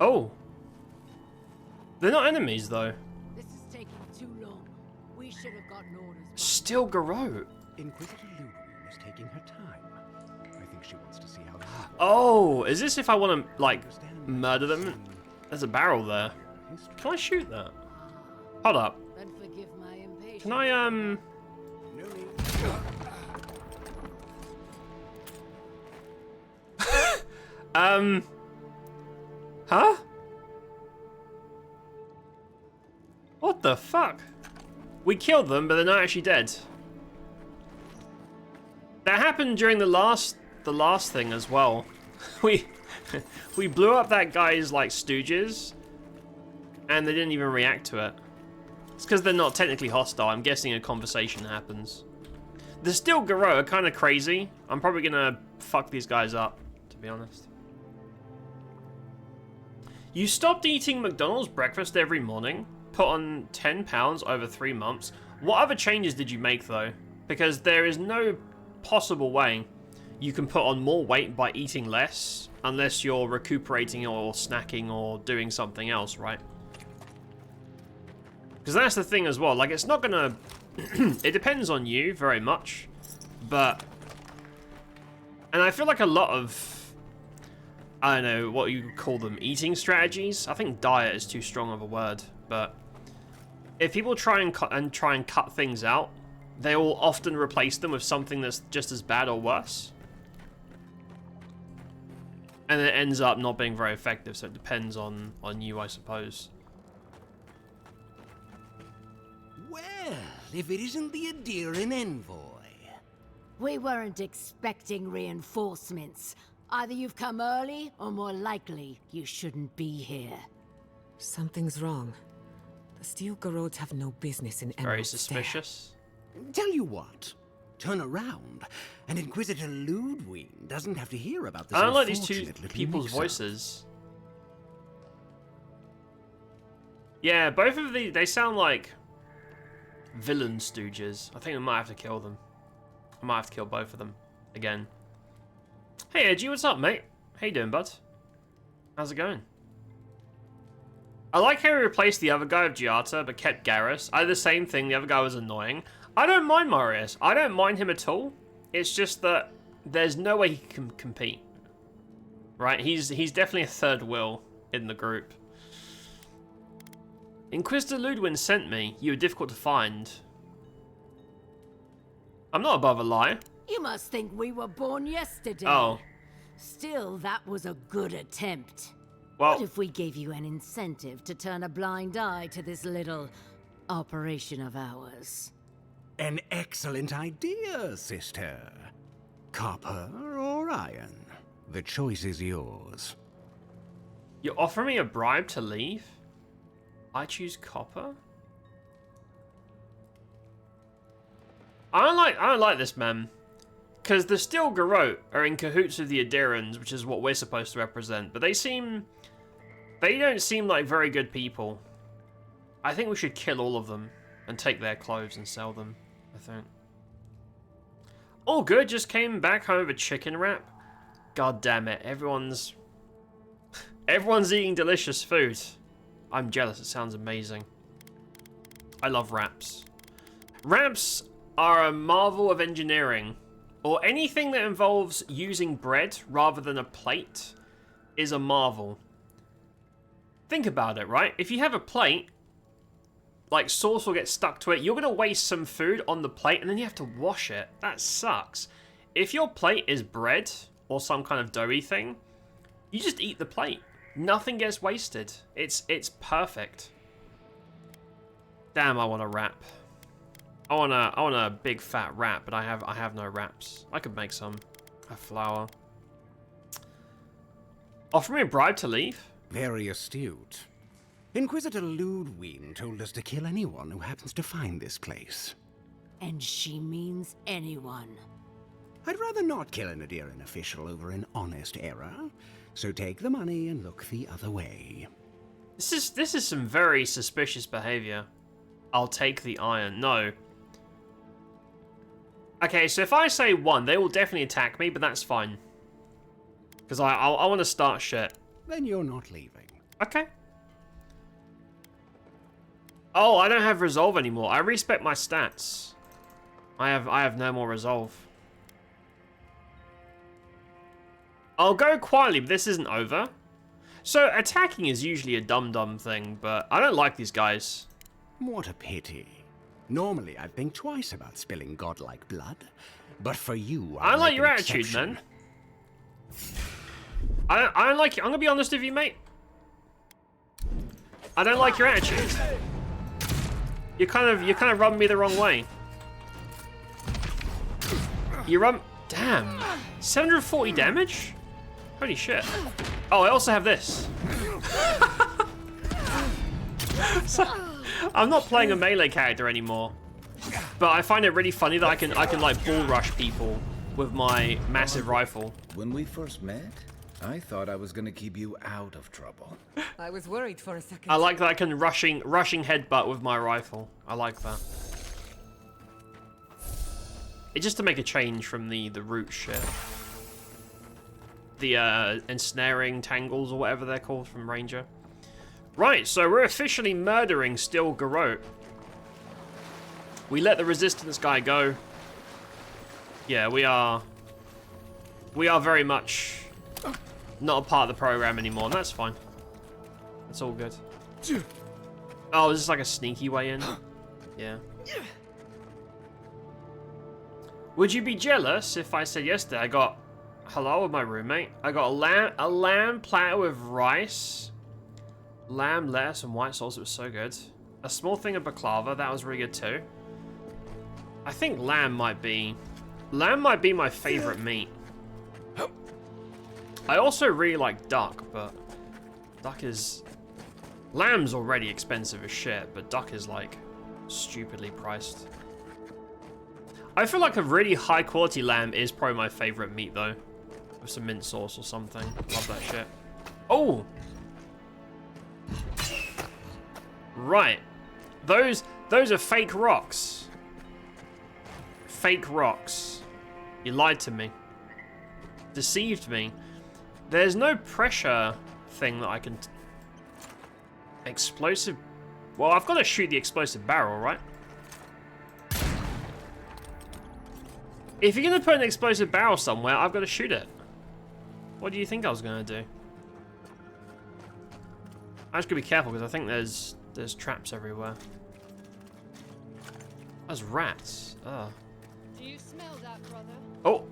Oh. They're not enemies, though. This is taking too long. We should have gotten orders. Still Garrote. Inquisitor Ludwig is taking her time. I think she wants to see how. Oh, is this if I want to, like, murder them? There's a barrel there. Can I shoot that? Hold up. Then forgive my impatience. Can I, No need. Huh? What the fuck? We killed them, but they're not actually dead. That happened during the last thing as well. We blew up that guy's, like, stooges, and they didn't even react to it. It's because they're not technically hostile. I'm guessing a conversation happens. The Steel Garrote are kind of crazy. I'm probably gonna fuck these guys up, to be honest. You stopped eating McDonald's breakfast every morning, put on 10 pounds over 3 months. What other changes did you make, though? Because there is no possible way you can put on more weight by eating less, unless you're recuperating or snacking or doing something else, right? Because that's the thing as well. Like, it's not gonna... it depends on you very much, but... And I feel like a lot of... I don't know what you call them, eating strategies. I think diet is too strong of a word, but if people try and cut things out, they will often replace them with something that's just as bad or worse, and it ends up not being very effective. So it depends on you, I suppose. Well, if it isn't the Adirian envoy. We weren't expecting reinforcements. Either you've come early, or more likely, you shouldn't be here. Something's wrong. The Steel Garrotes have no business in Emerald Very Stair. suspicious. Tell you what, turn around, and Inquisitor Ludwig doesn't have to hear about this. I don't like these two unfortunate little people's mix-up. voices. Yeah, both of they sound like villain stooges. I think I might have to kill them. I might have to kill both of them again. Hey, Edgy, what's up, mate? How you doing, bud? How's it going? I like how he replaced the other guy with GIATTA, but kept Garrus. I did the same thing. The other guy was annoying. I don't mind Marius. I don't mind him at all. It's just that there's no way he can compete. Right? He's definitely a third wheel in the group. Inquisitor Ludwig sent me. You were difficult to find. I'm not above a lie. You must think we were born yesterday. Oh. Still, that was a good attempt. Well, What if we gave you an incentive to turn a blind eye to this little operation of ours? An excellent idea, sister. Copper or iron? The choice is yours. you offer me a bribe to leave? I choose copper? I don't like this, man. Because the Steel Garrote are in cahoots with the Adirians, which is what we're supposed to represent. But they don't seem like very good people. I think we should kill all of them and take their clothes and sell them, I think. All good, just came back home with a chicken wrap. God damn it, everyone's eating delicious food. I'm jealous, it sounds amazing. I love wraps. Wraps are a marvel of engineering. Or anything that involves using bread rather than a plate is a marvel. Think about it, right? If you have a plate, like sauce will get stuck to it, you're going to waste some food on the plate and then you have to wash it. That sucks. If your plate is bread or some kind of doughy thing, you just eat the plate. Nothing gets wasted. It's perfect. Damn, I want a wrap. I want a big fat wrap, but I have no wraps. I could make some. A flour. Offer me a bribe to leave? Very astute. Inquisitor Ludwig told us to kill anyone who happens to find this place. And she means anyone. I'd rather not kill an Adirian official over an honest error, so take the money and look the other way. This is some very suspicious behavior. I'll take the iron. No. Okay, so if I say 1, they will definitely attack me, but that's fine. Because I want to start shit. Then you're not leaving. Okay. Oh, I don't have resolve anymore. I respec my stats. I have no more resolve. I'll go quietly, but this isn't over. So attacking is usually a dumb thing, but I don't like these guys. What a pity. Normally, I'd think twice about spilling godlike blood, but for you, I like your an attitude, exception. man. I don't like it. I'm gonna be honest with you, mate. I don't like your attitude. You kind of rub me the wrong way. You rub. Damn. 740 damage? Holy shit. Oh, I also have this. So, I'm not playing a melee character anymore, but I find it really funny that I can like bull rush people with my massive rifle. When we first met, I thought I was gonna keep you out of trouble. I was worried for a second. I like that I can rushing headbutt with my rifle. I like that. It's just to make a change from the root shit. The ensnaring tangles or whatever they're called from Ranger. Right, so we're officially murdering Steel Garrote. We let the resistance guy go. Yeah, we are very much not a part of the program anymore, and that's fine. It's all good. Oh, is this like a sneaky way in? Yeah. Would you be jealous if I said yesterday I got hello with my roommate? I got a lamb platter with rice, lamb, lettuce, and white sauce. It was so good. A small thing of baklava. That was really good too. I think lamb might be my favorite meat. I also really like duck, but duck is... Lamb's already expensive as shit, but duck is like stupidly priced. I feel like a really high quality lamb is probably my favorite meat though. With some mint sauce or something. Love that shit. Oh! Right. Those are fake rocks. Fake rocks. You lied to me. Deceived me. There's no pressure thing that I can... Explosive... Well, I've got to shoot the explosive barrel, right? If you're going to put an explosive barrel somewhere, I've got to shoot it. What do you think I was going to do? I just got to be careful because I think there's traps everywhere. There's rats. Ugh. Do you smell that, brother? Oh!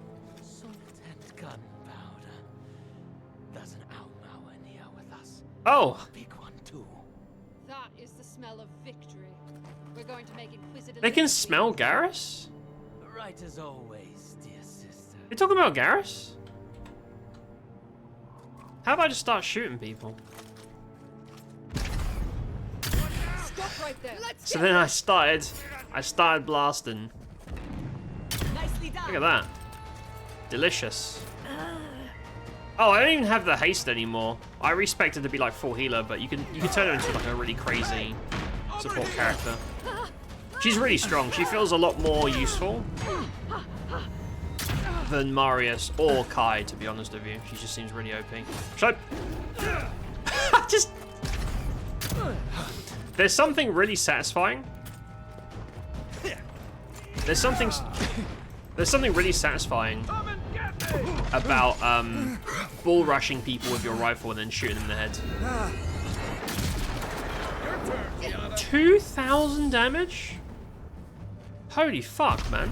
Salt and gunpowder. There's an Almauer near with us. Oh! A big one too. That is the smell of victory. We're going to make Inquisitor... They can smell Garrus? Right as always, dear sister. You talking about Garrus? How about I just start shooting people? Stop right there. So then I started blasting. Nicely done. Look at that. Delicious. Oh, I don't even have the haste anymore. I respect it to be like full healer, but you can turn her into like a really crazy support character. She's really strong. She feels a lot more useful than Marius or Kai, to be honest with you. She just seems really OP. Should I... just... There's something really satisfying. There's something really satisfying about bull rushing people with your rifle and then shooting them in the head. 2,000 damage? Holy fuck, man.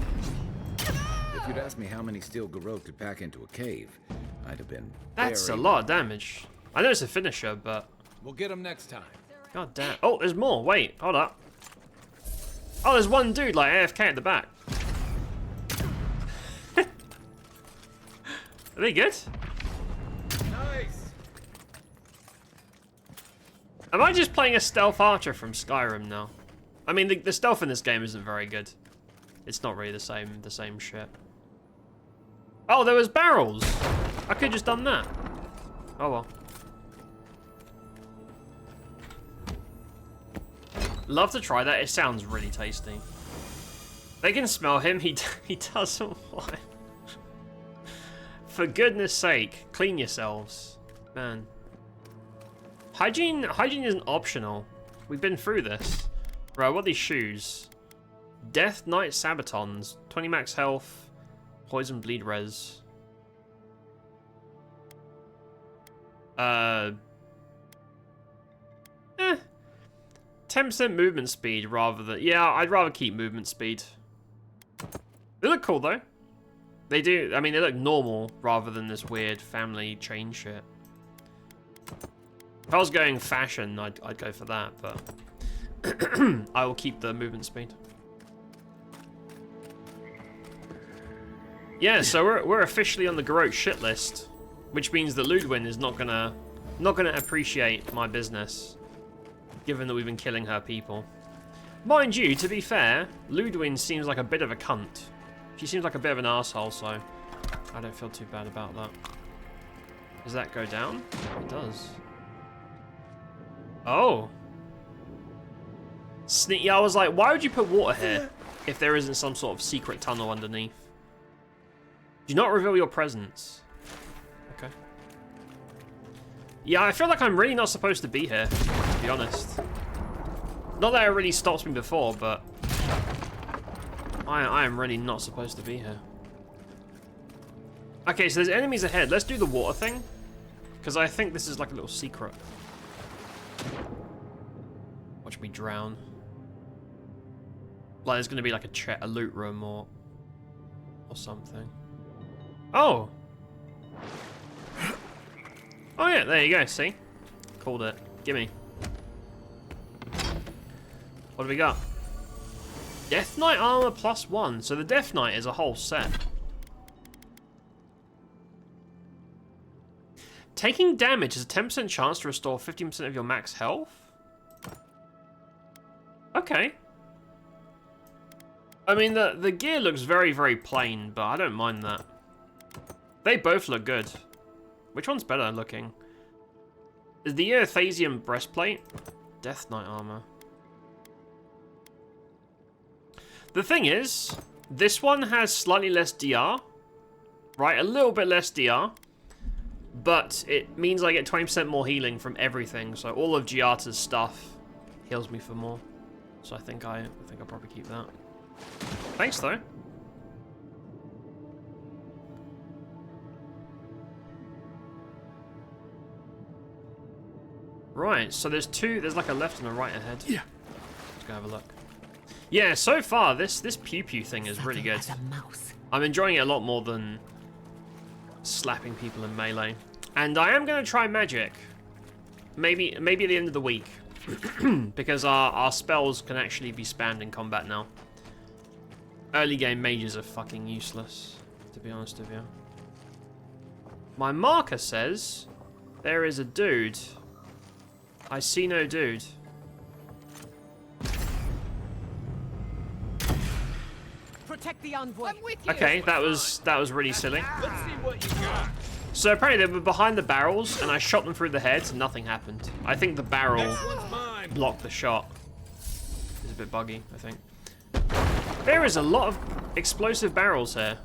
If you'd asked me how many steel garrote could pack into a cave, I'd have been That's a very lot of damage. I know it's a finisher, but... We'll get him next time. God damn. Oh, there's more. Wait, hold up. Oh, there's one dude, like, AFK at the back. Are they good? Nice. Am I just playing a stealth archer from Skyrim now? I mean, the stealth in this game isn't very good. It's not really the same shit. Oh, there was barrels. I could have just done that. Oh well. Love to try that. It sounds really tasty. They can smell him. He doesn't want. For goodness sake, clean yourselves, man. Hygiene isn't optional. We've been through this. Right, what are these shoes? Death Knight Sabatons. 20 max health. Poison bleed res. 10% movement speed rather than... Yeah, I'd rather keep movement speed. They look cool, though. They do. I mean, they look normal rather than this weird family chain shit. If I was going fashion, I'd go for that, but... I will keep the movement speed. Yeah, so we're officially on the Garrote shit list, which means that Ludwin is not gonna appreciate my business, given that we've been killing her people. Mind you, to be fair, Ludwin seems like a bit of a cunt. She seems like a bit of an asshole, so I don't feel too bad about that. Does that go down? It does. Oh. Yeah, I was like, why would you put water here if there isn't some sort of secret tunnel underneath? Do not reveal your presence. Okay. Yeah, I feel like I'm really not supposed to be here, to be honest. Not that it really stops me before, but I am really not supposed to be here. Okay, so there's enemies ahead. Let's do the water thing, because I think this is like a little secret. Watch me drown. Like there's gonna be like a loot room or something. Oh. Oh yeah, there you go. See, called it. Gimme. What do we got? Death Knight armor +1. So the Death Knight is a whole set. Taking damage has a 10% chance to restore 15% of your max health. Okay. I mean, the gear looks very, very plain, but I don't mind that. They both look good. Which one's better looking? Is the Earthasium breastplate? Death Knight armor. The thing is, this one has slightly less DR. Right, a little bit less DR. But it means I get 20% more healing from everything. So all of GIATTA's stuff heals me for more. So I think I'll probably keep that. Thanks though. Right, so there's like a left and a right ahead. Yeah. Let's go have a look. Yeah, so far this pew pew thing is really good. I'm enjoying it a lot more than slapping people in melee. And I am gonna try magic. Maybe at the end of the week. Because our spells can actually be spammed in combat now. Early game mages are fucking useless, to be honest with you. My marker says there is a dude. I see no dude. Protect the envoy. Okay, that was really silly. Let's see what you got. So apparently they were behind the barrels, and I shot them through the heads, and nothing happened. I think the barrel Next one's mine. blocked the shot. It's a bit buggy, I think. There is a lot of explosive barrels here.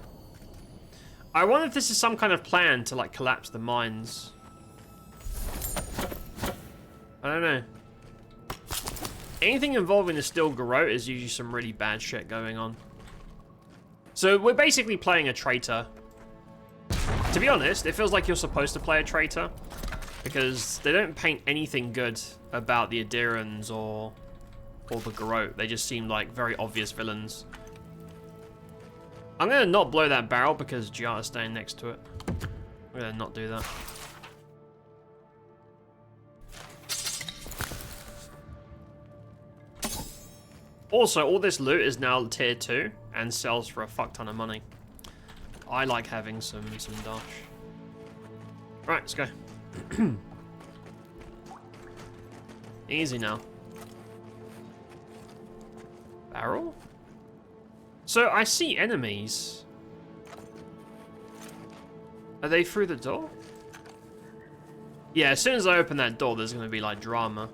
I wonder if this is some kind of plan to like collapse the mines. I don't know. Anything involving the Steel Garrote is usually some really bad shit going on. So we're basically playing a traitor. To be honest, it feels like you're supposed to play a traitor, because they don't paint anything good about the Adirans or the Garrote. They just seem like very obvious villains. I'm gonna not blow that barrel because GIATTA's staying next to it. I'm gonna not do that. Also, all this loot is now tier 2 and sells for a fuck ton of money. I like having some dash. Right, let's go. Easy now. Barrel? So I see enemies. Are they through the door? Yeah, as soon as I open that door, there's going to be like drama.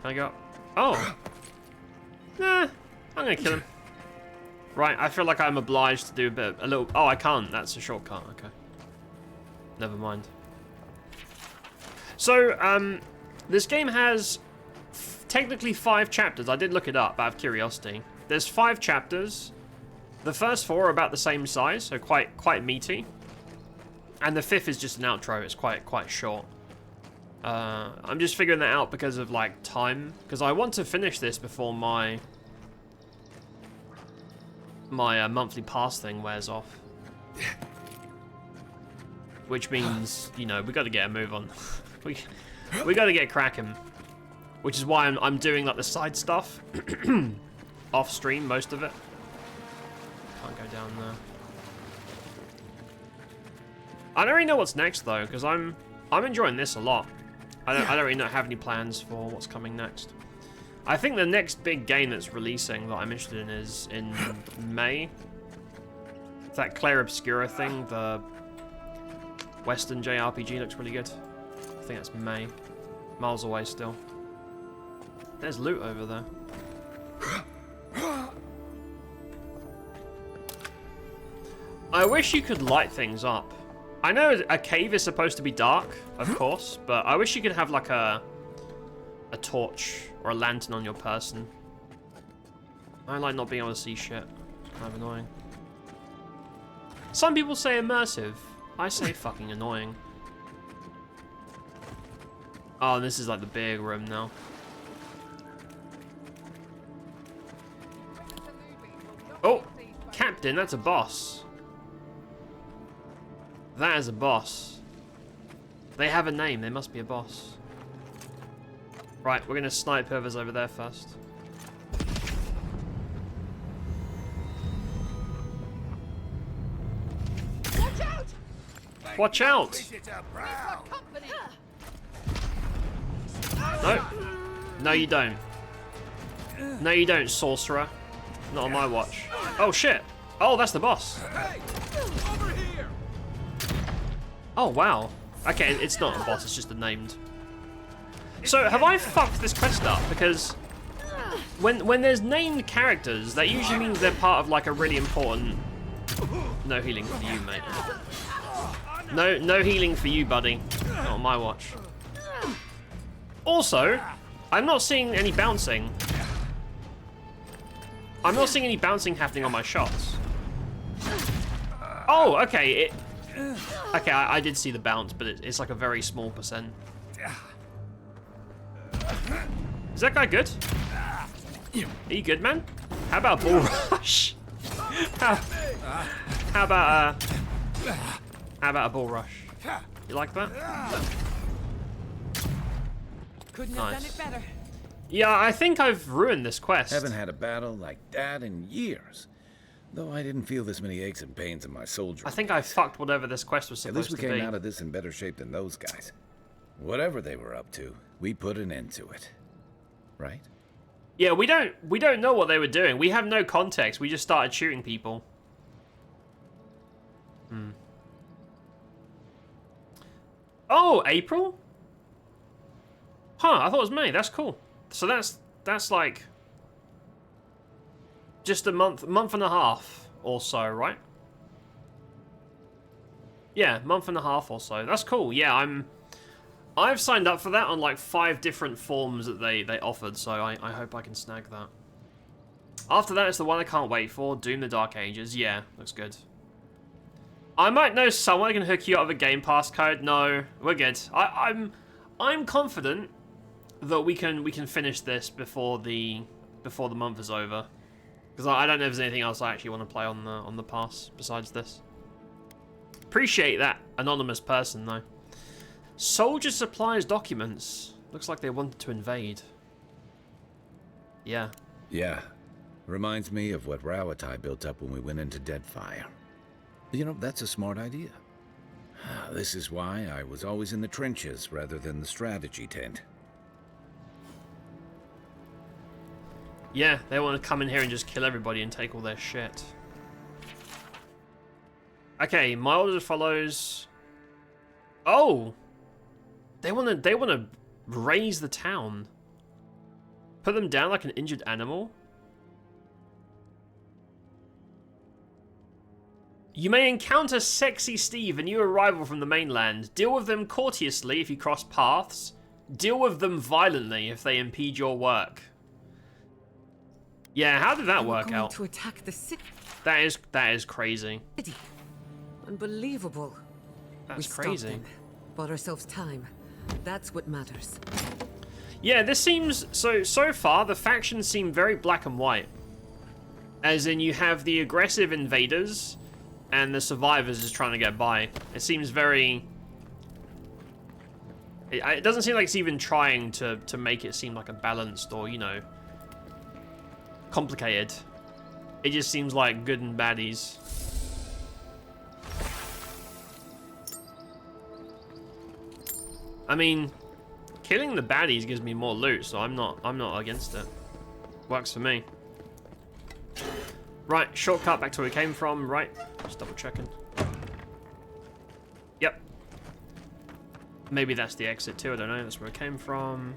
Can I go? Oh. Nah, I'm gonna kill him. Right, I feel like I'm obliged to do a little... Oh, I can't. That's a shortcut. Okay. Never mind. So, this game has technically 5 chapters. I did look it up out of curiosity. There's 5 chapters. The first 4 are about the same size, so quite meaty. And the 5th is just an outro. It's quite short. I'm just figuring that out because of, like, time. Because I want to finish this before my monthly pass thing wears off. Which means, you know, we got to get a move on. we got to get cracking. Which is why I'm doing, like, the side stuff. Off stream, most of it. Can't go down there. I don't really know what's next, though, because I'm enjoying this a lot. I don't really have any plans for what's coming next. I think the next big game that's releasing that I'm interested in is in May. It's that Clair Obscura thing, the Western JRPG, looks really good. I think that's May. Miles away still. There's loot over there. I wish you could light things up. I know a cave is supposed to be dark, of course, but I wish you could have like a torch or a lantern on your person. I like not being able to see shit. It's kind of annoying. Some people say immersive. I say fucking annoying. Oh, this is like the big room now. Oh, Captain, that's a boss. That is a boss. They have a name, they must be a boss. Right, we're gonna snipe whoever's over there first. Watch out! Watch out! No. No, you don't. No, you don't, sorcerer. Not on my watch. Oh, shit. Oh, that's the boss. Hey! Over here! Oh, wow. Okay, it's not a boss, it's just a named. So, have I fucked this quest up? Because when there's named characters, that usually means they're part of, like, a really important... No healing for you, mate. No healing for you, buddy. Not on my watch. Also, I'm not seeing any bouncing. I'm not seeing any bouncing happening on my shots. Oh, okay. Okay, I did see the bounce, but it's like a very small %. Is that guy good? Are you good, man? How about Bull Rush? How about a Bull Rush? You like that? Couldn't Nice. have done it better. Yeah, I think I've ruined this quest. Haven't had a battle like that in years. Though I didn't feel this many aches and pains in my soldier. I think I fucked whatever this quest was At supposed least to we be. came out of this in better shape than those guys. Whatever they were up to, we put an end to it. Right? Yeah, we don't know what they were doing. We have no context. We just started shooting people. Oh, April? Huh, I thought it was May. That's cool. So that's like just a month and a half or so, right? Yeah, month and a half or so. That's cool. Yeah, I've signed up for that on like 5 different forms that they offered, so I hope I can snag that. After that, it's the one I can't wait for, Doom the Dark Ages. Yeah, looks good. I might know someone who can hook you up with a Game Pass code. No, we're good. I'm confident that we can finish this before the month is over, because I don't know if there's anything else I actually want to play on the pass besides this. Appreciate that anonymous person though. Soldier supplies documents. Looks like they wanted to invade. Yeah. Yeah. Reminds me of what Rawatai built up when we went into Deadfire. You know, that's a smart idea. This is why I was always in the trenches rather than the strategy tent. Yeah, they want to come in here and just kill everybody and take all their shit. Okay, my order follows. Oh, they want to raise the town. Put them down like an injured animal. You may encounter Sexy Steve, a new arrival from the mainland. Deal with them courteously if you cross paths. Deal with them violently if they impede your work. Yeah, how did that work out? To attack the city. That is crazy. Unbelievable. That's we crazy. Stopped them, bought ourselves time. That's what matters. Yeah, this seems so far the factions seem very black and white. As in, you have the aggressive invaders, and the survivors is trying to get by. It seems very. It doesn't seem like it's even trying to make it seem like a balanced or, you know, complicated. It just seems like good and baddies. I mean, killing the baddies gives me more loot, so I'm not against it. Works for me. Right, shortcut back to where we came from, right? Just double checking. Yep. Maybe that's the exit too, I don't know. That's where it came from.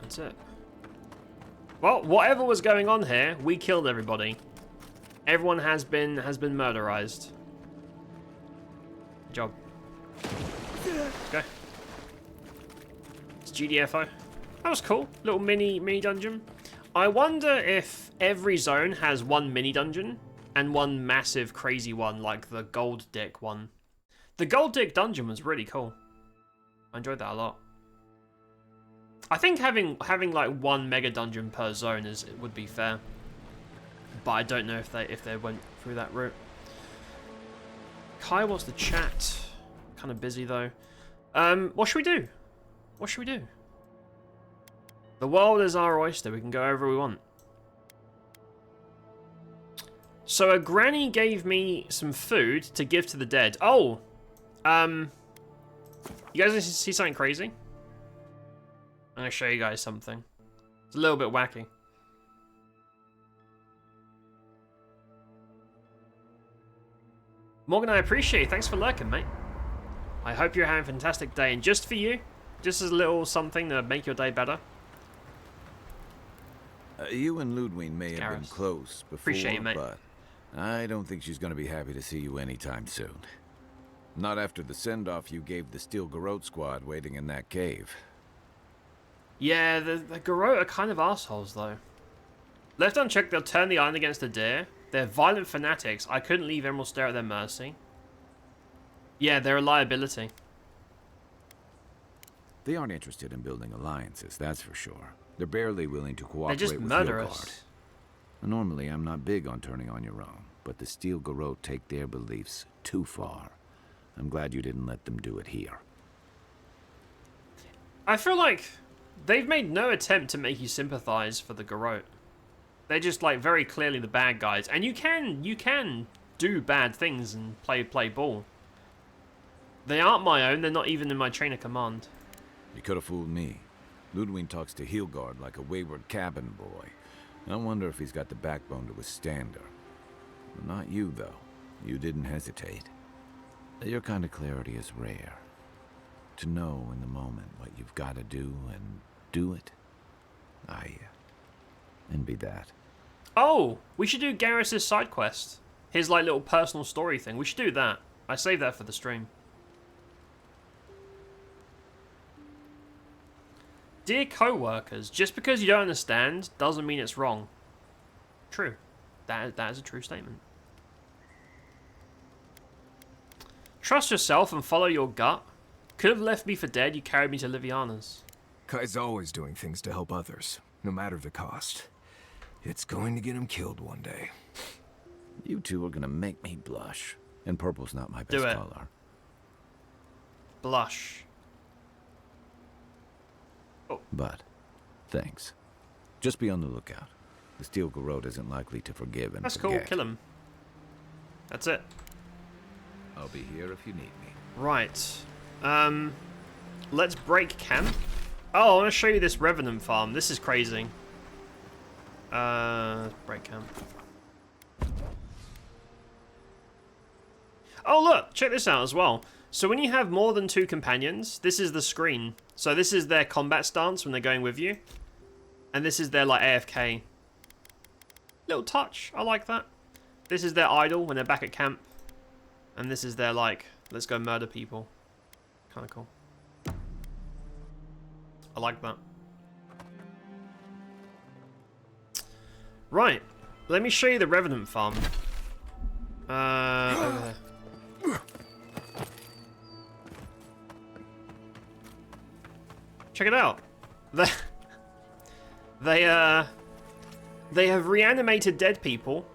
That's it. Well, whatever was going on here, we killed everybody. Everyone has been murderized. Good job. Let's go. It's GDFO. That was cool. Little mini dungeon. I wonder if every zone has one mini dungeon and one massive crazy one, like the Gold Dick one. The Gold Dick dungeon was really cool. I enjoyed that a lot. I think having like one mega dungeon per zone would be fair, but I don't know if they went through that route. Kai wants to chat. Kind of busy though. What should we do? What should we do? The world is our oyster. We can go wherever we want. So a granny gave me some food to give to the dead. Oh, you guys want to see something crazy? I'm gonna show you guys something. It's a little bit wacky. Morgan, I appreciate it. Thanks for lurking, mate. I hope you're having a fantastic day. And just for you, just as a little something to make your day better. You and Ludwig may have been close before, Appreciate it, mate. But I don't think she's going to be happy to see you anytime soon. Not after the send-off you gave the Steel Garrote squad waiting in that cave. Yeah, the Garrote are kind of assholes, though. Left unchecked, they'll turn the iron against a deer. They're violent fanatics. I couldn't leave Emerald Stare at their mercy. Yeah, they're a liability. They aren't interested in building alliances, that's for sure. They're barely willing to cooperate They're just with murderous. Normally, I'm not big on turning on your own, but the Steel Garrote take their beliefs too far. I'm glad you didn't let them do it here. I feel like they've made no attempt to make you sympathize for the Garrote. They're just like very clearly the bad guys, and you can do bad things and play ball. They aren't my own. They're not even in my chain of command. You could have fooled me. Ludwig talks to Hilgard like a wayward cabin boy. I wonder if he's got the backbone to withstand her. Not you, though. You didn't hesitate. Your kind of clarity is rare. To know in the moment what you've got to do and do it. I envy that. Oh, we should do Garrus' side quest. His like little personal story thing. We should do that. I saved that for the stream. Dear co-workers, just because you don't understand doesn't mean it's wrong. True. That is a true statement. Trust yourself and follow your gut. Could have left me for dead, you carried me to Liviana's. Kai's always doing things to help others, no matter the cost. It's going to get him killed one day. You two are gonna make me blush. And purple's not my best color. Blush. Oh. But, thanks. Just be on the lookout. The Steel Garrote isn't likely to forgive and That's forget. cool, kill him. That's it. I'll be here if you need me. Right. Let's break camp. Oh, I want to show you this Revenant farm. This is crazy. Break camp. Oh, look! Check this out as well. So when you have more than 2 companions, this is the screen. So this is their combat stance when they're going with you. And this is their, like, AFK. Little touch. I like that. This is their idol when they're back at camp. And this is their, like, let's go murder people. Kind of cool. I like that. Right. Let me show you the Revenant farm. Over there. Check it out. They have reanimated dead people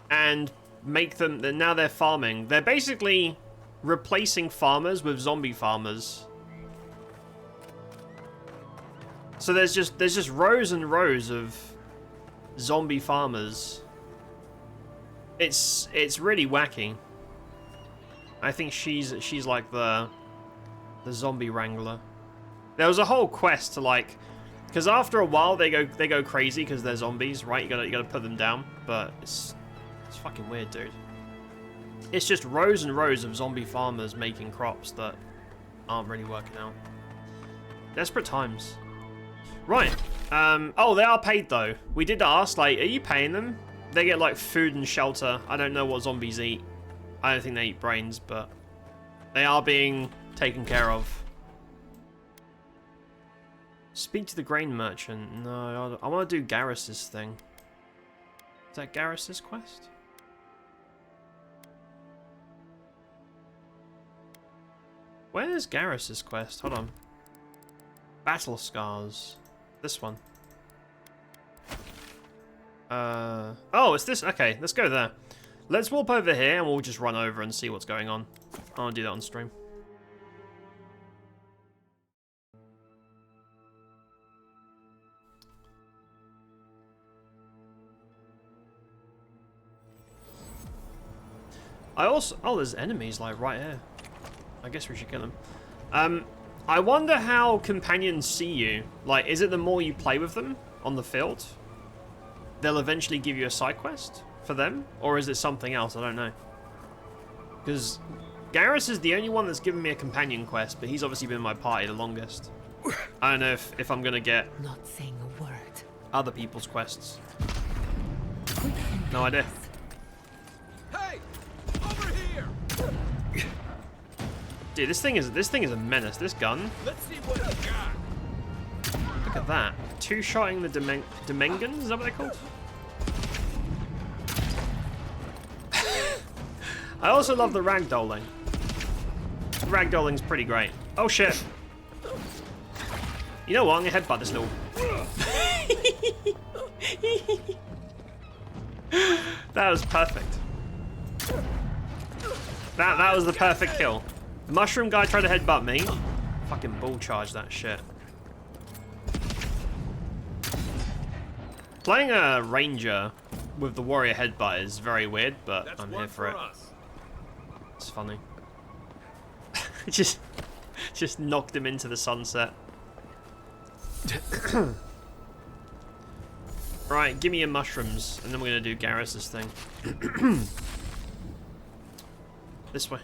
and make them. Now they're farming. They're basically replacing farmers with zombie farmers. So there's just rows and rows of zombie farmers. It's really wacky. I think she's like the zombie wrangler. There was a whole quest to like, because after a while they go crazy because they're zombies, right? You gotta put them down, but it's fucking weird, dude. It's just rows and rows of zombie farmers making crops that aren't really working out. Desperate times. Right. Oh, they are paid though. We did ask, like, are you paying them? They get like food and shelter. I don't know what zombies eat. I don't think they eat brains, but they are being taken care of. Speak to the grain merchant. No, I want to do Garrus's thing. Is that Garrus's quest? Where's Garrus's quest? Hold on. Battle scars. This one. Oh, it's this. Okay, let's go there. Let's warp over here and we'll just run over and see what's going on. I'll do that on stream. I also... Oh, there's enemies, like, right here. I guess we should kill them. I wonder how companions see you. Like, is it the more you play with them on the field, they'll eventually give you a side quest for them? Or is it something else? I don't know. Because Garrus is the only one that's given me a companion quest, but he's obviously been in my party the longest. I don't know if I'm going to get Not saying a word. other people's quests. No idea. Hey! Over here! Dude, this thing is a menace. This gun. Let's see what you got. Look at that. Two-shotting the Demengans? Is that what they're called? I also love the ragdolling. Ragdolling's pretty great. Oh shit. You know what? I'm gonna headbutt this little... That was perfect. That was the perfect kill. The mushroom guy tried to headbutt me. Fucking bull charge that shit. Playing a ranger with the warrior headbutt is very weird, but I'm here for it. It's funny. just knocked him into the sunset. Right, give me your mushrooms, and then we're gonna do Garrus's thing. This way.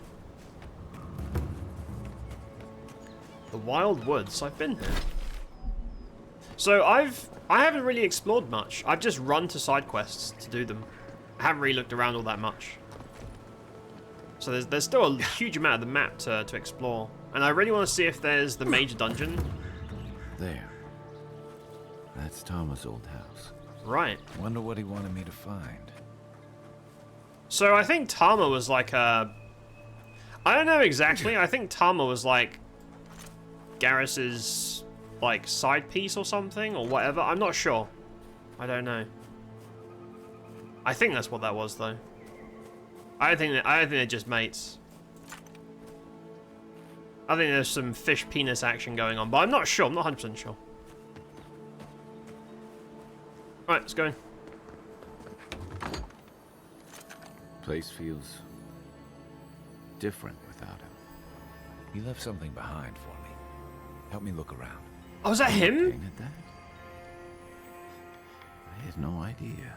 The Wild Woods. I've been here. So I haven't really explored much. I've just run to side quests to do them. I haven't really looked around all that much. So there's still a huge amount of the map to explore. And I really want to see if there's the major dungeon. There. That's Tama's old house. Right. Wonder what he wanted me to find. So I think Tama was like a... I don't know exactly. I think Tama was like Garrus's like side piece or something or whatever. I'm not sure. I don't know. I think that's what that was though. I don't think they're just mates. I think there's some fish penis action going on, but I'm not sure. I'm not 100% sure. Right, let's go in. Place feels different without him. He left something behind for me. Help me look around. Oh, is that him? Painted that? I had no idea.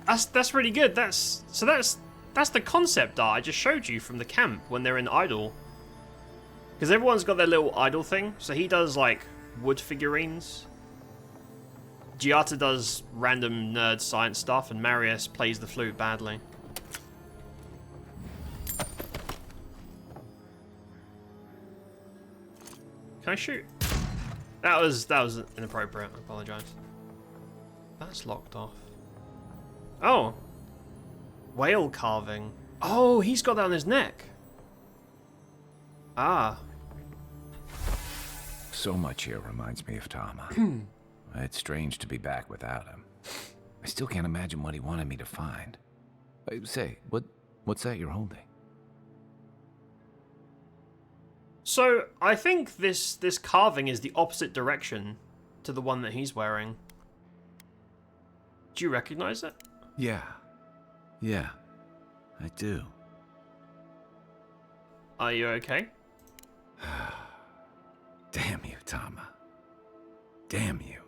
That's really good. That's the concept art I just showed you from the camp when they're in idle. Because everyone's got their little idle thing. So he does like wood figurines. GIATTA does random nerd science stuff, and Marius plays the flute badly. Can I shoot? That was inappropriate. I apologize. That's locked off. Oh. Whale carving. Oh, he's got that on his neck. Ah. So much here reminds me of Tama. It's strange to be back without him. I still can't imagine what he wanted me to find. Say, what's that you're holding? So, I think this carving is the opposite direction to the one that he's wearing. Do you recognize it? Yeah, I do. Are you okay? Damn you, Tama. Damn you.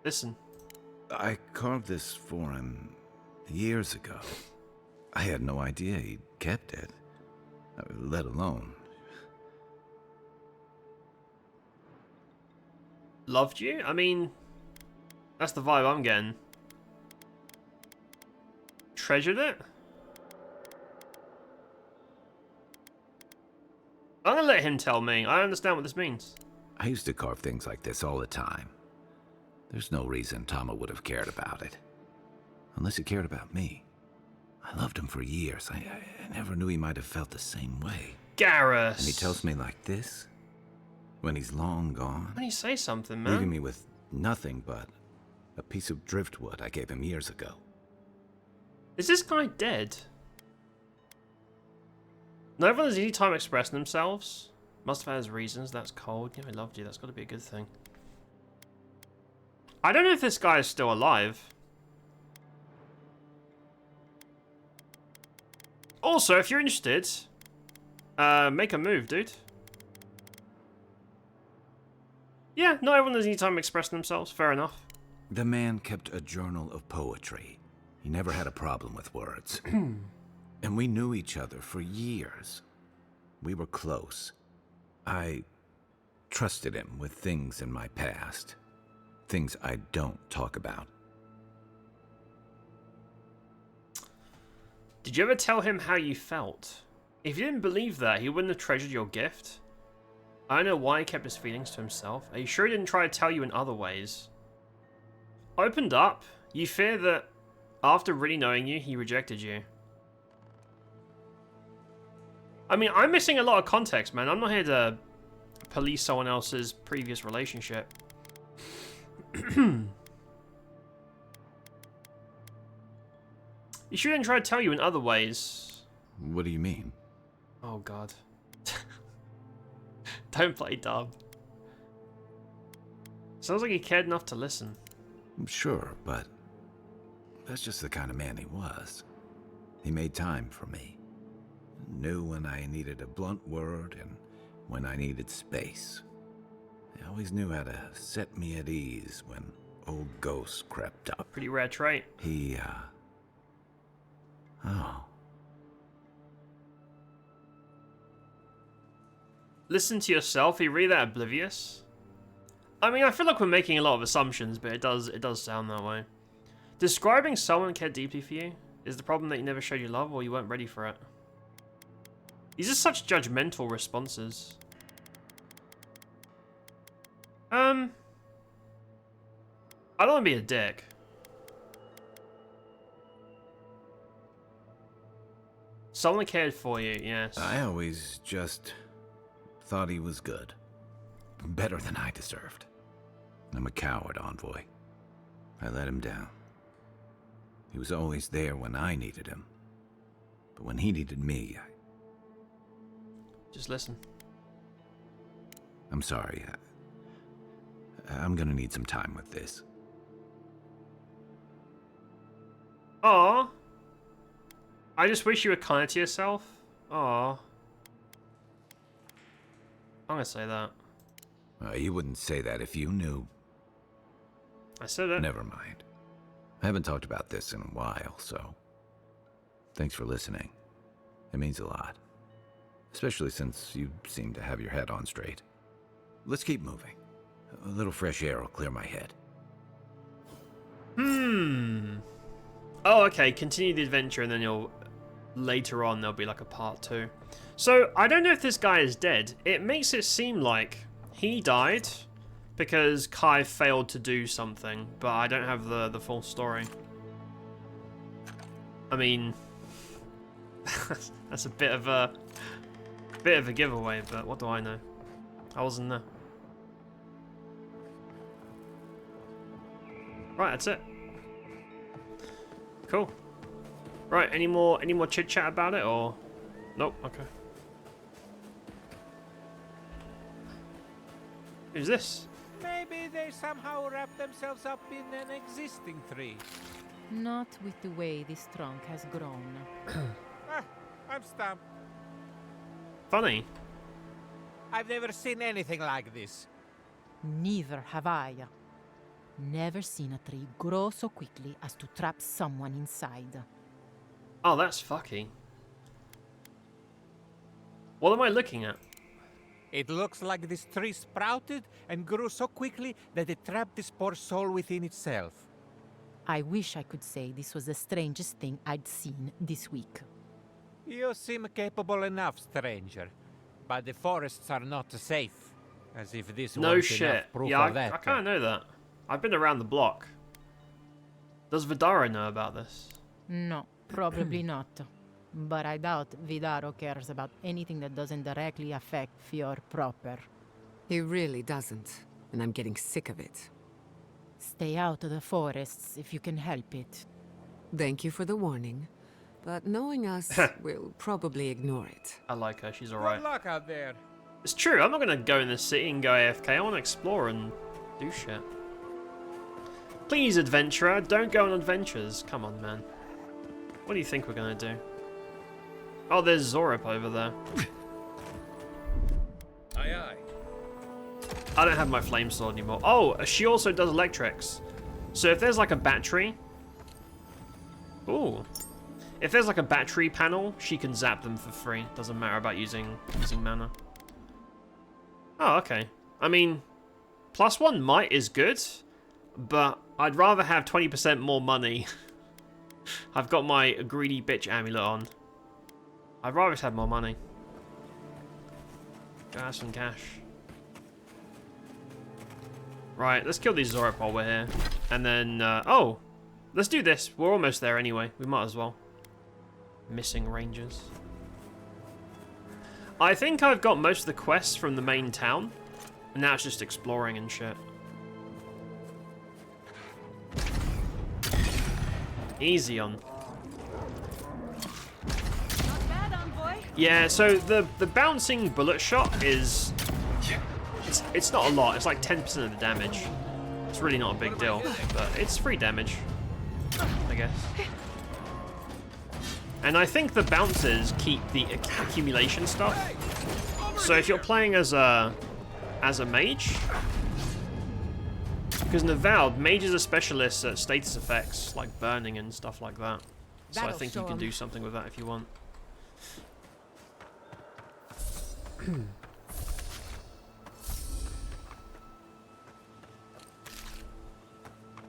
Listen. I carved this for him years ago. I had no idea he'd kept it, let alone... Loved you? I mean, that's the vibe I'm getting. Treasured it? I'm gonna let him tell me. I understand what this means. I used to carve things like this all the time. There's no reason Tama would have cared about it. Unless he cared about me. I loved him for years. I never knew he might have felt the same way. Garrus! And he tells me like this? When he's long gone? Why don't you say something, man? Leaving me with nothing but a piece of driftwood I gave him years ago. Is this guy dead? No one has any time expressing themselves. Must have had his reasons. That's cold. Yeah, I loved you. That's got to be a good thing. I don't know if this guy is still alive. Also, if you're interested, make a move, dude. Yeah, not everyone has any time expressing themselves. Fair enough. The man kept a journal of poetry. He never had a problem with words. And we knew each other for years. We were close. I trusted him with things in my past. Things I don't talk about. Did you ever tell him how you felt? If you didn't believe that, he wouldn't have treasured your gift. I don't know why he kept his feelings to himself. Are you sure he didn't try to tell you in other ways? Opened up, you fear that after really knowing you, he rejected you. I mean, I'm missing a lot of context, man. I'm not here to police someone else's previous relationship. He shouldn't try to tell you in other ways. What do you mean? Oh, God. Don't play dumb. Sounds like he cared enough to listen. Sure, but that's just the kind of man he was. He made time for me. Knew when I needed a blunt word and when I needed space. He always knew how to set me at ease when old ghosts crept up. Pretty rare trait. He, oh. Listen to yourself? Are you really that oblivious? I mean, I feel like we're making a lot of assumptions, but it does sound that way. Describing someone cared deeply for you is the problem that you never showed your love or you weren't ready for it. These are such judgmental responses. I don't want to be a dick. Someone cared for you, yes. I always just thought he was good. Better than I deserved. I'm a coward, Envoy. I let him down. He was always there when I needed him. But when he needed me, Just listen. I'm sorry. I'm gonna need some time with this. Aw. I just wish you were kinder to yourself. Aw. I'm gonna say that. You wouldn't say that if you knew. I said it. Never mind. I haven't talked about this in a while, so... Thanks for listening. It means a lot. Especially since you seem to have your head on straight. Let's keep moving. A little fresh air will clear my head. Oh, okay. Continue the adventure, and then you'll later on there'll be like a part 2. So I don't know if this guy is dead. It makes it seem like he died because Kai failed to do something, but I don't have the full story. I mean, that's a bit of a giveaway, but what do I know? I wasn't there. Right, that's it. Cool. Right, any more chit chat about it or nope? Okay. Who's this? Maybe they somehow wrap themselves up in an existing tree. Not with the way this trunk has grown. I'm stumped. Funny. I've never seen anything like this. Neither have I. Never seen a tree grow so quickly as to trap someone inside. Oh, that's fucky. What am I looking at? It looks like this tree sprouted and grew so quickly that it trapped this poor soul within itself. I wish I could say this was the strangest thing I'd seen this week. You seem capable enough, stranger. But the forests are not safe. As if this No weren't shit. enough proof Yeah, of that. I kind of know that. I've been around the block. Does Vidaro know about this? No, probably not. But I doubt Vidaro cares about anything that doesn't directly affect Fior proper. He really doesn't, and I'm getting sick of it. Stay out of the forests if you can help it. Thank you for the warning, but knowing us, we'll probably ignore it. I like her. She's Good alright. luck out there. It's true. I'm not going to go in the city and go AFK. I want to explore and do shit. Please, adventurer, don't go on adventures. Come on, man. What do you think we're going to do? Oh, there's Zorup over there. Aye, aye. I don't have my flame sword anymore. Oh, she also does electrics. So if there's like a battery... Ooh. If there's like a battery panel, she can zap them for free. Doesn't matter about using mana. Oh, okay. I mean, +1 might is good, but I'd rather have 20% more money. I've got my greedy bitch amulet on. I'd rather just have more money. Go have some cash. Right, let's kill these Zorup while we're here. And then, oh! Let's do this. We're almost there anyway. We might as well. Missing rangers. I think I've got most of the quests from the main town. And now it's just exploring and shit. Easy on. Yeah, so the bouncing bullet shot is... It's not a lot. It's like 10% of the damage. It's really not a big deal. But it's free damage, I guess. And I think the bouncers keep the accumulation stuff. So if you're playing as a mage... Because in Avowed, mages are specialists at status effects, like burning and stuff like that. So I think you can do something with that if you want.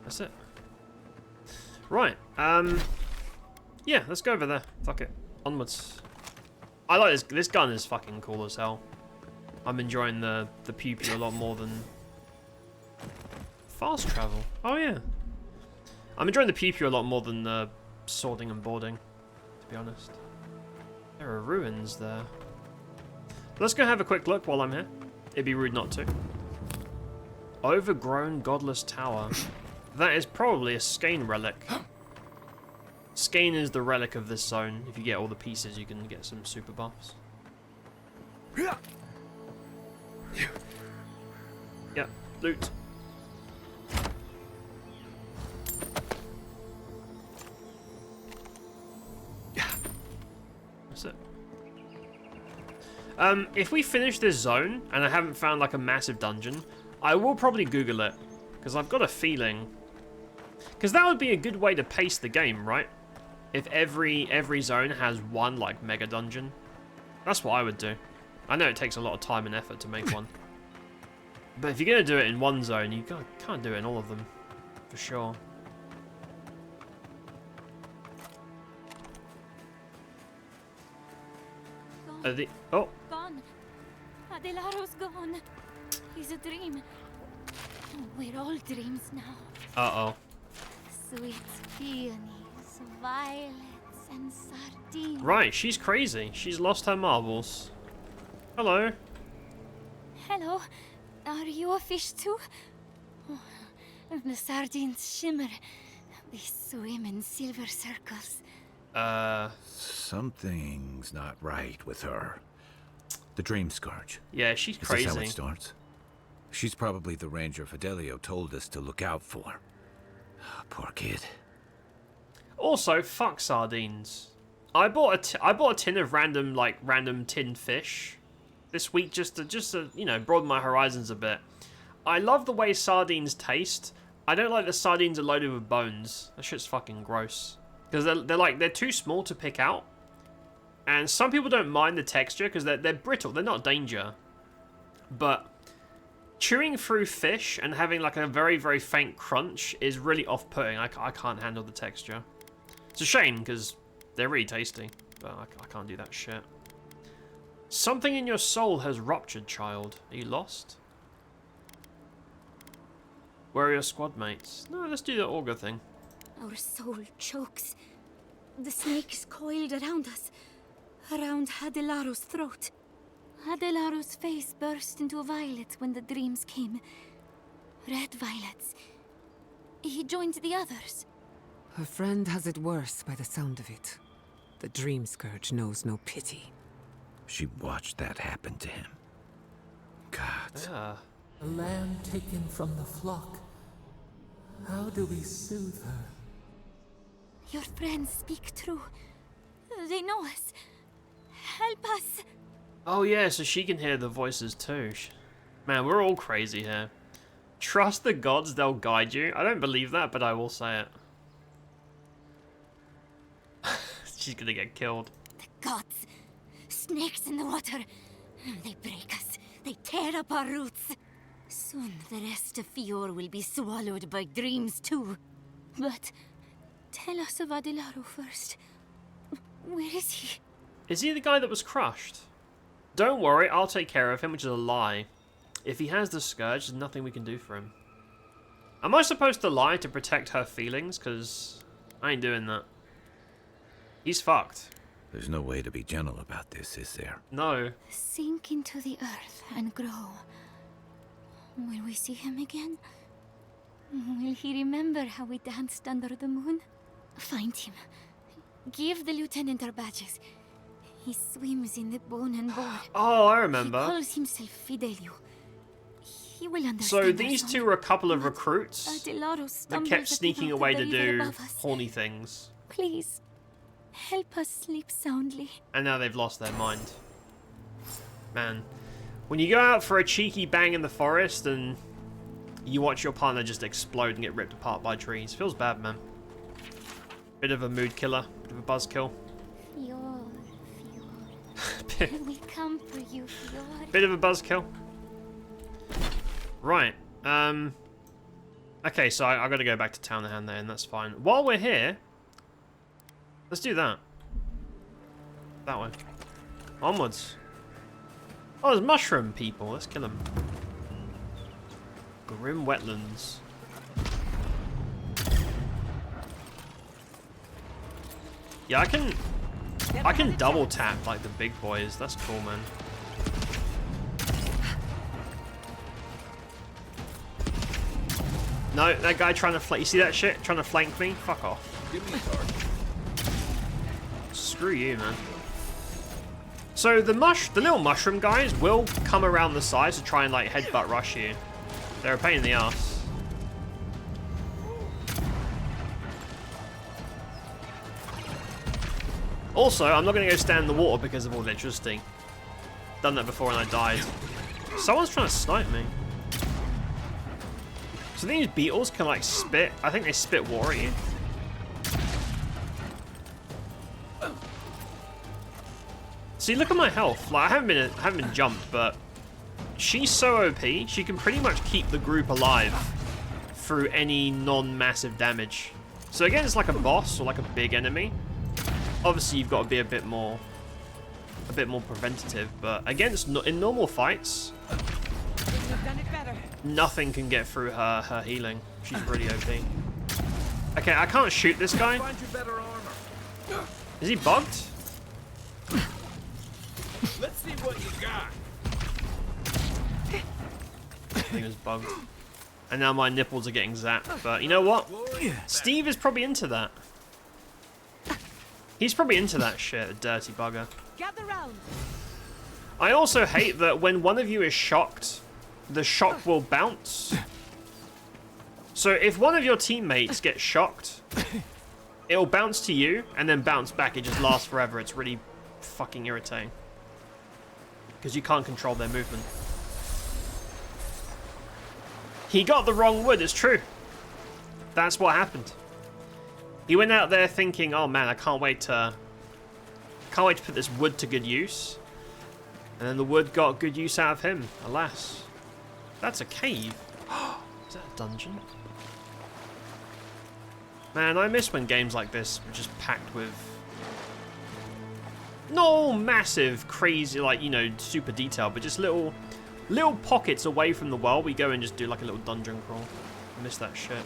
That's it. Right, yeah, let's go over there. Fuck it. Onwards. I like this. This gun is fucking cool as hell. I'm enjoying the pew-pew a lot more than... Fast travel. Oh, yeah. I'm enjoying the pew-pew a lot more than the sorting and boarding, to be honest. There are ruins there. Let's go have a quick look while I'm here. It'd be rude not to. Overgrown Godless Tower. That is probably a Skane relic. Skane is the relic of this zone. If you get all the pieces, you can get some super buffs. Yep, loot. That's it. If we finish this zone, and I haven't found like a massive dungeon, I will probably Google it. Because I've got a feeling... Because that would be a good way to pace the game, right? If every zone has one, like, mega dungeon. That's what I would do. I know it takes a lot of time and effort to make one. But if you're going to do it in one zone, you can't do it in all of them. For sure. Are the... Oh. Gone. Adelaro's gone. He's a dream. We're all dreams now. Uh-oh. Sweet peonies, violets, and sardines. Right, she's crazy. She's lost her marbles. Hello. Hello. Are you a fish too? Oh, the sardines shimmer. They swim in silver circles. Something's not right with her. The Dream Scourge. Yeah, she's Is crazy. this how it starts? She's probably the ranger Fidelio told us to look out for. Poor kid. Also, fuck sardines. I bought a tin of random tin fish this week just to you know, broaden my horizons a bit. I love the way sardines taste. I don't like the sardines are loaded with bones. That shit's fucking gross. Because they're too small to pick out. And some people don't mind the texture because they're brittle. They're not danger. But chewing through fish and having like a very, very faint crunch is really off-putting. I can't handle the texture. It's a shame because they're really tasty. But I can't do that shit. Something in your soul has ruptured, child. Are you lost? Where are your squad mates? No, let's do the auger thing. Our soul chokes. The snake is coiled around us, around Adelaro's throat. Adelaro's face burst into violet when the dreams came. Red violets. He joined the others. Her friend has it worse by the sound of it. The Dream Scourge knows no pity. She watched that happen to him. God. Yeah. A lamb taken from the flock. How do we soothe her? Your friends speak true. They know us. Help us. Oh yeah, so she can hear the voices too. Man, we're all crazy here. Trust the gods, they'll guide you. I don't believe that, but I will say it. She's gonna get killed. The gods. Snakes in the water. They break us. They tear up our roots. Soon the rest of Fior will be swallowed by dreams too. But tell us of Adelaro first. Where is he? Is he the guy that was crushed? Don't worry, I'll take care of him, which is a lie. If he has the Scourge, there's nothing we can do for him. Am I supposed to lie to protect her feelings? Because I ain't doing that. He's fucked. There's no way to be gentle about this, is there? No. Sink into the earth and grow. Will we see him again? Will he remember how we danced under the moon? Find him. Give the lieutenant our badges. He swims in the bone and board. Oh, I remember. He calls himself Fidelio. He will understand. So these two were a couple of recruits Adelaro that kept sneaking away to do above us. horny things. Please, help us sleep soundly. And now they've lost their mind. Man, when you go out for a cheeky bang in the forest and you watch your partner just explode and get ripped apart by trees, feels bad, man. Bit of a mood killer, bit of a buzzkill. Fior, Fior. We come for you, Fior. Bit of a buzzkill. Right. Okay, so I gotta go back to town hand there, and that's fine. While we're here, let's do that. That way. Onwards. Oh, there's mushroom people. Let's kill them. Grim wetlands. Yeah, I can double tap like the big boys. That's cool, man. No, that guy trying to flank. You see that shit? Trying to flank me? Fuck off. Give me a target. Screw you, man. So the little mushroom guys will come around the sides to try and like headbutt rush you. They're a pain in the ass. Also, I'm not going to go stand in the water because of all the electricity. Done that before and I died. Someone's trying to snipe me. So these beetles can like spit. I think they spit water at you. See, look at my health. Like I haven't been jumped, but she's so OP. She can pretty much keep the group alive through any non-massive damage. So again, it's like a boss or like a big enemy. Obviously, you've got to be a bit more a bit more preventative, but against in normal fights, nothing can get through her healing. She's really OP. Okay, I can't shoot this guy. Is he bugged? Let's see what you got. I think he was bugged. And now my nipples are getting zapped. But you know what? Steve is probably into that. He's probably into that shit, a dirty bugger. Gather round. I also hate that when one of you is shocked, the shock will bounce. So if one of your teammates gets shocked, it'll bounce to you and then bounce back. It just lasts forever. It's really fucking irritating. Because you can't control their movement. He got the wrong wood, it's true. That's what happened. He went out there thinking, oh man, I can't wait to put this wood to good use. And then the wood got good use out of him, alas. That's a cave. Is that a dungeon? Man, I miss when games like this were just packed with no massive, crazy, like, you know, super detail, but just little pockets away from the world. We go and just do like a little dungeon crawl. I miss that shit.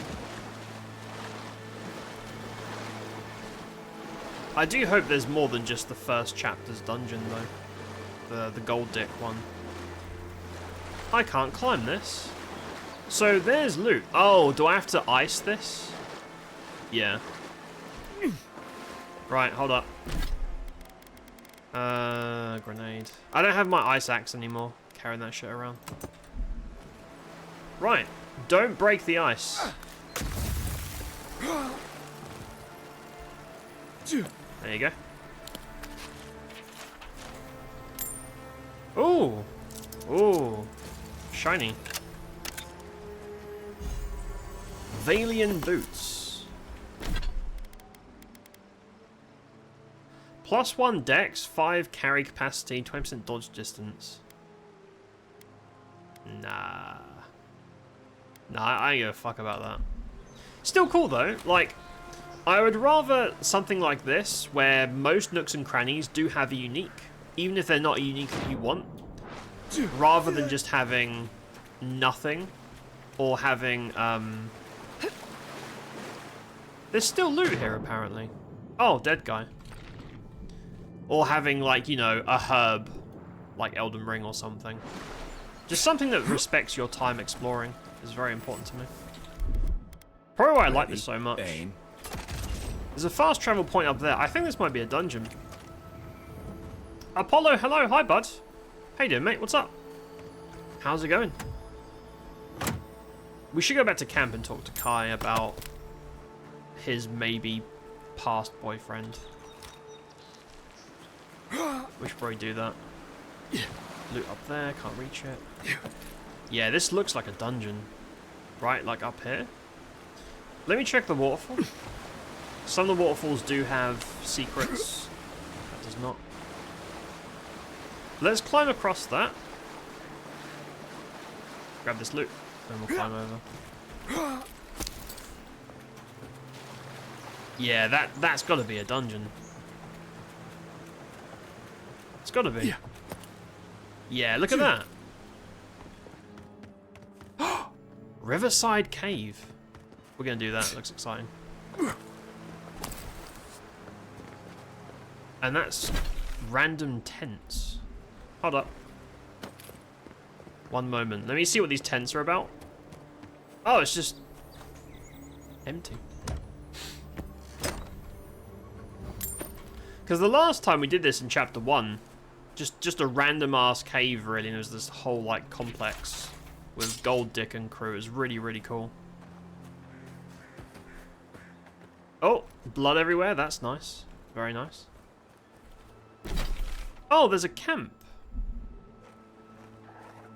I do hope there's more than just the first chapter's dungeon though. The gold dick one. I can't climb this. So there's loot. Oh, do I have to ice this? Yeah. Right, hold up. Grenade. I don't have my ice axe anymore. Carrying that shit around. Right. Don't break the ice. There you go. Ooh. Ooh. Shiny. Valian boots. +1 dex, 5 carry capacity, 20% dodge distance. Nah. Nah, I ain't give a fuck about that. Still cool though. Like, I would rather something like this, where most nooks and crannies do have a unique, even if they're not a unique that you want, rather than just having nothing, or having, there's still loot here, apparently. Oh, dead guy. Or having, like, you know, a herb, like Elden Ring or something. Just something that respects your time exploring is very important to me. Probably why I like this so much. There's a fast travel point up there. I think this might be a dungeon. Apollo, hello. Hi, bud. How you doing, mate? What's up? How's it going? We should go back to camp and talk to Kai about his maybe past boyfriend. We should probably do that. Loot up there, can't reach it. Yeah, this looks like a dungeon. Right, like up here. Let me check the waterfall. Some of the waterfalls do have secrets. That does not. Let's climb across that. Grab this loot, and we'll climb over. Yeah, that's got to be a dungeon. It's got to be. Yeah, look at that. Riverside Cave. We're going to do that. It looks exciting. And that's random tents. Hold up. One moment. Let me see what these tents are about. Oh, it's just empty. Because the last time we did this in chapter 1, just a random ass cave really, and it was this whole like complex with Gold Dick and crew. It was really, really cool. Oh, blood everywhere. That's nice. Very nice. Oh, there's a camp.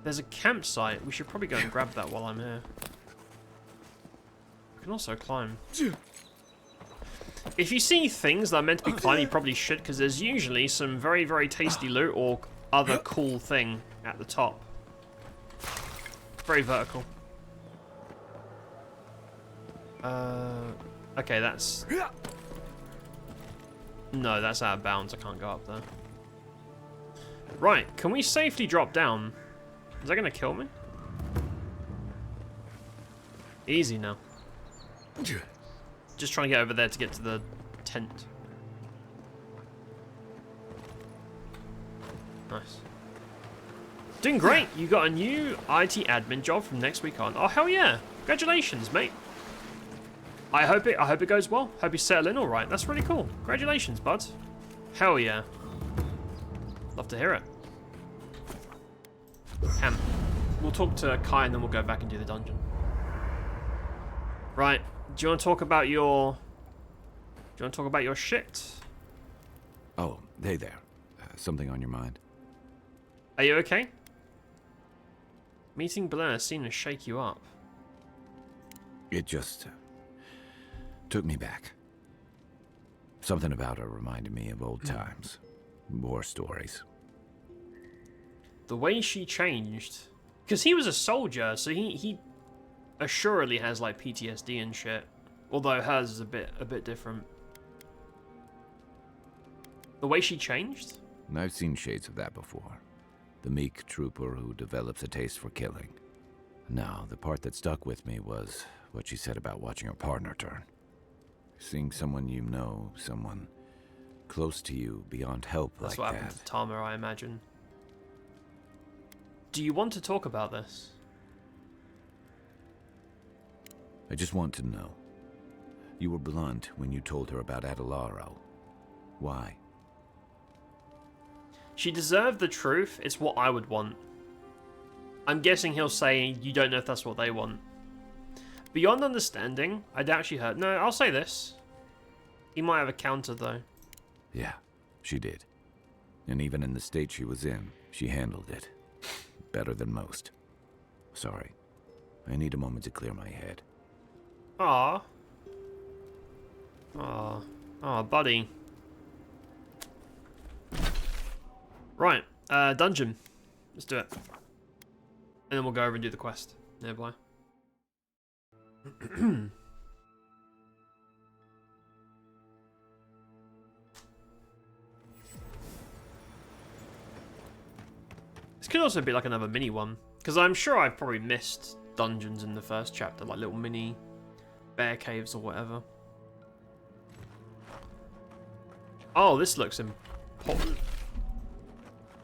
There's a campsite. We should probably go and grab that while I'm here. I can also climb. If you see things that are meant to be climbed, you probably should, because there's usually some very, very tasty loot or other cool thing at the top. Very vertical. Okay, that's... No, that's out of bounds. I can't go up there. Right, can we safely drop down? Is that gonna kill me? Easy now. Just trying to get over there to get to the tent. Nice. Doing great. You got a new IT admin job from next week on. Oh hell yeah! Congratulations, mate. I hope it goes well. Hope you settle in all right. That's really cool. Congratulations, bud. Hell yeah. Love to hear it. We'll talk to Kai and then we'll go back and do the dungeon. Right. Do you want to talk about your... shit? Oh, hey there. Something on your mind? Are you okay? Meeting Blair seemed to shake you up. It just... took me back. Something about her reminded me of old times. War stories. The way she changed... Because he was a soldier, so he assuredly has like PTSD and shit. Although hers is a bit different. The way she changed? I've seen shades of that before. The meek trooper who develops a taste for killing. Now, the part that stuck with me was what she said about watching her partner turn. Seeing someone you know, someone close to you, beyond help like that. That's what happened to Tama, I imagine. Do you want to talk about this? I just want to know. You were blunt when you told her about Adelaro. Why? She deserved the truth. It's what I would want. I'm guessing he'll say you don't know if that's what they want. Beyond understanding, I doubt she heard. No, I'll say this. He might have a counter though. Yeah, she did. And even in the state she was in, she handled it. Better than most. Sorry. I need a moment to clear my head. Aww. Aww. Aw, buddy. Right, dungeon. Let's do it. And then we'll go over and do the quest nearby. This could also be like another mini one, because I'm sure I've probably missed dungeons in the first chapter, like little mini bear caves or whatever. Oh, this looks important.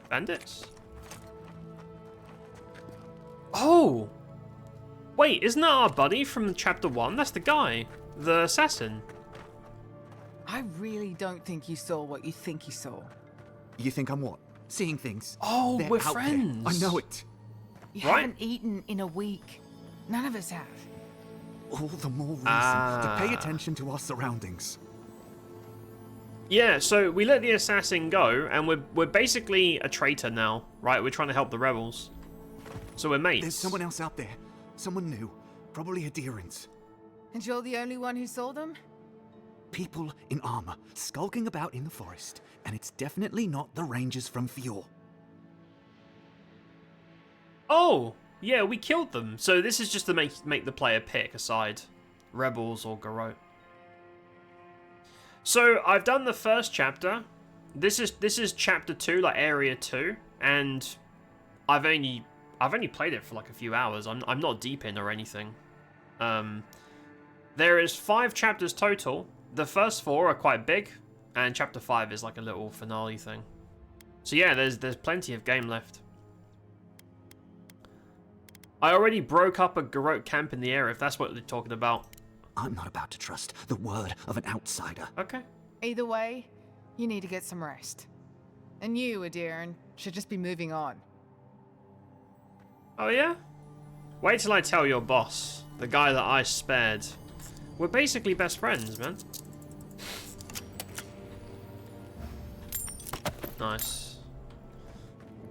Bandits? Oh! Wait, isn't that our buddy from chapter 1? That's the guy. The assassin. I really don't think you saw what you think you saw. You think I'm what? Seeing things? Oh, They're we're out there. friends. I know it. You Right. haven't eaten in a week. None of us have. All the more reason to pay attention to our surroundings. Yeah, so we let the assassin go, and we're basically a traitor now, right? We're trying to help the rebels. So we're mates. There's someone else out there. Someone new. Probably adherents. And you're the only one who saw them? People in armor, skulking about in the forest. And it's definitely not the rangers from Fjord. Oh! Yeah, we killed them. So this is just to make the player pick a side. Rebels or Garrote. So I've done the first chapter. This is chapter 2, like area 2, and I've only played it for like a few hours. I'm not deep in or anything. There is 5 chapters total. The first 4 are quite big, and chapter 5 is like a little finale thing. So yeah, there's plenty of game left. I already broke up a Garrote camp in the area, if that's what they're talking about. I'm not about to trust the word of an outsider. Okay. Either way, you need to get some rest. And you, Adiran, should just be moving on. Oh yeah? Wait till I tell your boss, the guy that I spared. We're basically best friends, man. Nice.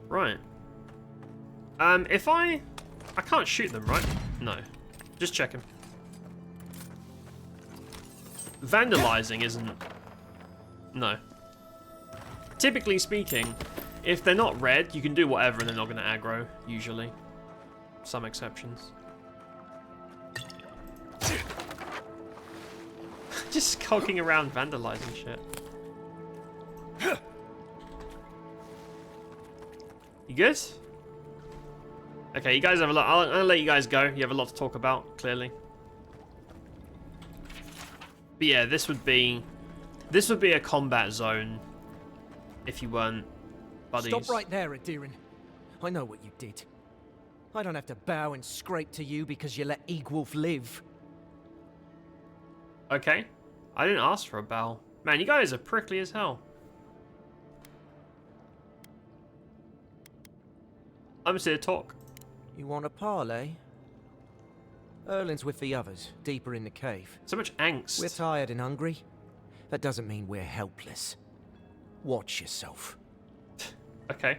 Right. If I can't shoot them, right? No. Just checking. Vandalizing isn't... No. Typically speaking, if they're not red, you can do whatever and they're not going to aggro, usually. Some exceptions. Just skulking around vandalizing shit. You good? Okay, you guys have a lot. I'll let you guys go. You have a lot to talk about, clearly. But yeah, this would be a combat zone if you weren't buddies. Stop right there, Adirin. I know what you did. I don't have to bow and scrape to you because you let Eagwolf live. Okay. I didn't ask for a bow. Man, you guys are prickly as hell. I'm just here to talk. You want a parley? Erlin's with the others, deeper in the cave. So much angst. We're tired and hungry. That doesn't mean we're helpless. Watch yourself. Okay.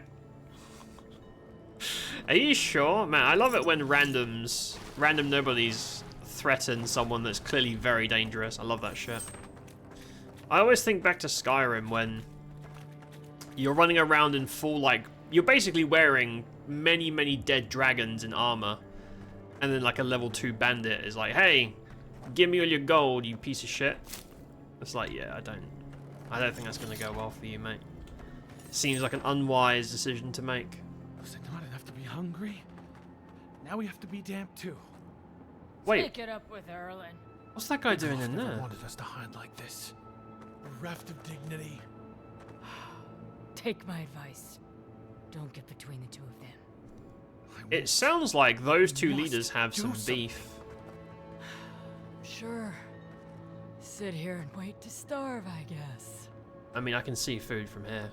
Are you sure? Man, I love it when random nobodies threaten someone that's clearly very dangerous. I love that shit. I always think back to Skyrim when you're running around in full, like, you're basically wearing many dead dragons in armor. And then like a level 2 bandit is like, hey, give me all your gold, you piece of shit. It's like, yeah, I don't think that's gonna go well for you, mate. Seems like an unwise decision to make. Was it not enough to be hungry? Now we have to be damp too. Wait. Take it up with Erlin. What's that guy doing in Never there? wanted us to hide like this. Bereft of dignity. Take my advice. Don't get between the two of them. It sounds like those two leaders have some beef. Sure. Sit here and wait to starve, I guess. I mean, I can see food from here.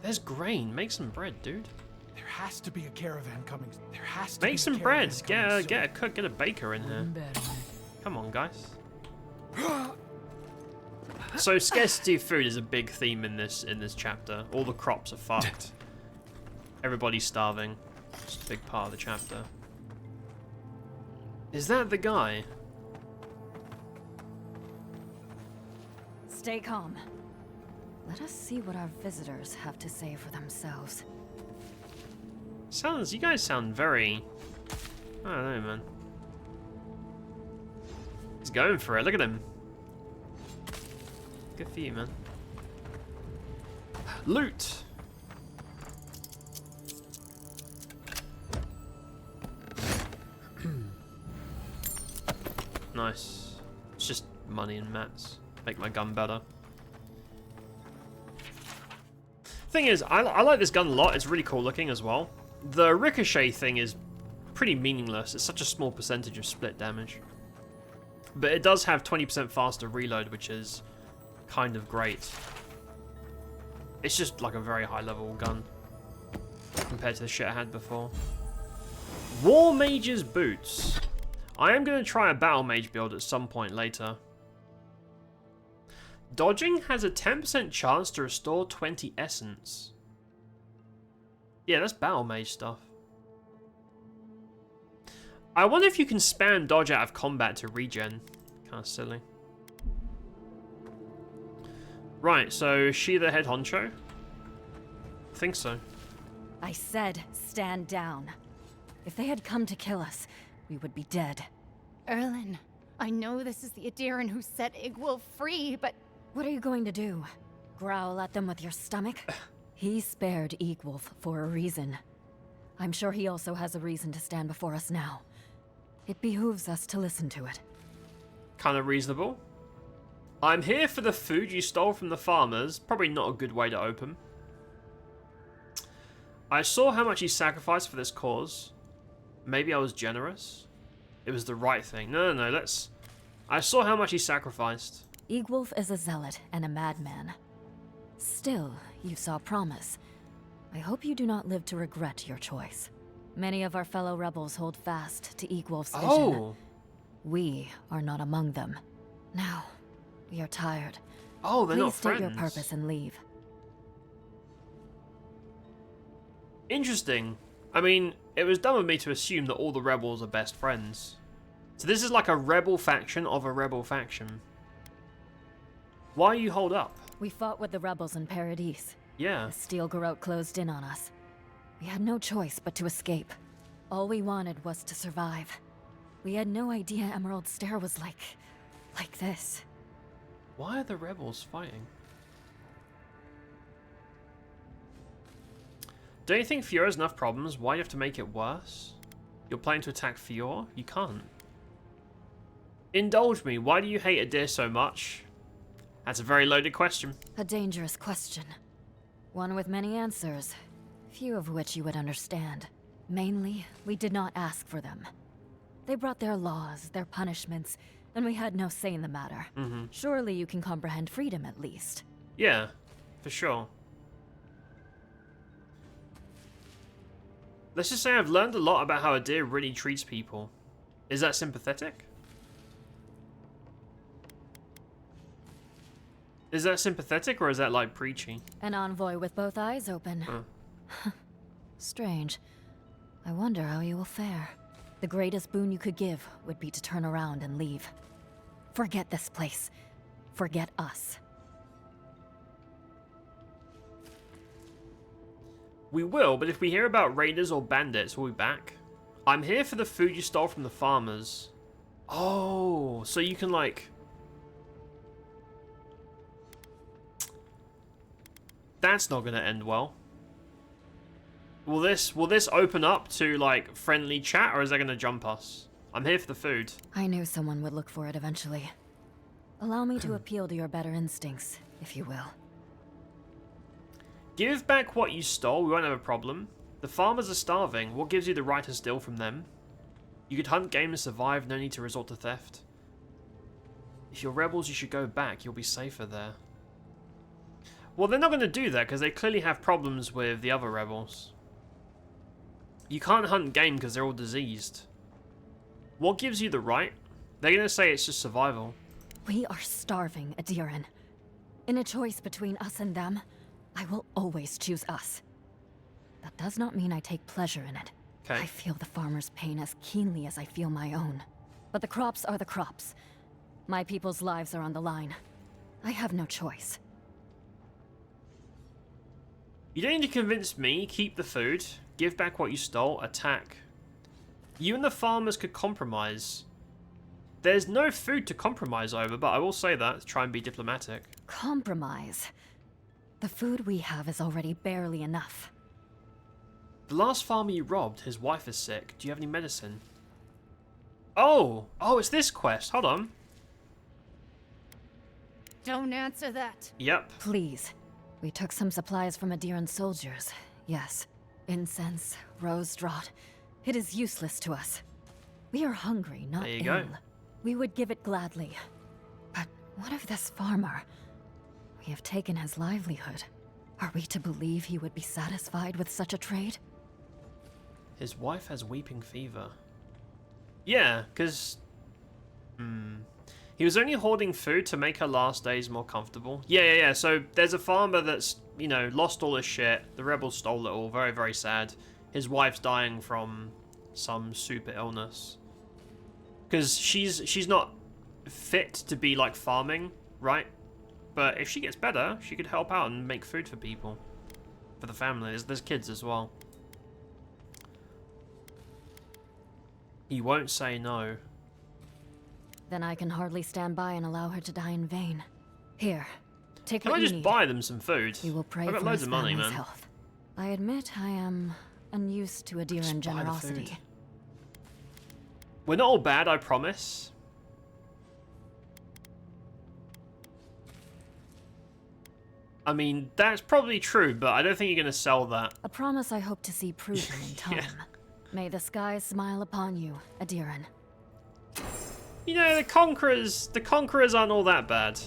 There's grain. Make some bread, dude. There has to be a caravan coming. There has to Make be some a bread. caravan Get a cook, get a baker in here. Come on, guys. So scarcity of food is a big theme in this chapter. All the crops are fucked. Everybody's starving. It's a big part of the chapter. Is that the guy? Stay calm. Let us see what our visitors have to say for themselves. You guys sound very... I don't know, man. He's going for it. Look at him. Good for you, man. Loot! Nice. It's just money and mats. Make my gun better. Thing is, I like this gun a lot. It's really cool looking as well. The ricochet thing is pretty meaningless. It's such a small percentage of split damage. But it does have 20% faster reload, which is kind of great. It's just like a very high level gun compared to the shit I had before. War Mage's Boots. I am going to try a Battle Mage build at some point later. Dodging has a 10% chance to restore 20 essence. Yeah, that's Battle Mage stuff. I wonder if you can spam dodge out of combat to regen. Kind of silly. Right, so is she the head honcho? I think so. I said stand down. If they had come to kill us, we would be dead. Erlin, I know this is the Adiran who set Igwolf free, but... What are you going to do? Growl at them with your stomach? He spared Igwolf for a reason. I'm sure he also has a reason to stand before us now. It behooves us to listen to it. Kind of reasonable. I'm here for the food you stole from the farmers. Probably not a good way to open. I saw how much he sacrificed for this cause. Maybe I was generous. It was the right thing. No, let's... I saw how much he sacrificed. Igwolf is a zealot and a madman. Still, you saw promise. I hope you do not live to regret your choice. Many of our fellow rebels hold fast to Igwolf's vision. Oh! We are not among them. Now, we are tired. Oh, they're not Please state friends. your purpose and leave. Interesting. I mean, it was dumb of me to assume that all the rebels are best friends. So this is like a rebel faction of a rebel faction. Why you hold up? We fought with the rebels in Paradise. Yeah. The Steel Garrote closed in on us. We had no choice but to escape. All we wanted was to survive. We had no idea Emerald Stair was like this. Why are the rebels fighting? Don't you think Fior has enough problems? Why do you have to make it worse? You're planning to attack Fior? You can't. Indulge me. Why do you hate Adir so much? That's a very loaded question. A dangerous question. One with many answers, few of which you would understand. Mainly, we did not ask for them. They brought their laws, their punishments, and we had no say in the matter. Surely you can comprehend freedom at least. Yeah, for sure. Let's just say I've learned a lot about how Adir really treats people. Is that sympathetic? Is that sympathetic or is that like preachy? An envoy with both eyes open. Strange. I wonder how you will fare. The greatest boon you could give would be to turn around and leave. Forget this place. Forget us. We will, but if we hear about raiders or bandits, we'll be back. I'm here for the food you stole from the farmers. Oh, so you can like... That's not gonna end well. Will this open up to like friendly chat, or is that gonna jump us? I'm here for the food. I knew someone would look for it eventually. Allow me to appeal to your better instincts, if you will. Give back what you stole, we won't have a problem. The farmers are starving, what gives you the right to steal from them? You could hunt game and survive, no need to resort to theft. If you're rebels, you should go back, you'll be safer there. Well, they're not going to do that, because they clearly have problems with the other rebels. You can't hunt game because they're all diseased. What gives you the right? They're going to say it's just survival. We are starving, Adiran. In a choice between us and them, I will always choose us. That does not mean I take pleasure in it. Okay. I feel the farmer's pain as keenly as I feel my own. But the crops are the crops. My people's lives are on the line. I have no choice. You don't need to convince me. Keep the food. Give back what you stole. Attack. You and the farmers could compromise. There's no food to compromise over, but I will say that to try and be diplomatic. Compromise? The food we have is already barely enough. The last farmer you robbed, his wife is sick. Do you have any medicine? Oh! Oh, it's this quest. Hold on. Don't answer that. Yep. Please. We took some supplies from Adiran soldiers. Yes. Incense, rose draught. It is useless to us. We are hungry, not there you ill. Go. We would give it gladly. But what of this farmer? We have taken his livelihood. Are we to believe he would be satisfied with such a trade? His wife has weeping fever. Yeah, because... He was only hoarding food to make her last days more comfortable. Yeah. So there's a farmer that's, you know, lost all his shit. The rebels stole it all. Very, very sad. His wife's dying from some super illness. Because she's not fit to be, like, farming, right? But if she gets better, she could help out and make food for people. For the family. There's kids as well. He won't say no. Then I can hardly stand by and allow her to die in vain. Here, take Can what I you just need. buy them some food? We will pray I've got for loads his of money, family's man. health. I admit I am unused to Adiran generosity. We're not all bad, I promise. I mean, that's probably true, but I don't think you're going to sell that. A promise I hope to see proven in time. May the skies smile upon you, Adiran. You know, the conquerors aren't all that bad.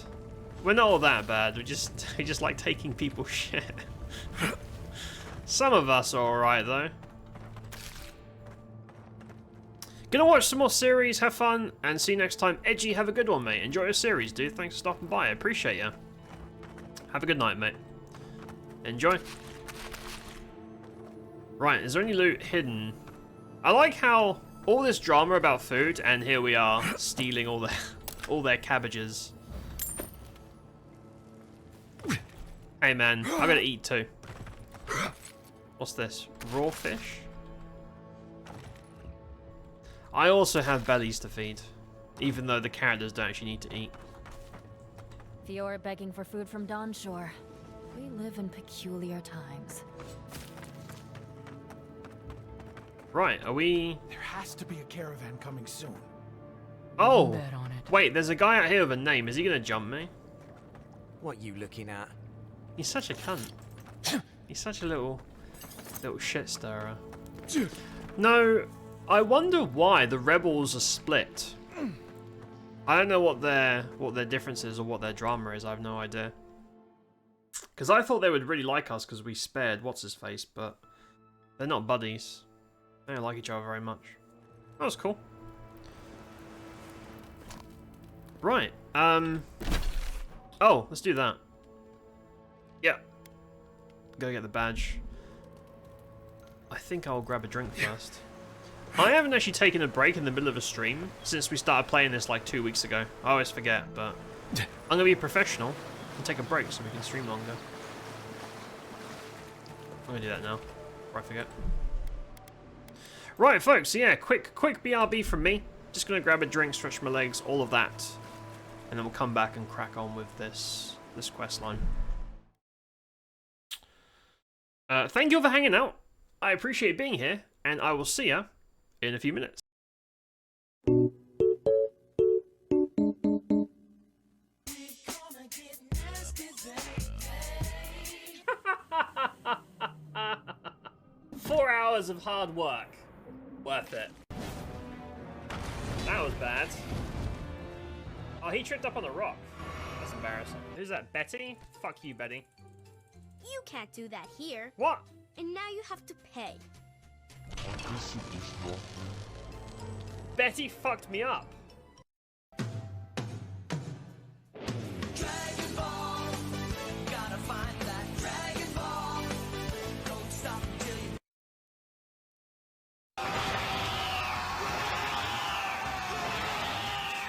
We're not all that bad. We just like taking people's shit. Some of us are alright though. Gonna watch some more series, have fun, and see you next time. Edgy, have a good one, mate. Enjoy your series, dude. Thanks for stopping by. I appreciate you. Have a good night, mate. Enjoy. Right, is there any loot hidden? I like how all this drama about food, and here we are stealing all their cabbages. Hey man, I gotta eat too. What's this? Raw fish? I also have bellies to feed, even though the characters don't actually need to eat. Fior begging for food from Dawnshore. We live in peculiar times. Right, are we... There has to be a caravan coming soon. Oh! Bet on it. Wait, there's a guy out here with a name. Is he gonna jump me? What you looking at? He's such a cunt. He's such a little shit stirrer. No, I wonder why the rebels are split. I don't know what their difference is or what their drama is. I have no idea. Because I thought they would really like us because we spared what's his face, but they're not buddies. They don't like each other very much. That was cool. Right. Oh, let's do that. Yeah. Go get the badge. I think I'll grab a drink first. I haven't actually taken a break in the middle of a stream since we started playing this like 2 weeks ago. I always forget, but I'm gonna be a professional and take a break so we can stream longer. I'm gonna do that now, before I forget. Right, folks, so yeah, quick BRB from me. Just gonna grab a drink, stretch my legs, all of that. And then we'll come back and crack on with this quest line. Thank you all for hanging out. I appreciate being here, and I will see ya in a few minutes. 4 hours of hard work. Worth it. That was bad. Oh, he tripped up on a rock. That's embarrassing. Who's that, Betty? Fuck you, Betty. You can't do that here. What? And now you have to pay. Betty fucked me up.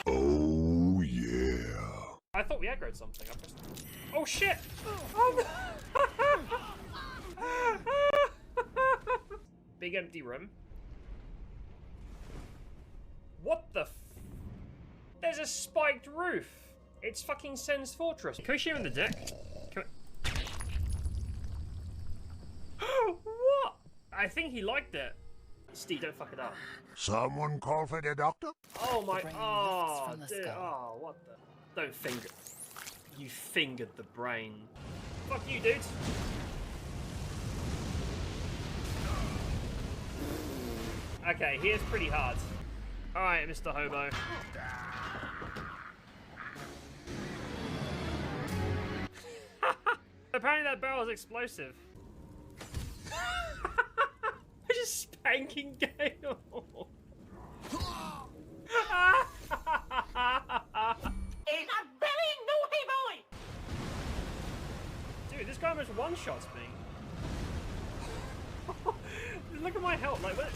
Oh yeah. I thought we aggroed something. Oh shit! Oh, no. Big empty room. What the f... There's a spiked roof! It's fucking Sen's Fortress. Can we shoot him in the dick? Can we... What? I think he liked it. Steve, don't fuck it up. Someone call for the doctor? Oh my... Oh, dude. Oh, what the... Don't finger... You fingered the brain. Fuck you, dude. Okay, he is pretty hard. Alright, Mr. Hobo. Apparently that barrel is explosive. We're just spanking Gale. He's a very naughty boy! Dude, this guy almost one-shots me. Look at my health, like, what?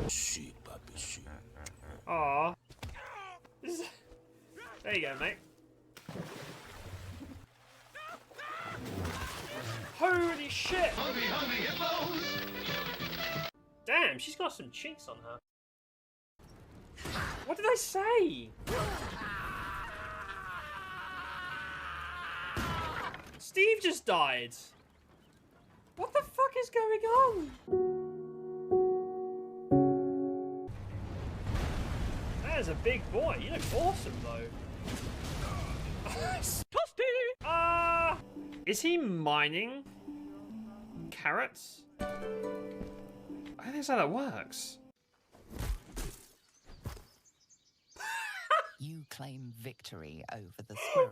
Shit, puppy, shit. Aww. There you go, mate. Holy shit! Hungry, hungry hippos! Damn, she's got some cheeks on her. What did I say? Steve just died. What the fuck is going on? That is a big boy. You look awesome, though. Toasty! Is he mining carrots? I don't think that's how that works. You claim victory over the squirrel.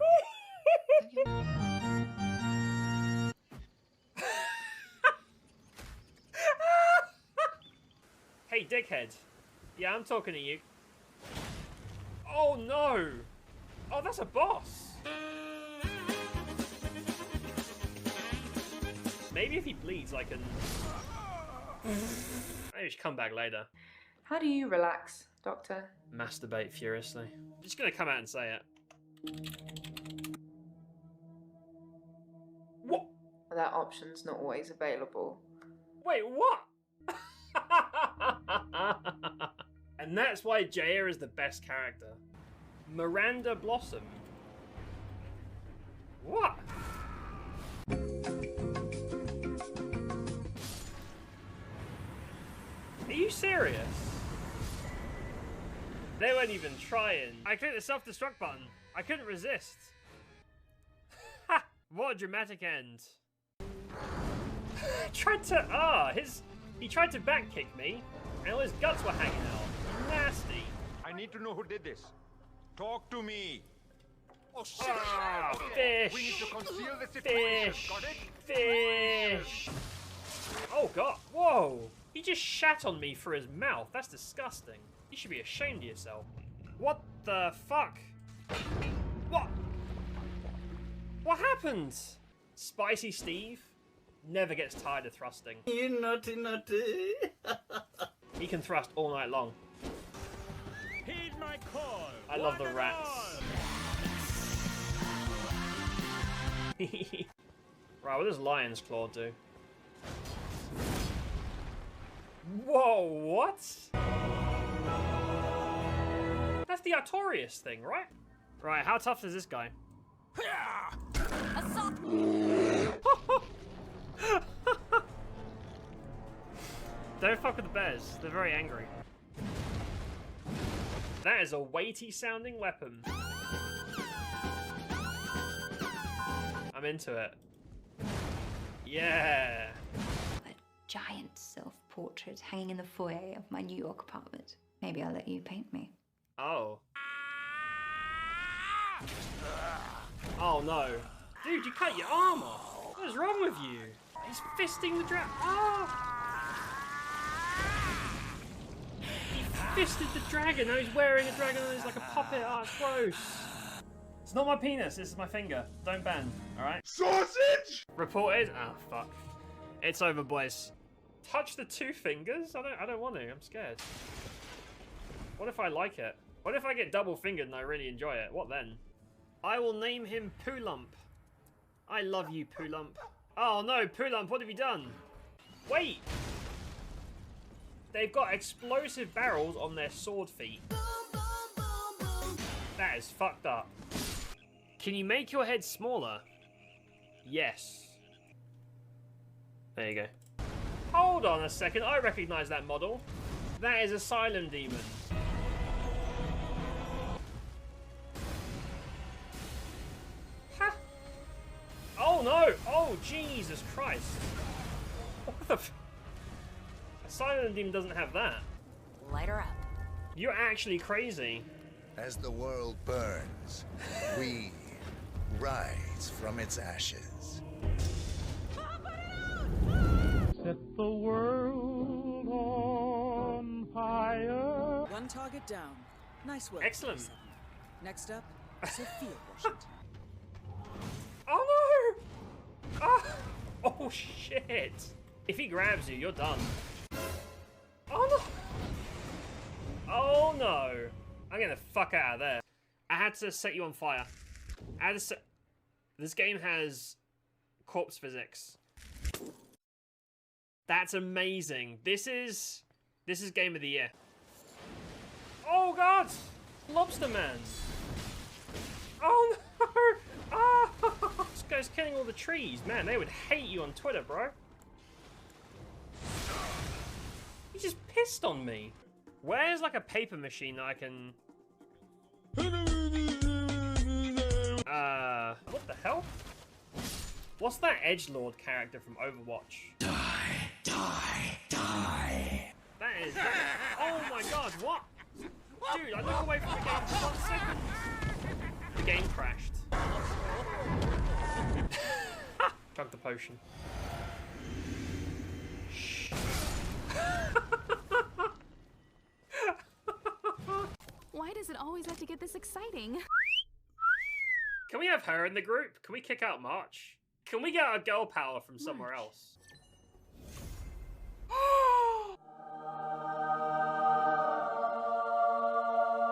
Hey, dickhead. Yeah, I'm talking to you. Oh, no. Oh, that's a boss. Maybe if he bleeds, I can... Maybe just come back later. How do you relax, Doctor? Masturbate furiously. I'm just gonna come out and say it. What? That option's not always available. Wait, what? And that's why Jair is the best character. Miranda Blossom. What? Are you serious? They weren't even trying. I clicked the self-destruct button. I couldn't resist. Ha! What a dramatic end. He tried to back kick me, and all his guts were hanging out. Nasty. I need to know who did this. Talk to me. Oh, fish. We need to conceal the situation. Fish. Got it? Fish. Oh god. Whoa. He just shat on me through his mouth. That's disgusting. You should be ashamed of yourself. What the fuck? What? What happened? Spicy Steve never gets tired of thrusting. You naughty naughty. He can thrust all night long. Heed my call. I love the rats. Right, what does Lion's Claw do? Whoa, what? That's the Artorias thing, right? Right, how tough is this guy? Don't fuck with the bears, they're very angry. That is a weighty sounding weapon. I'm into it. Yeah. A giant self-portrait hanging in the foyer of my New York apartment. Maybe I'll let you paint me. Oh. Oh no. Dude, you cut your arm off. What is wrong with you? He's fisting the dragon. Oh! He fisted the dragon. Now he's wearing a dragon and he's like a puppet. Oh, it's gross. It's not my penis, this is my finger. Don't bend, alright? Sausage! Reported? Ah, fuck. It's over, boys. Touch the two fingers? I don't want to, I'm scared. What if I like it? What if I get double fingered and I really enjoy it? What then? I will name him Poolump. I love you, Poolump. Oh no, Poolump, what have you done? Wait! They've got explosive barrels on their sword feet. That is fucked up. Can you make your head smaller? Yes. There you go. Hold on a second, I recognise that model. That is Asylum Demon. Ha! Oh no! Oh Jesus Christ! What the f— Asylum Demon doesn't have that. Light her up. You're actually crazy. As the world burns, we rise from its ashes. Set the world on fire. One target down. Nice work. Excellent. 27. Next up, Sophia Washington. Oh no! Oh, oh shit! If he grabs you, you're done. Oh no! Oh no! I'm getting the fuck out of there. I had to set you on fire. I had to set— This game has corpse physics. That's amazing. This is game of the year. Oh god! Lobster Man! Oh no! Oh! This guy's killing all the trees. Man, they would hate you on Twitter, bro. He just pissed on me. Where's like a paper machine that I can... what the hell? What's that edgelord character from Overwatch? Die, die, die. That is... Oh my god, what? Dude, I look away from the game for 1 second. The game crashed. Chug the potion. Shh. Why does it always have to get this exciting? Can we have her in the group? Can we kick out March? Can we get our girl power from somewhere else?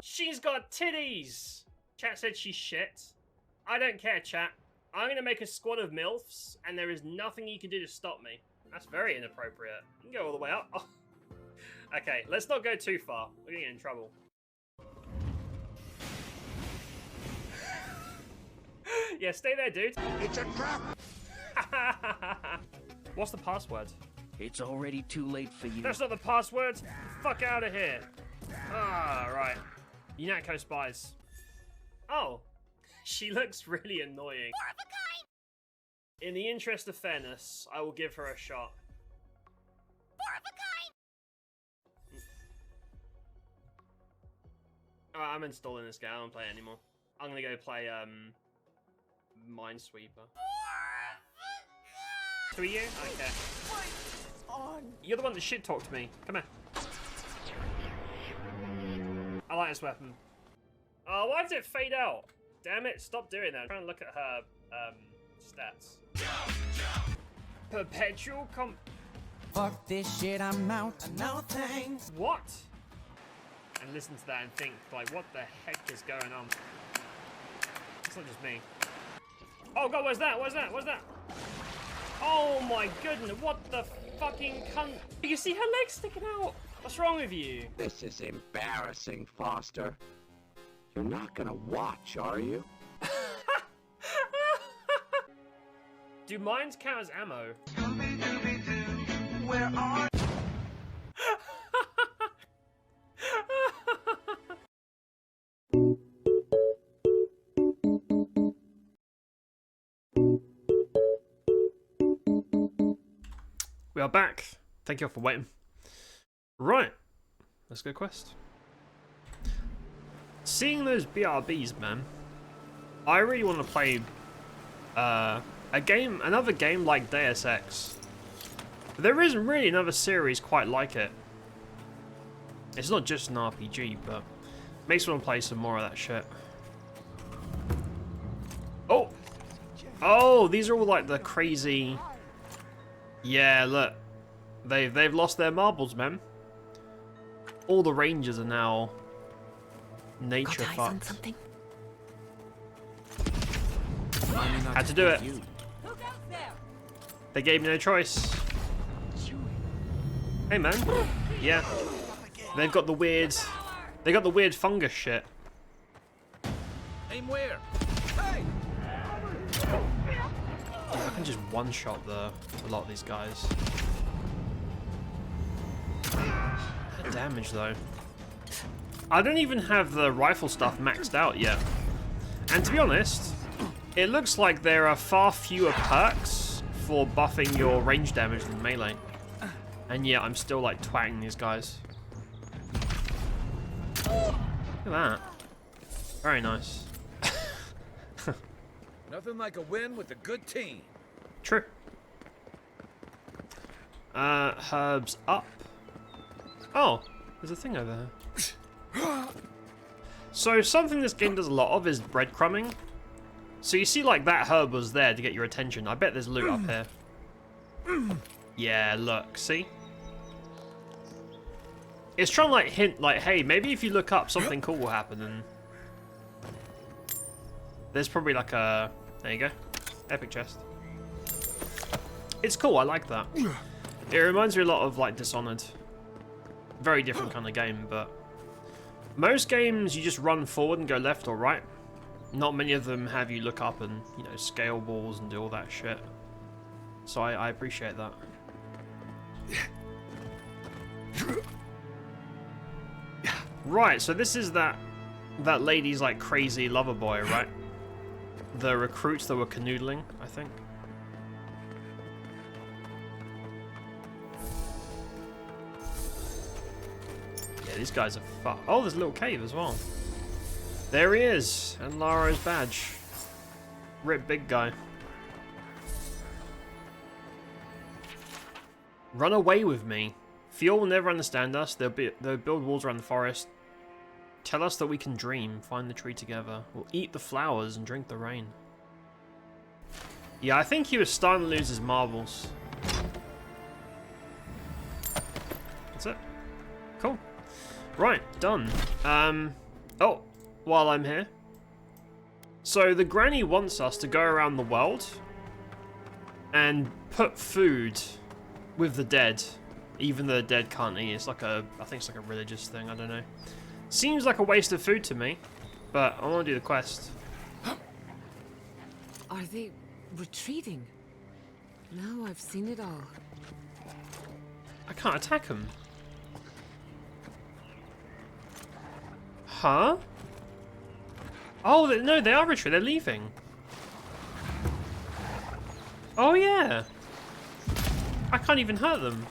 She's got titties! Chat said she's shit. I don't care, chat. I'm gonna make a squad of MILFs, and there is nothing you can do to stop me. That's very inappropriate. You can go all the way up. Oh. Okay, let's not go too far. We're gonna get in trouble. Yeah, stay there, dude. It's a trap! What's the password? It's already too late for you. That's not the password. Fuck out of here. Ah, right. UNATCO spies. Oh, she looks really annoying. More of a kind! In the interest of fairness, I will give her a shot. More of a kind! Alright, I'm installing this game. I don't play it anymore. I'm gonna go play Minesweeper. Who are you? Okay. You're the one that shit talked to me. Come here. I like this weapon. Oh, why does it fade out? Damn it! Stop doing that. I'm trying to look at her stats. Perpetual Fuck this shit, I'm out. No thanks. What? And listen to that and think, like, what the heck is going on? It's not just me. Oh god, what's that? What's that? What's that? Oh my goodness, what the fucking cunt? You can see her legs sticking out. What's wrong with you? This is embarrassing, Foster. You're not gonna watch, are you? Do mines count as ammo? Where are We are back. Thank you all for waiting. Right. Let's go quest. Seeing those BRBs, man, I really want to play another game like Deus Ex. There isn't really another series quite like it. It's not just an RPG, but makes me want to play some more of that shit. Oh! Oh, these are all like the crazy... Yeah, look. They've lost their marbles, man. All the rangers are now nature fucked. Had to do it. They gave me no choice. Hey man. Yeah. They've got the weird fungus shit. Aim where? I can just one-shot a lot of these guys. The damage though. I don't even have the rifle stuff maxed out yet. And to be honest, it looks like there are far fewer perks for buffing your range damage than melee. And yet I'm still like twatting these guys. Look at that. Very nice. Nothing like a win with a good team. True. Herbs up. Oh, there's a thing over there. So something this game does a lot of is breadcrumbing. So you see like that herb was there to get your attention. I bet there's loot up here. Yeah, look, see? It's trying to like hint like, hey, maybe if you look up something cool will happen, and there's probably like a, there you go, epic chest. It's cool, I like that. It reminds me a lot of like Dishonored. Very different kind of game, but most games you just run forward and go left or right. Not many of them have you look up and, you know, scale walls and do all that shit. So I appreciate that. Right, so this is that lady's like crazy lover boy, right? The recruits that were canoodling, I think. Yeah, these guys are fucked. Oh, there's a little cave as well. There he is, and Lara's badge. Rip big guy. Run away with me. Fjord will never understand us. They'll build walls around the forest. Tell us that we can dream. Find the tree together. We'll eat the flowers and drink the rain. Yeah, I think he was starting to lose his marbles. That's it. Cool. Right, done. Oh, while I'm here. So the granny wants us to go around the world and put food with the dead, even though the dead can't eat. It's like I think it's like a religious thing, I don't know. Seems like a waste of food to me, but I want to do the quest. Are they retreating? Now I've seen it all. I can't attack them. Huh? Oh, no, they are retreating. They're leaving. Oh, yeah. I can't even hurt them.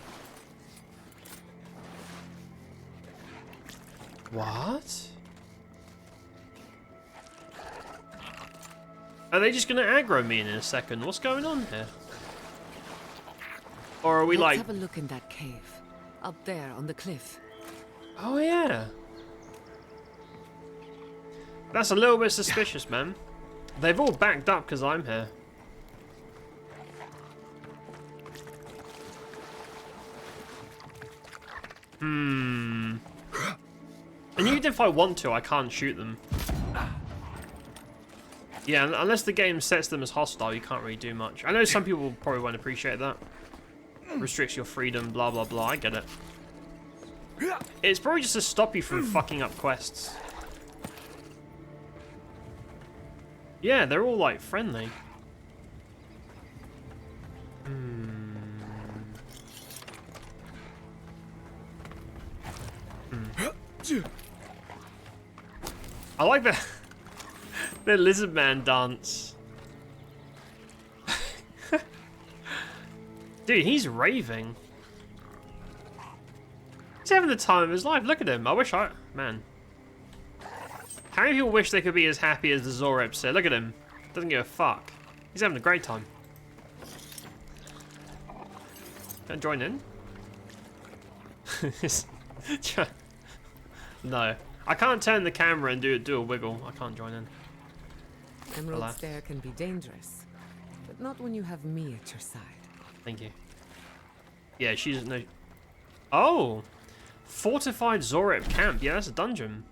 What? Are they just going to aggro me in a second? What's going on here? Or are we Let's like... have a look in that cave. Up there on the cliff. Oh, yeah. That's a little bit suspicious, man. They've all backed up because I'm here. And even if I want to, I can't shoot them. Yeah, unless the game sets them as hostile, you can't really do much. I know some people probably won't appreciate that. Restricts your freedom, blah, blah, blah. I get it. It's probably just to stop you from fucking up quests. Yeah, they're all, like, friendly. I like the lizard man dance. Dude, he's raving. He's having the time of his life. Look at him. I wish I... Man. How many people wish they could be as happy as the Zorep said? Look at him. Doesn't give a fuck. He's having a great time. Can I join in? No. I can't turn the camera and do a wiggle. I can't join in. Emerald Stair can be dangerous, but not when you have me at your side. Thank you. Yeah, she doesn't know. Oh! Fortified Zorep camp. Yeah, that's a dungeon.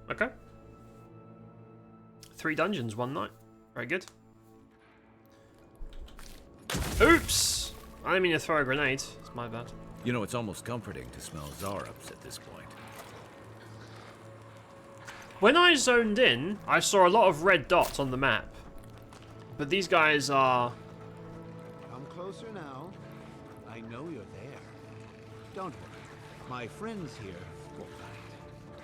Okay. 3 dungeons, 1 night. Very good. Oops! I didn't mean to throw a grenade. It's my bad. You know, it's almost comforting to smell Zarops at this point. When I zoned in, I saw a lot of red dots on the map. But these guys are... Come closer now. I know you're there. Don't worry. My friends here will fight.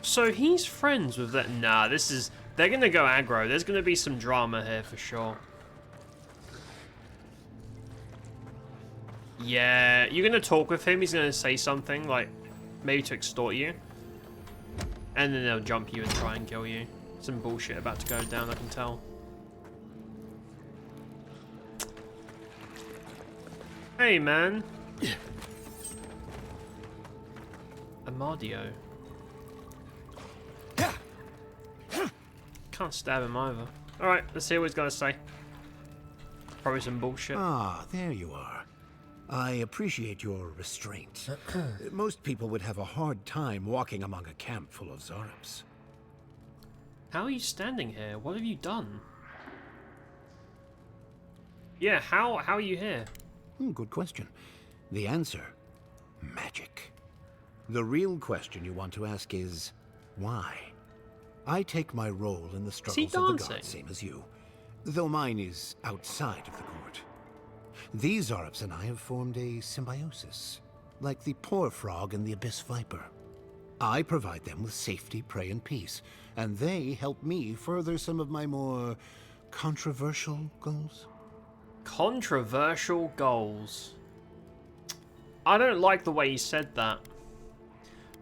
So he's friends with that... Nah, this is... They're gonna go aggro. There's gonna be some drama here for sure. Yeah, you're gonna talk with him. He's gonna say something, like, maybe to extort you. And then they'll jump you and try and kill you. Some bullshit about to go down, I can tell. Hey, man. Amadio. Can't stab him either. Alright, let's see what he's got to say. Probably some bullshit. Ah, there you are. I appreciate your restraint. Most people would have a hard time walking among a camp full of Zarops. How are you standing here? What have you done? Yeah, how are you here? Good question. The answer, magic. The real question you want to ask is, why? I take my role in the struggles of the gods, same as you, though mine is outside of the court. These Zarops and I have formed a symbiosis, like the poor frog and the abyss viper. I provide them with safety, prey, and peace, and they help me further some of my more controversial goals. Controversial goals. I don't like the way he said that.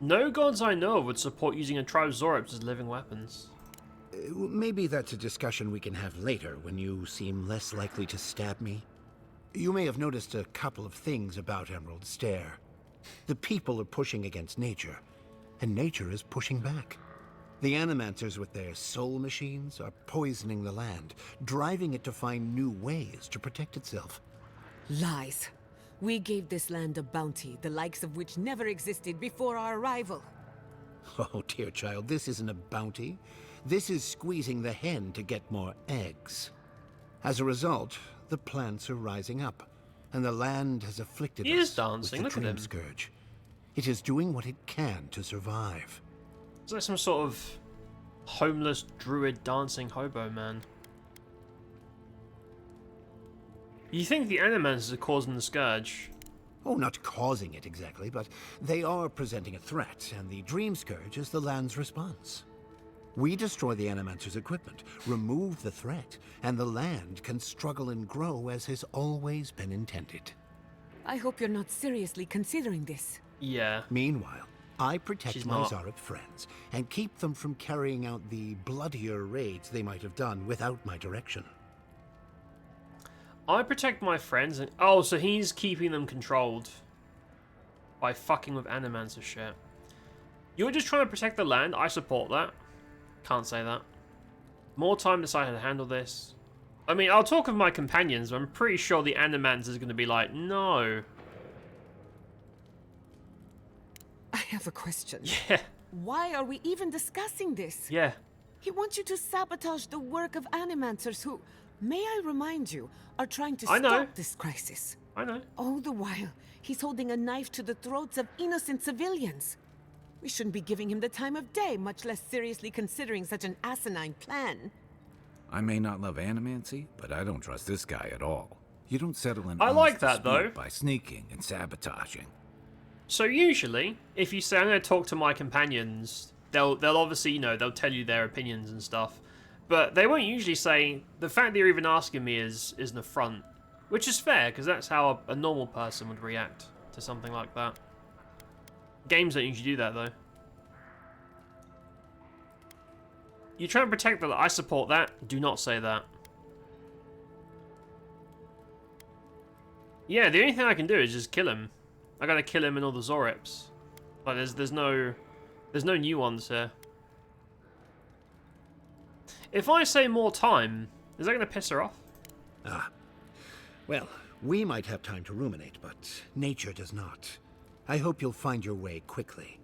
No gods I know of would support using a tribe of Zarops as living weapons. Maybe that's a discussion we can have later when you seem less likely to stab me. You may have noticed a couple of things about Emerald Stair. The people are pushing against nature, and nature is pushing back. The Animancers with their soul machines are poisoning the land, driving it to find new ways to protect itself. Lies. We gave this land a bounty, the likes of which never existed before our arrival. Oh, dear child, this isn't a bounty. This is squeezing the hen to get more eggs. As a result, the plants are rising up, and the land has afflicted us with the dream scourge. It is doing what it can to survive. Is that some sort of Homeless druid dancing hobo man. You think the Animancers are causing the scourge? Oh, not causing it exactly, but they are presenting a threat, and the Dream Scourge is the land's response. We destroy the Animancers' equipment, remove the threat, and the land can struggle and grow as has always been intended. I hope you're not seriously considering this. Yeah. Meanwhile, I protect She's my not. Zarab friends and keep them from carrying out the bloodier raids they might have done without my direction. I protect my friends and... Oh, so he's keeping them controlled. By fucking with Animancer shit. You're just trying to protect the land. I support that. Can't say that. More time to decide how to handle this. I mean, I'll talk with my companions, but I'm pretty sure the Animancer is going to be like, no. I have a question. Yeah. Why are we even discussing this? Yeah. He wants you to sabotage the work of Animancers who, may I remind you, are trying to stop this crisis. I know. All the while, he's holding a knife to the throats of innocent civilians. We shouldn't be giving him the time of day, much less seriously considering such an asinine plan. I may not love animancy, but I don't trust this guy at all. You don't settle an I like honest that, though. dispute by sneaking and sabotaging. So usually, if you say I'm going to talk to my companions, they'll obviously, you know, they'll tell you their opinions and stuff. But they won't usually say, the fact that you're even asking me is an affront. Which is fair, because that's how a normal person would react to something like that. Games don't usually do that, though. You try and protect the... I support that. Do not say that. Yeah, the only thing I can do is just kill him. I gotta kill him and all the Zorips. Like, there's no nuance here. If I say more time, is that gonna piss her off? Ah. Well, we might have time to ruminate, but nature does not. I hope you'll find your way quickly.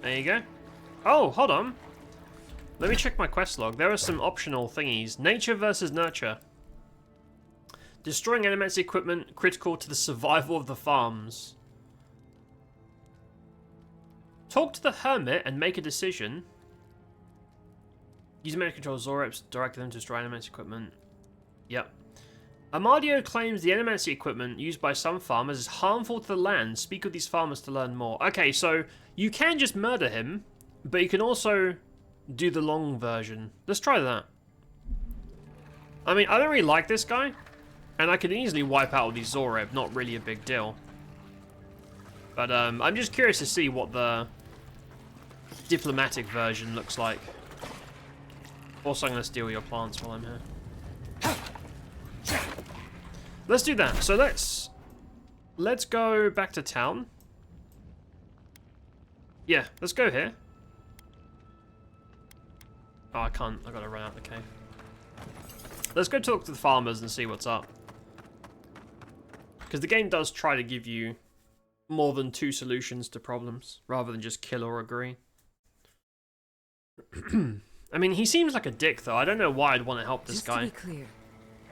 There you go. Oh, hold on. Let me check my quest log. There are some optional thingies. Nature versus nurture. Destroying Animancy equipment critical to the survival of the farms. Talk to the hermit and make a decision. Use magic control Zorips, direct them to destroy Animancy equipment. Yep. Amadio claims the Animancy equipment used by some farmers is harmful to the land. Speak with these farmers to learn more. Okay, so you can just murder him, but you can also do the long version. Let's try that. I mean, I don't really like this guy, and I can easily wipe out all these Zorib. Not really a big deal. But I'm just curious to see what the diplomatic version looks like. Also, I'm going to steal your plants while I'm here. Let's do that. So let's go back to town. Yeah, let's go here. Oh, I can't. I gotta run out the cave. Let's go talk to the farmers and see what's up. Because the game does try to give you more than 2 solutions to problems, rather than just kill or agree. I mean, he seems like a dick, though. I don't know why I'd want to help this guy. Just to be clear,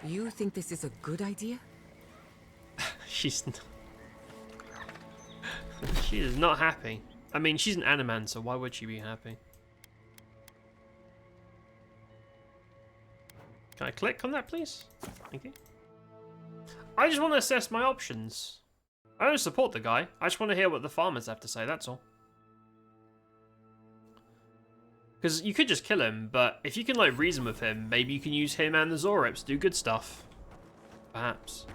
you think this is a good idea? She's she is not happy. I mean, she's an Animancer. Why would she be happy? Can I click on that, please? Thank you. I just want to assess my options. I don't support the guy. I just want to hear what the farmers have to say, that's all. Because you could just kill him, but if you can, like, reason with him, maybe you can use him and the Zorips to do good stuff. Perhaps.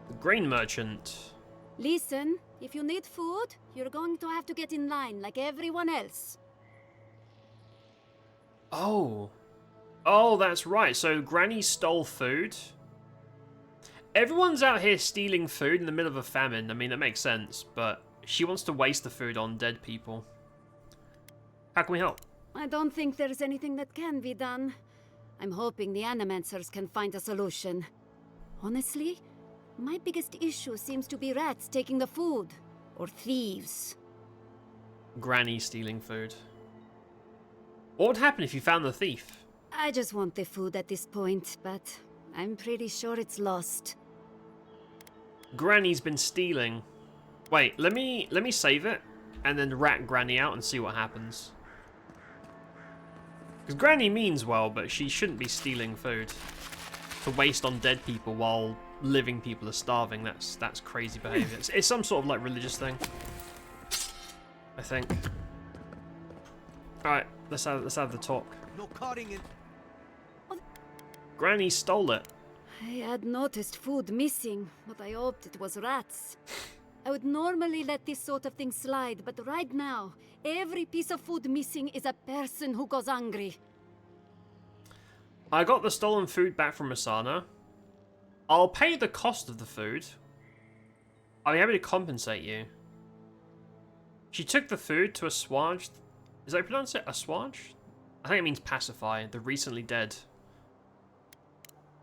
The grain merchant. Listen, if you need food, you're going to have to get in line like everyone else. Oh. Oh, that's right. So Granny stole food. Everyone's out here stealing food in the middle of a famine. I mean, that makes sense, but she wants to waste the food on dead people. How can we help? I don't think there's anything that can be done. I'm hoping the Animancers can find a solution. Honestly, my biggest issue seems to be rats taking the food. Or thieves. Granny stealing food. What would happen if you found the thief? I just want the food at this point, but I'm pretty sure it's lost. Granny's been stealing. Wait, let me save it. and then rat Granny out and see what happens. Because Granny means well, but she shouldn't be stealing food to waste on dead people while living people are starving. That's crazy behavior. It's some sort of like religious thing, I think. All right, let's have the talk. No cutting it. Granny stole it. I had noticed food missing, but I hoped it was rats. I would normally let this sort of thing slide, but right now, every piece of food missing is a person who goes hungry. I got the stolen food back from Rosanna. I'll pay the cost of the food. I'll be happy to compensate you. She took the food to Assuage. Is that how you pronounce it? Assuage? I think it means pacify, the recently dead.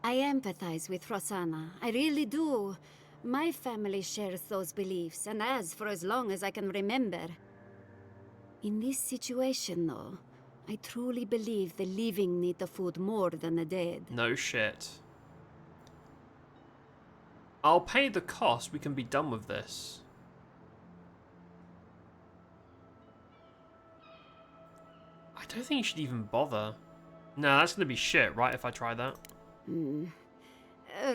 I empathize with Rosanna. I really do. My family shares those beliefs, and has for as long as I can remember. In this situation, though, I truly believe the living need the food more than the dead. No shit. I'll pay the cost. We can be done with this. I don't think you should even bother. No, that's gonna be shit, right, if I try that?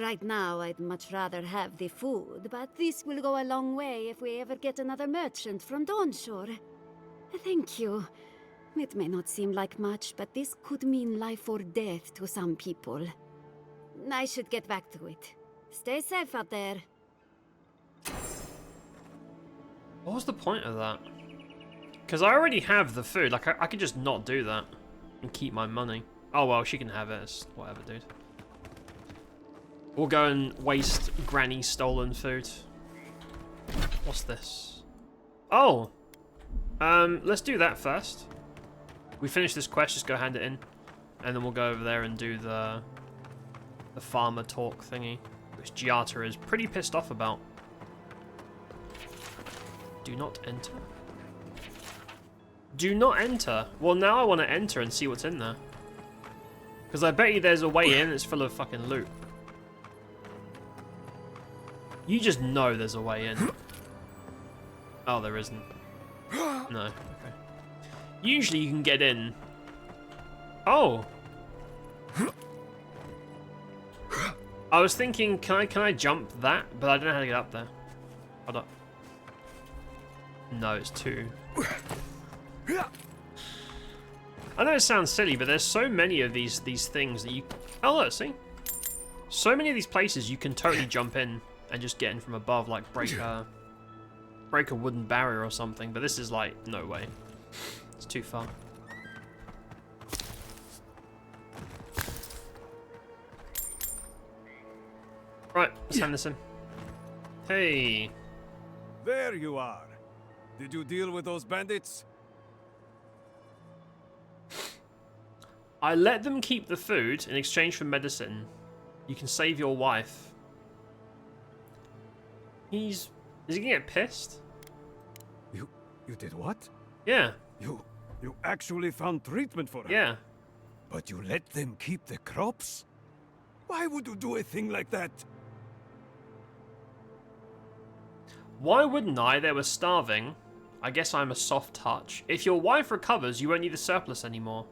Right now, I'd much rather have the food, but this will go a long way if we ever get another merchant from Dawnshore. Thank you. It may not seem like much, but this could mean life or death to some people. I should get back to it. Stay safe out there. What was the point of that? Because I already have the food. Like, I could just not do that and keep my money. Oh, well, she can have it. It's whatever, dude. We'll go and waste Granny's stolen food. What's this? Oh! Let's do that first. We finish this quest, just go hand it in. And then we'll go over there and do the farmer talk thingy, which GIATTA is pretty pissed off about. Do not enter. Do not enter. Well, now I want to enter and see what's in there. Because I bet you there's a way in. It's full of fucking loot. You just know there's a way in. Oh, there isn't. No. Okay. Usually you can get in. Oh. I was thinking, can I jump that? But I don't know how to get up there. Hold up. No, it's 2. I know it sounds silly, but there's so many of these things that you... Oh, look, see? So many of these places you can totally jump in and just get in from above, like break a wooden barrier or something. But this is like, no way. It's too far. Right, let's hand this in. Hey. There you are. Did you deal with those bandits? I let them keep the food in exchange for medicine. You can save your wife. Is he gonna get pissed? You did what? Yeah. You actually found treatment for her? Yeah. But you let them keep the crops? Why would you do a thing like that? Why wouldn't I? They were starving. I guess I'm a soft touch. If your wife recovers, you won't need the surplus anymore.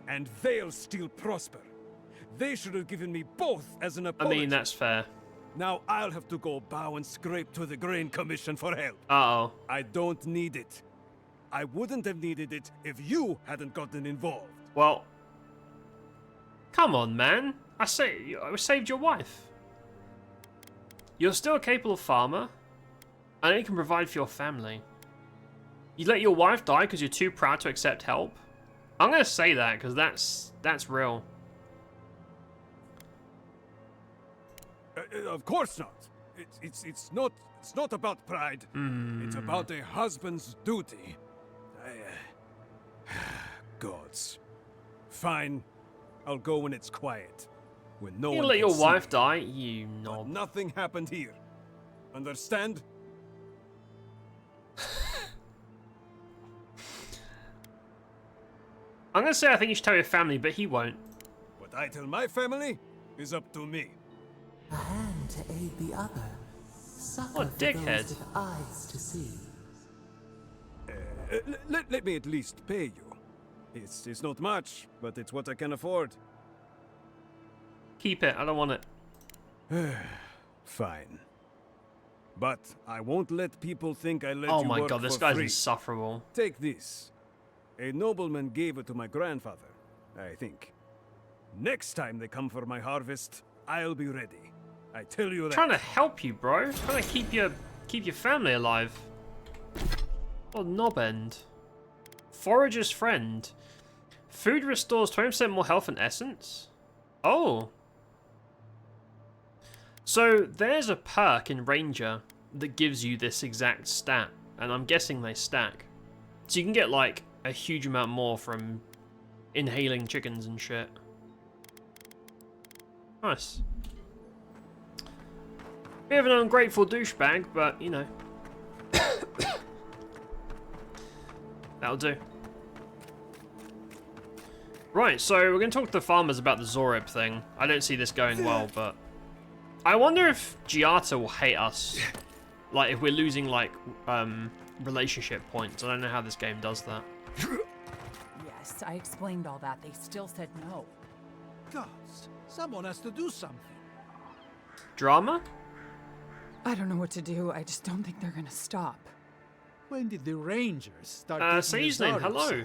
And they'll still prosper. They should have given me both as an apology. I mean, that's fair. Now I'll have to go bow and scrape to the Grain Commission for help. Uh-oh. I don't need it. I wouldn't have needed it if you hadn't gotten involved. Well, come on, man. I saved your wife. You're still a capable farmer, and you can provide for your family. You let your wife die because you're too proud to accept help? I'm gonna say that because that's real. Of course not. It's not about pride. It's about a husband's duty. Gods. Fine. I'll go when it's quiet. When no one You let can your see wife me. die, you knob. But nothing happened here. Understand? I'm gonna say I think you should tell your family, but he won't. What I tell my family is up to me. A hand to aid the other. What dickhead. Eyes to see. Let me at least pay you. It's not much, but it's what I can afford. Keep it. I don't want it. Fine. But I won't let people think I let Oh you my work god, this for guy's free. insufferable. Take this. A nobleman gave it to my grandfather, I think. Next time they come for my harvest, I'll be ready. I tell you that. Trying to help you, bro. Trying to keep your family alive. Oh, knob end. Forager's friend. Food restores 20% more health and essence. Oh. So there's a perk in Ranger that gives you this exact stat, and I'm guessing they stack. So you can get like a huge amount more from inhaling chickens and shit. Nice. Bit of an ungrateful douchebag, but you know. That'll do. Right, so we're going to talk to the farmers about the Zorib thing. I don't see this going well, but I wonder if GIATTA will hate us. Like, if we're losing, like, relationship points. I don't know how this game does that. Yes, I explained all that. They still said no. Gods, someone has to do something. Drama? I don't know what to do. I just don't think they're going to stop. When did the Rangers start say his name. Hello.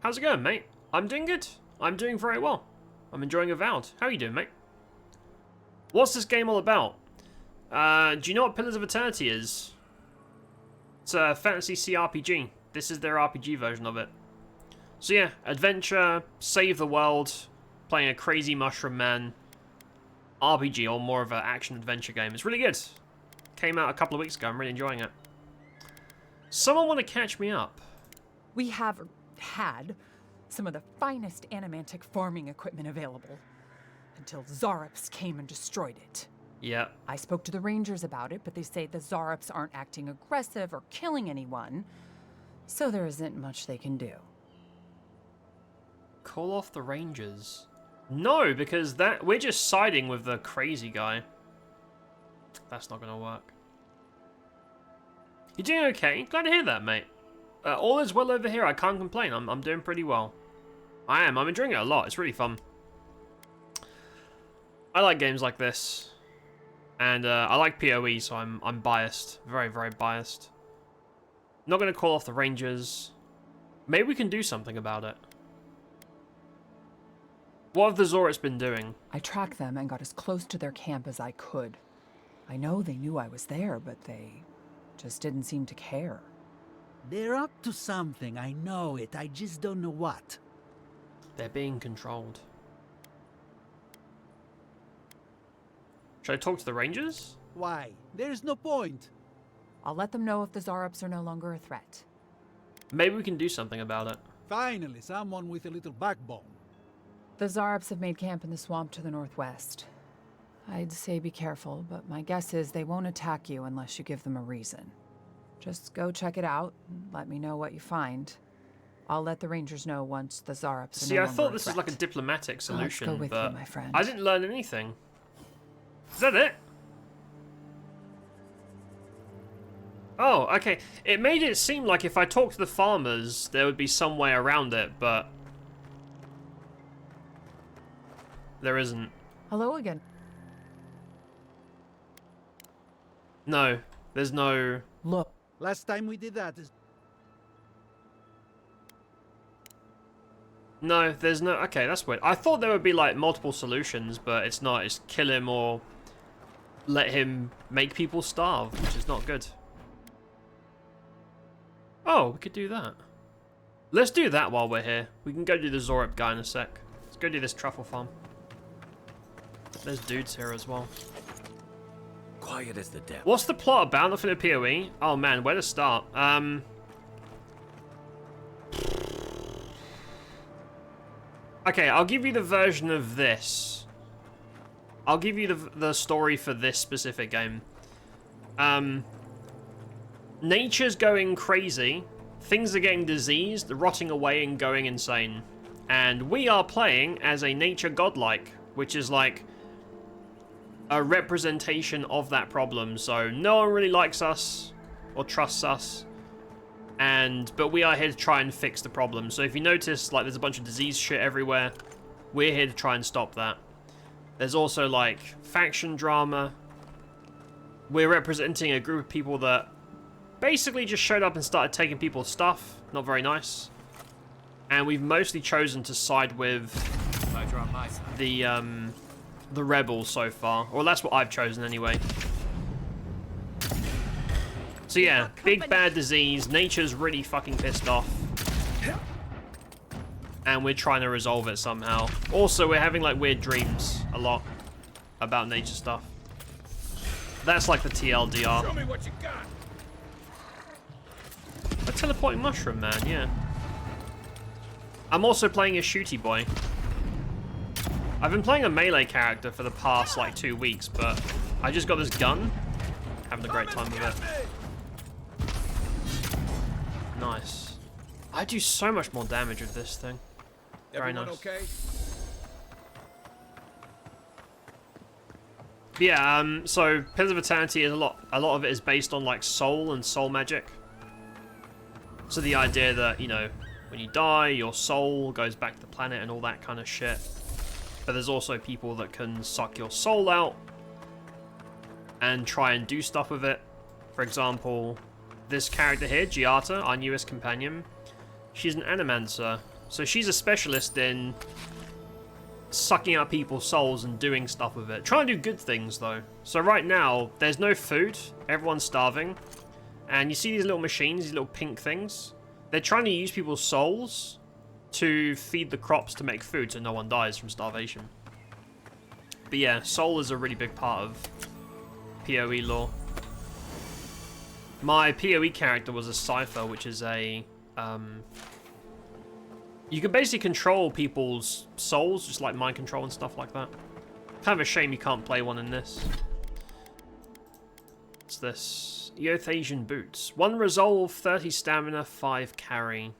How's it going, mate? I'm doing good. I'm doing very well. I'm enjoying Avowed. How are you doing, mate? What's this game all about? Do you know what Pillars of Eternity is? It's a fantasy CRPG. This is their RPG version of it. So yeah, adventure, save the world, playing a crazy mushroom man, RPG, or more of an action-adventure game. It's really good. Came out a couple of weeks ago. I'm really enjoying it. Someone want to catch me up? We have had some of the finest animantic farming equipment available until Zorops came and destroyed it. Yeah. I spoke to the Rangers about it, but they say the Zorops aren't acting aggressive or killing anyone, so there isn't much they can do. Call off the Rangers. No, because we're just siding with the crazy guy. That's not gonna work. You're doing okay. Glad to hear that, mate. All is well over here. I can't complain. I'm doing pretty well. I am. I'm enjoying it a lot. It's really fun. I like games like this, and I like PoE, so I'm biased. Very, very biased. Not gonna call off the Rangers. Maybe we can do something about it. What have the Zorops been doing? I tracked them and got as close to their camp as I could. I know they knew I was there, but they just didn't seem to care. They're up to something, I know it. I just don't know what. They're being controlled. Should I talk to the Rangers? Why? There's no point. I'll let them know if the Zorops are no longer a threat. Maybe we can do something about it. Finally, someone with a little backbone. The Zorops have made camp in the swamp to the northwest. I'd say be careful, but my guess is they won't attack you unless you give them a reason. Just go check it out and let me know what you find. I'll let the Rangers know once the Zorops are See, no I longer thought a this was threat. like a diplomatic solution, Let's go with but you, my friend. I didn't learn anything. Is that it? Oh, okay. It made it seem like if I talked to the farmers, there would be some way around it, but there isn't. Hello again. No, there's no... Look. Last time we did that is... No, there's no... Okay, that's weird. I thought there would be, like, multiple solutions, but it's not. It's kill him or let him make people starve, which is not good. Oh, we could do that. Let's do that while we're here. We can go do the Zorib guy in a sec. Let's go do this truffle farm. There's dudes here as well. Quiet as the devil. What's the plot about? Nothing to PoE? Oh man, where to start? Okay, I'll give you the version of this. I'll give you the story for this specific game. Nature's going crazy. Things are getting diseased, rotting away and going insane. And we are playing as a nature godlike, which is like a representation of that problem. So no one really likes us or trusts us, but we are here to try and fix the problem. So if you notice, like, there's a bunch of disease shit everywhere, we're here to try and stop that. There's also, like, faction drama. We're representing a group of people that basically just showed up and started taking people's stuff. Not very nice. And we've mostly chosen to side with the rebels so far. Well, that's what I've chosen anyway. So yeah, big bad disease. Nature's really fucking pissed off. And we're trying to resolve it somehow. Also, we're having like weird dreams a lot about nature stuff. That's like the TLDR. Show me what you got. A teleporting mushroom man, yeah. I'm also playing a shooty boy. I've been playing a melee character for the past like 2 weeks, but I just got this gun. Having a great time with it. Nice. I do so much more damage with this thing. Very nice. Okay? But yeah, so Pillars of Eternity is a lot of it is based on like soul and soul magic. So the idea that, you know, when you die, your soul goes back to the planet and all that kind of shit. But there's also people that can suck your soul out and try and do stuff with it. For example, this character here, GIATTA, our newest companion, she's an animancer. So she's a specialist in sucking out people's souls and doing stuff with it. Trying to do good things, though. So right now, there's no food. Everyone's starving. And you see these little machines, these little pink things? They're trying to use people's souls to feed the crops to make food so no one dies from starvation. But yeah, soul is a really big part of PoE lore. My PoE character was a Cypher, which is a... you can basically control people's souls, just like mind control and stuff like that. Kind of a shame you can't play one in this. What's this? Eothasian boots. 1 resolve, 30 stamina, 5 carry.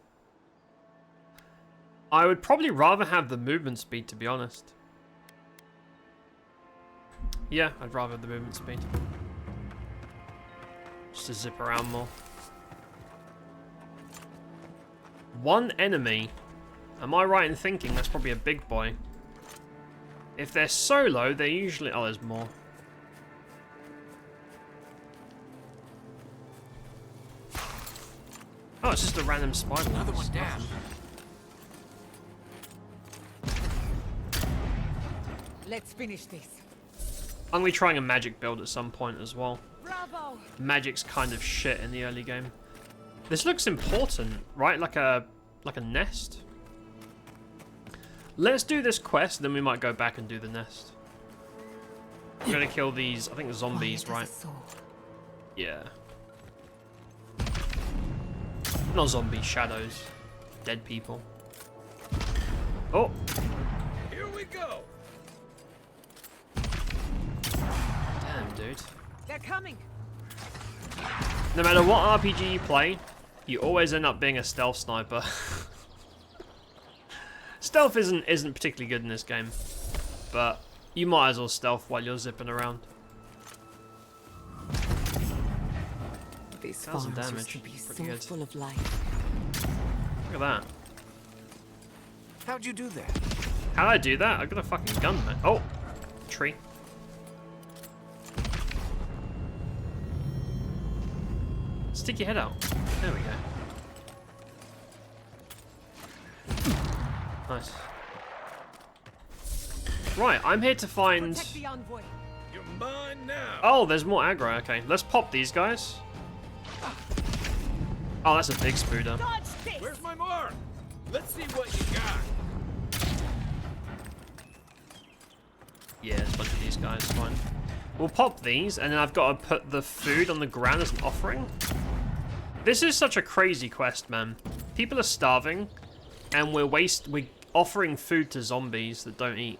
I would probably rather have the movement speed, to be honest. Yeah, I'd rather have the movement speed. Just to zip around more. 1 enemy. Am I right in thinking that's probably a big boy? If they're solo, they're usually... Oh, there's more. Oh, it's just a random spider. Another one down. Let's finish this. I'm gonna be trying a magic build at some point as well. Bravo. Magic's kind of shit in the early game. This looks important, right? Like a nest. Let's do this quest, then we might go back and do the nest. We're gonna kill these, I think, zombies, right? Yeah. Not zombies, shadows. Dead people. Oh! Here we go. Damn, dude. They're coming. No matter what RPG you play, you always end up being a stealth sniper. Stealth isn't particularly good in this game, but you might as well stealth while you're zipping around. This 1,000 farm damage. used to be Pretty so good. full of life. Look at that. How'd you do that? How'd I do that? I got a fucking gun, man. Oh! Tree. Stick your head out. There we go. Nice. Right, I'm here to find... Protect the envoy. You're mine now. Oh, there's more aggro. Okay, let's pop these guys. Oh, that's a big spooder. Where's my mark? Let's see what you got. Yeah, there's a bunch of these guys. Fine. We'll pop these, and then I've got to put the food on the ground as an offering. This is such a crazy quest, man. People are starving, and we're offering food to zombies that don't eat.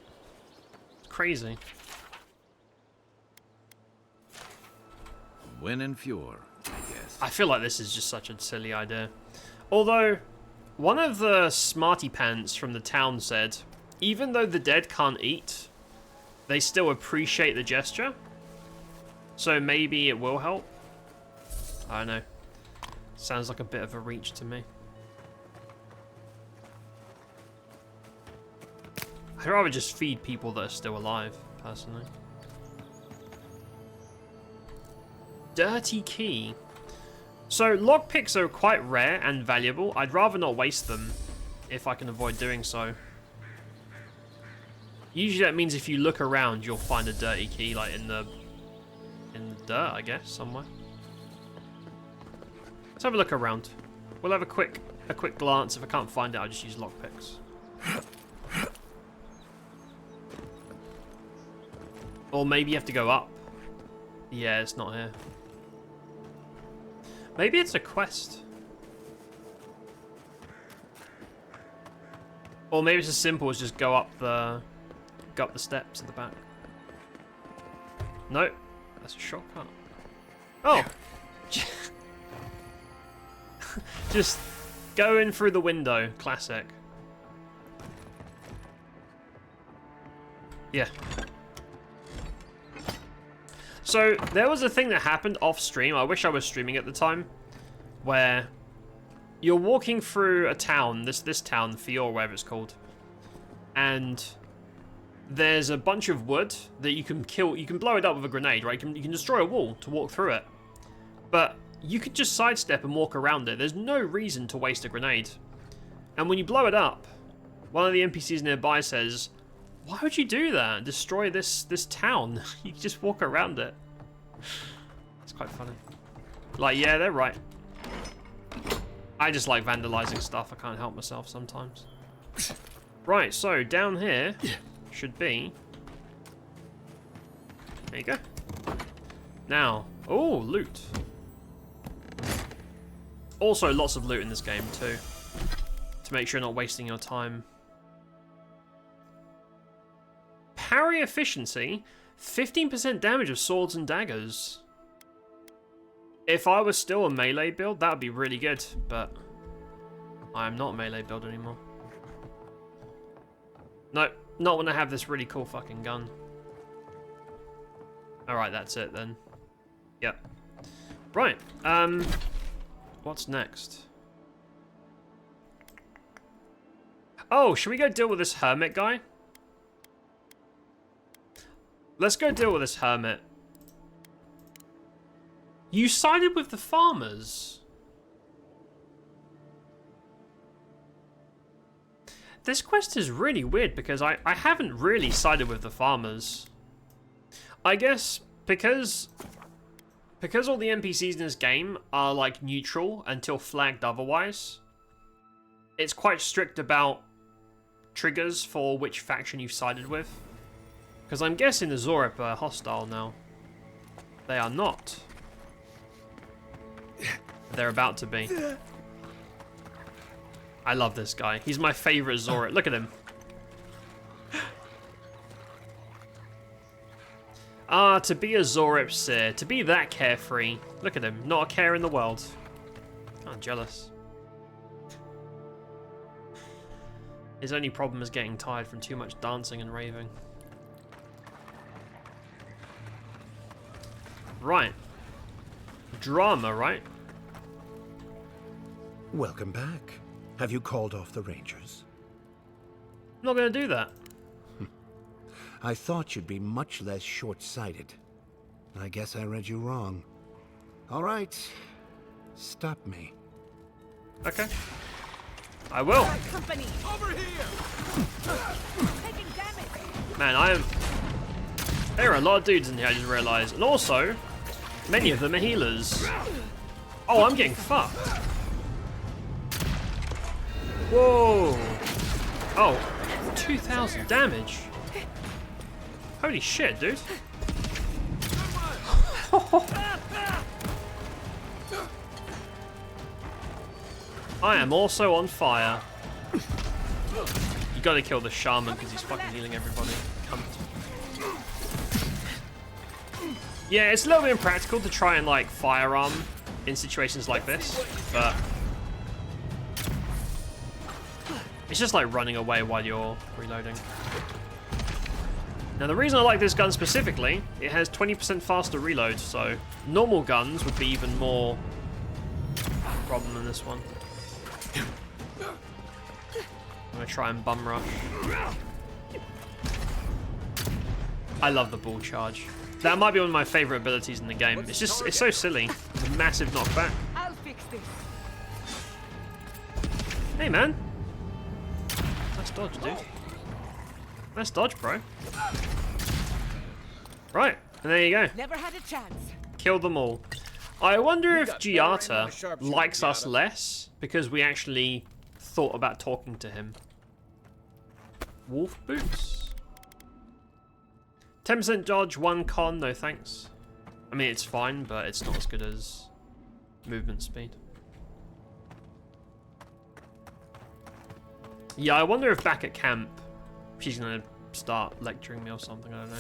It's crazy. Win and Fure, I guess. I feel like this is just such a silly idea. Although, one of the smarty pants from the town said, even though the dead can't eat, they still appreciate the gesture. So maybe it will help. I don't know. Sounds like a bit of a reach to me. I'd rather just feed people that are still alive, personally. Dirty key. So lockpicks are quite rare and valuable. I'd rather not waste them if I can avoid doing so. Usually that means if you look around, you'll find a dirty key, like in the dirt, I guess, somewhere. Let's have a look around. We'll have a quick glance. If I can't find it, I'll just use lockpicks. Or maybe you have to go up. Yeah, it's not here. Maybe it's a quest. Or maybe it's as simple as just go up the steps at the back. No, that's a shortcut. Oh, just go in through the window. Classic. Yeah. So there was a thing that happened off stream. I wish I was streaming at the time, where you're walking through a town, this town, Fior, whatever it's called, and there's a bunch of wood that you can kill. You can blow it up with a grenade, right? You can destroy a wall to walk through it, but you could just sidestep and walk around it. There's no reason to waste a grenade. And when you blow it up, one of the NPCs nearby says, "Why would you do that? Destroy this town? You can just walk around it." It's quite funny. Like, yeah, they're right. I just like vandalizing stuff. I can't help myself sometimes. Right, so down here should be... There you go. Now, oh, loot. Also, lots of loot in this game too, to make sure you're not wasting your time. Parry efficiency, 15% damage of swords and daggers. If I was still a melee build, that would be really good, but I'm not a melee build anymore. No, not when I have this really cool fucking gun. Alright, that's it then. Yep. Right, what's next? Oh, should we go deal with this hermit guy? Let's go deal with this hermit. You sided with the farmers. This quest is really weird because I haven't really sided with the farmers. I guess because all the NPCs in this game are like neutral until flagged otherwise, it's quite strict about triggers for which faction you've sided with. Because I'm guessing the Zorip are hostile now. They are not. They're about to be. I love this guy. He's my favorite Zorip. Look at him. Ah, to be a Zorip Seer. To be that carefree. Look at him. Not a care in the world. I'm jealous. His only problem is getting tired from too much dancing and raving. Right. Drama, right? Welcome back. Have you called off the Rangers? I'm not going to do that. I thought you'd be much less short-sighted. I guess I read you wrong. All right. Stop me. Okay. I will. Company over here. Taking damage. Man, there are a lot of dudes in here, I just realized. And also, many of them are healers. Oh, I'm getting fucked. Whoa. Oh, 2,000 damage. Holy shit, dude. I am also on fire. You gotta kill the shaman because he's fucking healing everybody. Cunt. Yeah, it's a little bit impractical to try and like firearm in situations like this, but it's just like running away while you're reloading. Now the reason I like this gun specifically, it has 20% faster reload, so normal guns would be even more problem than this one. I'm gonna try and bum rush. I love the ball charge. That might be one of my favorite abilities in the game. It's just, it's so silly. The massive knockback. I'll fix this. Hey man. Nice dodge, dude. Nice dodge, bro. Right, and there you go. Never had a chance. Kill them all. I wonder if GIATTA likes us less because we actually thought about talking to him. Wolf boots. 10% dodge, 1 con, no thanks. I mean, it's fine, but it's not as good as movement speed. Yeah, I wonder if back at camp she's gonna start lecturing me or something, I don't know.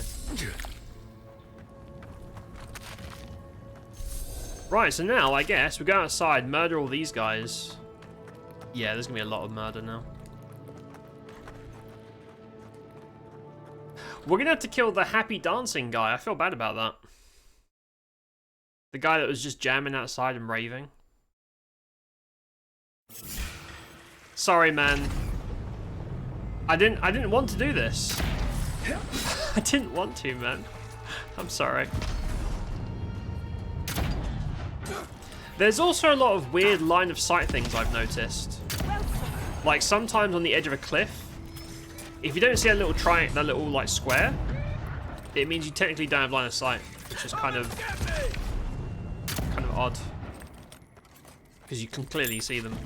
Right, so now, I guess, we go outside, murder all these guys. Yeah, there's gonna be a lot of murder now. We're gonna have to kill the happy dancing guy. I feel bad about that. The guy that was just jamming outside and raving. Sorry, man. I didn't want to do this. I didn't want to, man. I'm sorry. There's also a lot of weird line of sight things I've noticed. Like sometimes on the edge of a cliff, if you don't see a little triangle, that little like square, it means you technically don't have line of sight, which is kind of odd because you can clearly see them.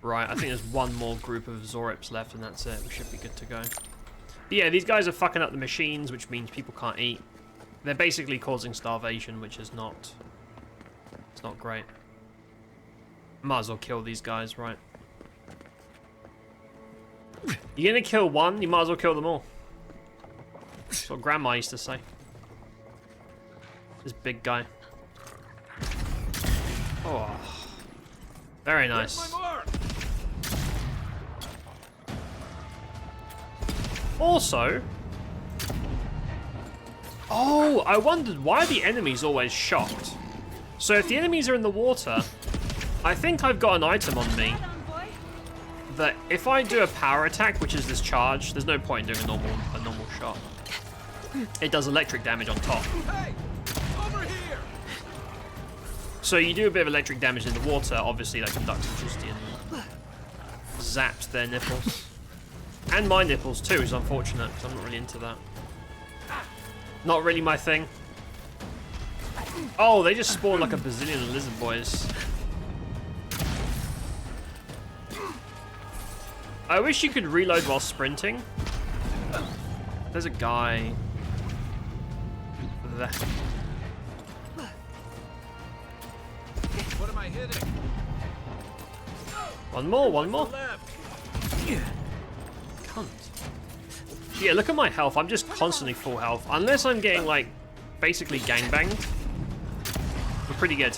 Right, I think there's one more group of Zorips left, and that's it. We should be good to go. But yeah, these guys are fucking up the machines, which means people can't eat. They're basically causing starvation, which is not... It's not great. Might as well kill these guys, right? You're gonna kill one, you might as well kill them all. That's what Grandma used to say. This big guy. Oh. Very nice. Also... Oh, I wondered why the enemies always shocked. So if the enemies are in the water, I think I've got an item on me that if I do a power attack, which is this charge, there's no point in doing a normal shot. It does electric damage on top. Hey, over here. So you do a bit of electric damage in the water, obviously that conducts electricity and zaps their nipples. And my nipples too, is unfortunate, because I'm not really into that. Not really my thing. Oh, they just spawned like a bazillion lizard boys. I wish you could reload while sprinting. There's a guy there. What am I hitting? One more, one more. Cunt. Yeah, look at my health. I'm just constantly full health. Unless I'm getting, like, basically gangbanged. We're pretty good.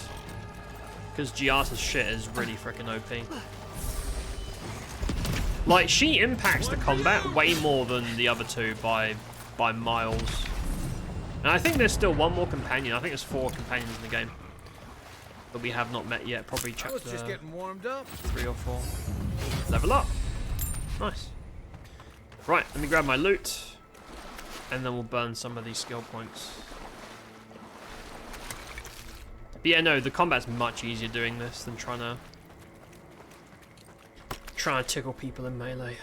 Because GIATTA's shit is really freaking OP. Like, she impacts the combat way more than the other two by miles. And I think there's still one more companion. I think there's 4 companions in the game that we have not met yet. Probably chapter just getting warmed up. 3 or 4. Level up. Nice. Right, let me grab my loot, and then we'll burn some of these skill points. But yeah, no, the combat's much easier doing this than trying to tickle people in melee.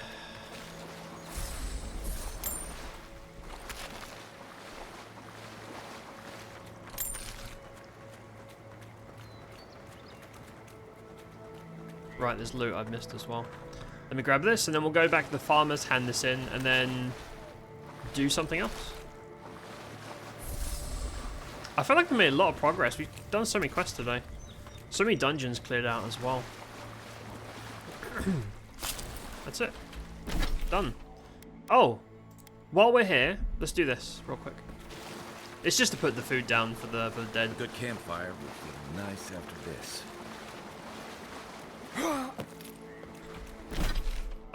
Right, there's loot I've missed as well. Let me grab this, and then we'll go back to the farmers, hand this in, and then do something else. I feel like we made a lot of progress. We've done so many quests today. So many dungeons cleared out as well. That's it. Done. Oh, while we're here, let's do this real quick. It's just to put the food down for the dead. A good campfire would feel nice after this.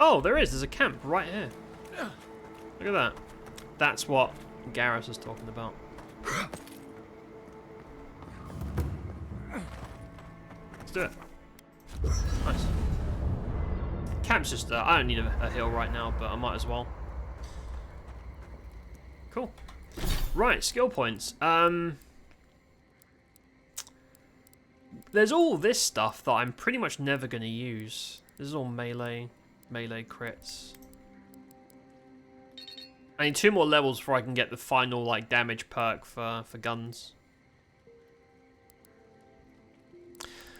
Oh, there is. There's a camp right here. Look at that. That's what Garrus was talking about. Let's do it. Nice. Camp's just... I don't need a hill right now, but I might as well. Cool. Right, skill points. There's all this stuff that I'm pretty much never going to use. This is all melee crits. I need 2 more levels before I can get the final like damage perk for guns.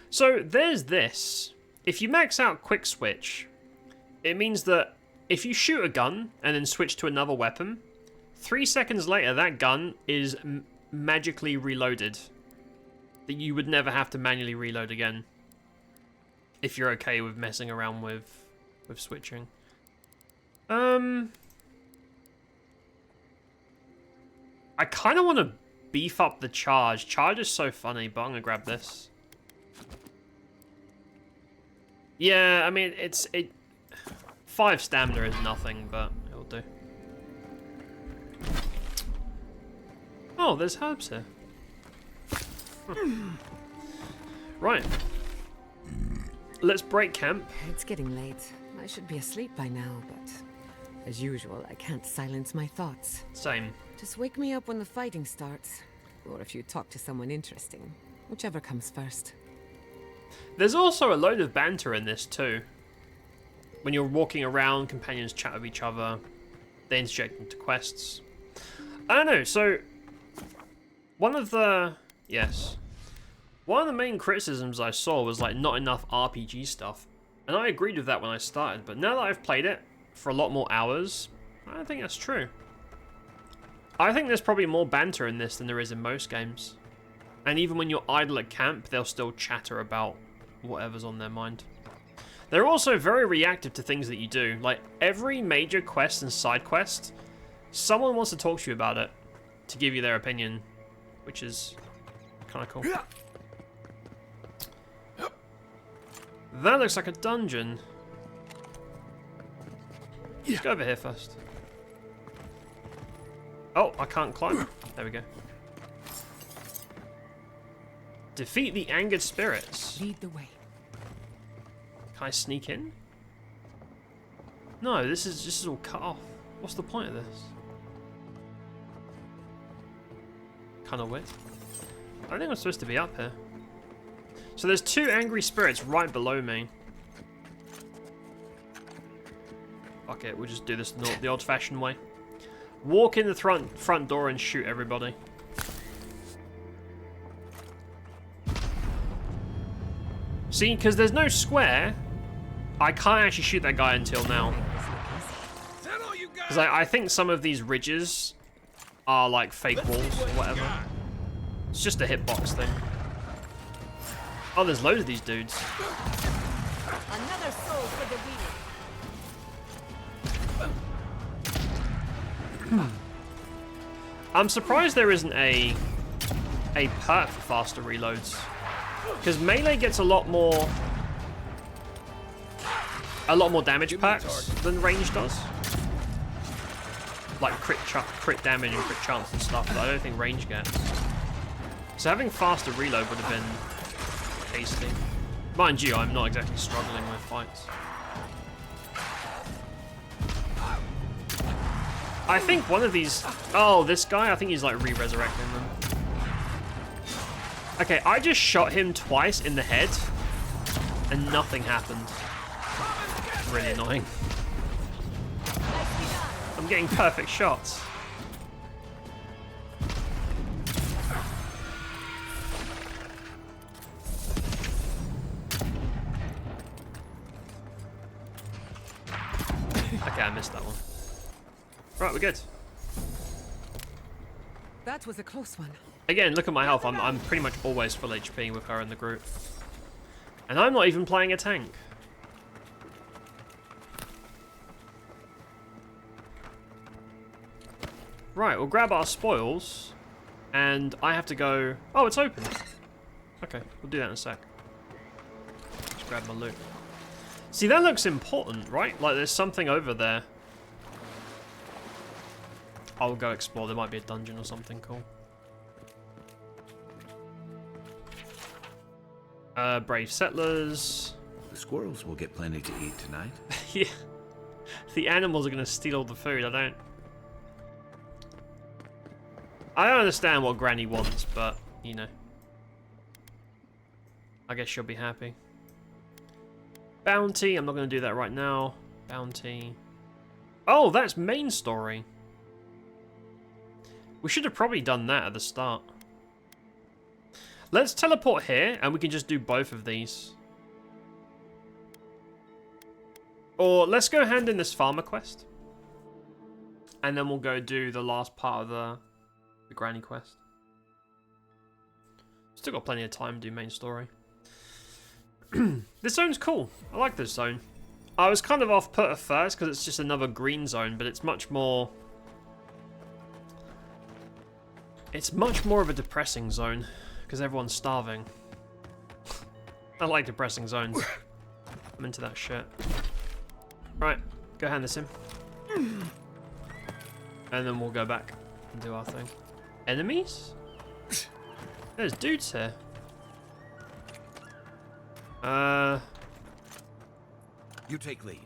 So there's this. If you max out quick switch, it means that if you shoot a gun and then switch to another weapon, 3 seconds later that gun is magically reloaded. That you would never have to manually reload again. If you're okay with messing around with switching. I kind of want to beef up the charge. Charge is so funny, but I'm going to grab this. Yeah, I mean, 5 stamina is nothing, but it'll do. Oh, there's herbs here. Right. Let's break camp. It's getting late. I should be asleep by now, but as usual, I can't silence my thoughts. Same. Just wake me up when the fighting starts, or if you talk to someone interesting, whichever comes first. There's also a load of banter in this too. When you're walking around, companions chat with each other, they interject into quests. I don't know, so one of the main criticisms I saw was like not enough RPG stuff. And I agreed with that when I started, but now that I've played it for a lot more hours, I don't think that's true. I think there's probably more banter in this than there is in most games. And even when you're idle at camp, they'll still chatter about whatever's on their mind. They're also very reactive to things that you do. Like, every major quest and side quest, someone wants to talk to you about it, to give you their opinion, which is kind of cool. That looks like a dungeon. Let's go over here first. Oh, I can't climb. There we go. Defeat the angered spirits. Lead the way. Can I sneak in? No, this is all cut off. What's the point of this? Kind of weird. I think I'm supposed to be up here. So there's 2 angry spirits right below me. Fuck it, we'll just do this the old-fashioned way. Walk in the front door and shoot everybody. See, because there's no square, I can't actually shoot that guy until now. Because I think some of these ridges are like fake walls or whatever. It's just a hitbox thing. Oh, there's loads of these dudes. Another soul for the wheel. I'm surprised there isn't a perk for faster reloads. Because melee gets a lot more damage packs than range does. Like crit damage and crit chance and stuff that I don't think range gets. So having faster reload would have been tasty. Mind you, I'm not exactly struggling with fights. I think one of these... Oh, this guy, I think he's like re-resurrecting them. Okay, I just shot him twice in the head, and nothing happened. Really annoying. I'm getting perfect shots. Okay, I missed that one. Right, we're good. That was a close one. Again, look at my health. I'm pretty much always full HP with her in the group. And I'm not even playing a tank. Right, we'll grab our spoils. And I have to go... Oh, it's open. Okay, we'll do that in a sec. Just grab my loot. See, that looks important, right? Like, there's something over there. I'll go explore. There might be a dungeon or something cool. Brave settlers. The squirrels will get plenty to eat tonight. Yeah. The animals are going to steal all the food. I don't understand what Granny wants, but, you know. I guess she'll be happy. Bounty. I'm not going to do that right now. Bounty. Oh, that's main story. We should have probably done that at the start. Let's teleport here, and we can just do both of these. Or let's go hand in this farmer quest. And then we'll go do the last part of the granny quest. Still got plenty of time to do main story. This zone's cool. I like this zone. I was kind of off-put at first because it's just another green zone, but it's much more... It's much more of a depressing zone because everyone's starving. I like depressing zones. I'm into that shit. Right, go hand this in. And then we'll go back and do our thing. Enemies? There's dudes here. You take lead.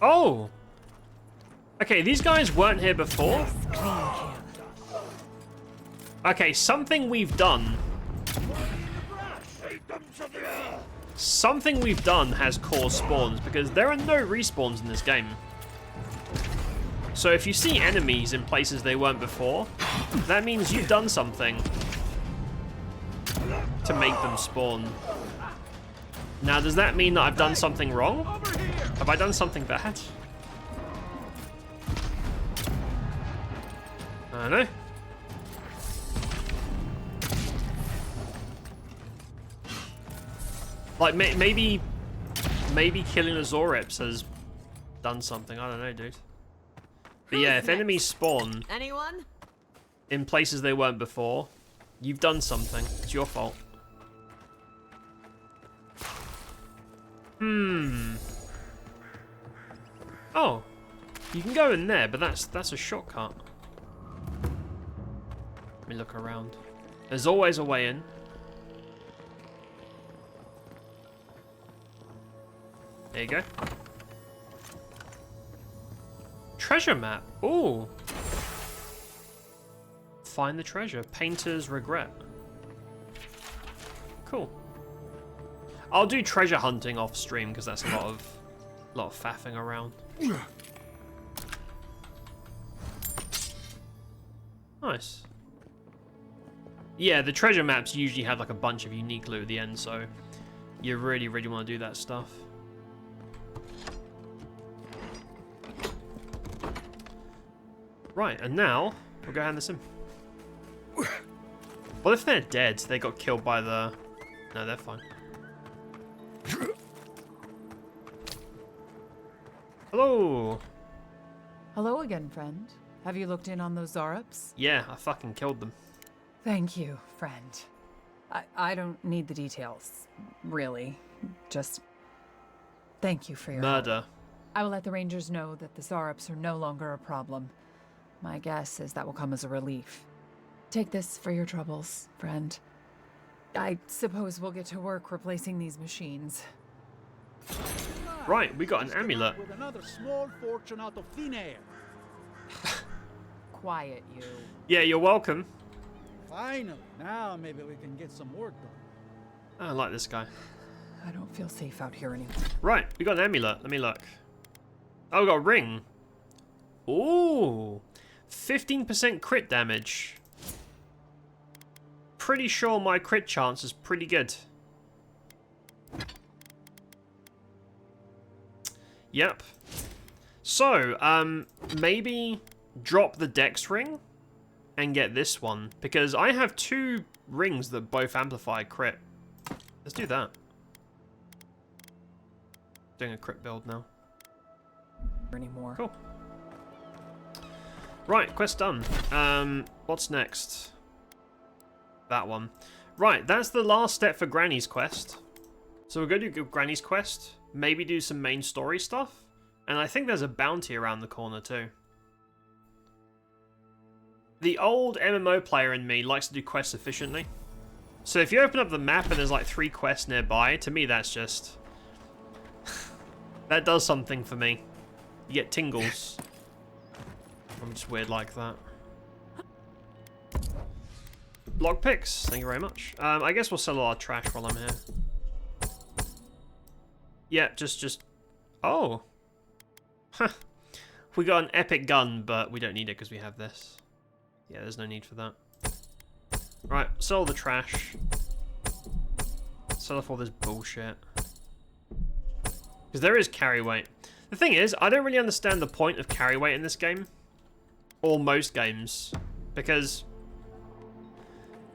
Oh! Okay, these guys weren't here before. Okay, something we've done. Something we've done has caused spawns, because there are no respawns in this game. So if you see enemies in places they weren't before, that means you've done something to make them spawn. Now, does that mean that I've done something wrong? Have I done something bad? I don't know. Like, maybe killing the Zorips has done something. I don't know, dude. But yeah, if enemies spawn in places they weren't before, you've done something. It's your fault. Oh, you can go in there, but that's a shortcut. Let me look around. There's always a way in. There you go. Treasure map. Ooh. Find the treasure. Painter's regret. Cool. I'll do treasure hunting off stream because that's a lot of faffing around. Nice. Yeah, the treasure maps usually have like a bunch of unique loot at the end, so you really want to do that stuff. Right, and now we'll go hand this in. What if they're dead? They got killed by the... No, they're fine. Hello! Hello again, friend. Have you looked in on those Zorips? Yeah, I fucking killed them. Thank you, friend. I don't need the details, really. Just thank you for your murder. Help. I will let the Rangers know that the Zorips are no longer a problem. My guess is that will come as a relief. Take this for your troubles, friend. I suppose we'll get to work replacing these machines. Right, we got an amulet. With another small fortune out of thin air. Quiet, you. Yeah, you're welcome. Finally, now maybe we can get some work done. I like this guy. I don't feel safe out here anymore. Right, we got an amulet. Let me look. Oh, we got a ring. Ooh. 15% crit damage. Pretty sure my crit chance is pretty good. Yep. So, maybe drop the Dex ring and get this one, because I have 2 rings that both amplify crit. Let's do that. Doing a crit build now. Anymore. Cool. Right, quest done. What's next? That one. Right, that's the last step for Granny's quest. So we're going to do Granny's quest. maybe do some main story stuff. And I think there's a bounty around the corner too. The old MMO player in me likes to do quests efficiently. So if you open up the map and there's like 3 quests nearby, to me that's just... that does something for me. You get tingles. I'm just weird like that. Lockpicks, thank you very much. I guess we'll sell all our trash while I'm here. Yeah, just... Oh. Huh. We got an epic gun, but we don't need it because we have this. Yeah, there's no need for that. Right, sell the trash. Sell off all this bullshit. Because there is carry weight. The thing is, I don't really understand the point of carry weight in this game. Or most games. Because...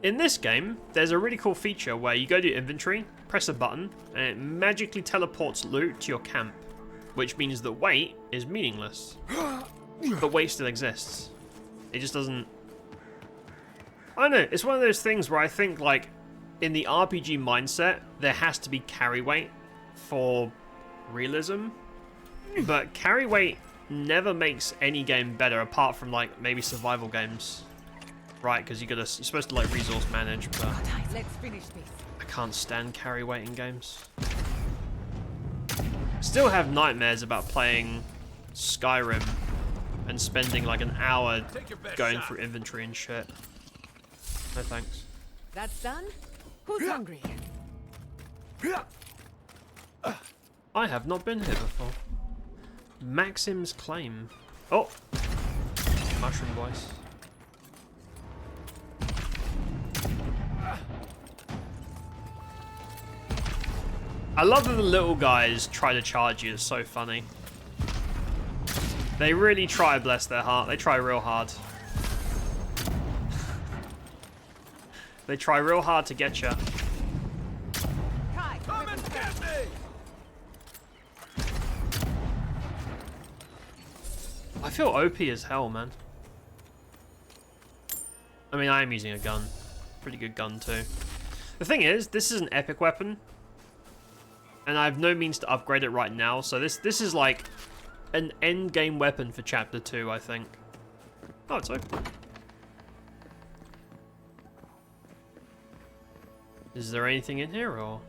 in this game, there's a really cool feature where you go to your inventory, press a button, and it magically teleports loot to your camp. Which means that weight is meaningless. But weight still exists. It just doesn't... I don't know, it's one of those things where I think, like, in the RPG mindset, there has to be carry weight for realism. But carry weight never makes any game better, apart from, like, maybe survival games. Right, because you're supposed to, like, resource manage, but... let's finish this. I can't stand carry weight in games. Still have nightmares about playing Skyrim and spending like an hour going through inventory and shit. No thanks. That's done? Who's hungry? I have not been here before. Maxim's Claim. Oh! Mushroom voice. I love that the little guys try to charge you. It's so funny. They really try, bless their heart. They try real hard. They try real hard to get you. Come and get me! I feel OP as hell, man. I mean, I am using a gun. Pretty good gun, too. The thing is, this is an epic weapon. And I have no means to upgrade it right now, so this is like an end game weapon for Chapter 2, I think. Oh, it's open. Is there anything in here, or...?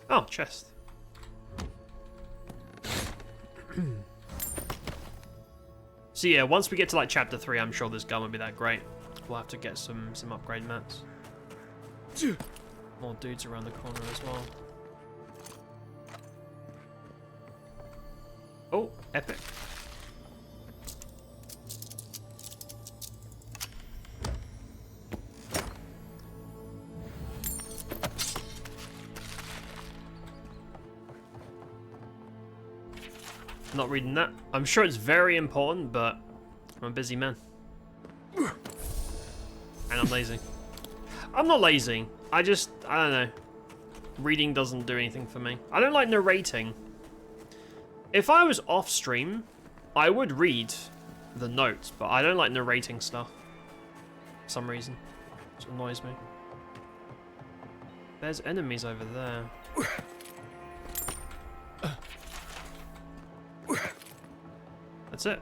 Oh, chest. So yeah, once we get to like Chapter 3, I'm sure this gun won't be that great. We'll have to get some upgrade mats. More dudes around the corner as well. Oh, epic. Not reading that. I'm sure it's very important, but I'm a busy man. And I'm lazy. I'm not lazy. I don't know. Reading doesn't do anything for me. I don't like narrating. If I was off stream, I would read the notes, but I don't like narrating stuff. For some reason. It annoys me. There's enemies over there. That's it.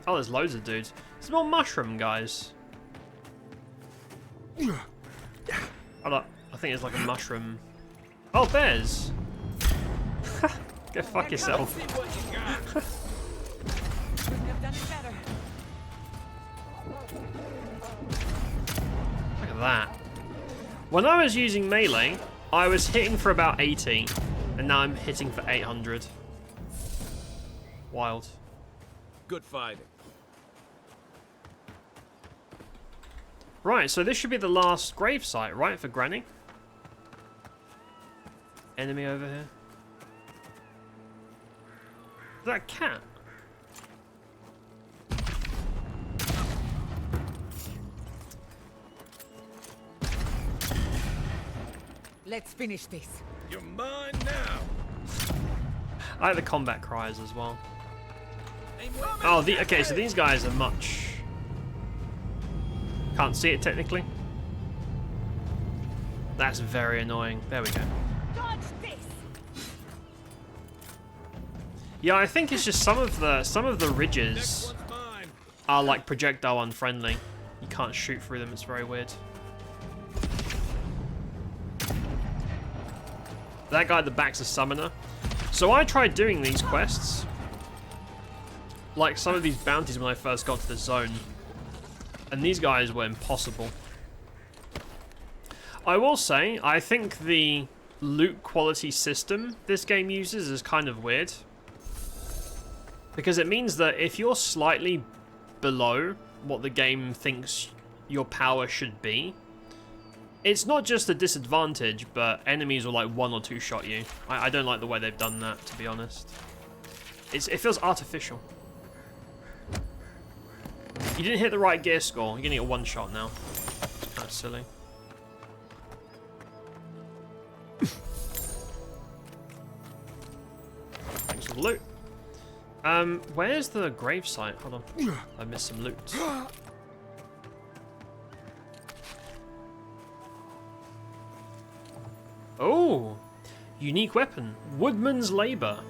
Oh, there's loads of dudes. There's more mushroom guys. Hold up. I think it's like a mushroom. Oh, bears. Go fuck yourself. Look at that. When I was using melee, I was hitting for about 80, and now I'm hitting for 800. Wild. Good fighting. Right, so this should be the last grave site, right, for Granny? Enemy over here. Is that a cat? Let's finish this. You're mine now. I like the combat cries as well. Oh, okay, so these guys are much Can't see it technically. That's very annoying. There we go. Yeah, I think it's just some of the ridges are like projectile unfriendly. You can't shoot through them. It's very weird. That guy at the back's a summoner. So I tried doing these quests, like some of these bounties when I first got to the zone, and these guys were impossible. I will say, I think the loot quality system this game uses is kind of weird, because it means that if you're slightly below what the game thinks your power should be, it's not just a disadvantage, but enemies will like 1 or 2 shot you. I don't like the way they've done that, to be honest. It feels artificial. You didn't hit the right gear score. You're gonna get 1 shot now. It's kind of silly. Thanks for the loot. Where's the gravesite? Hold on. I missed some loot. Oh, unique weapon. Woodman's labor.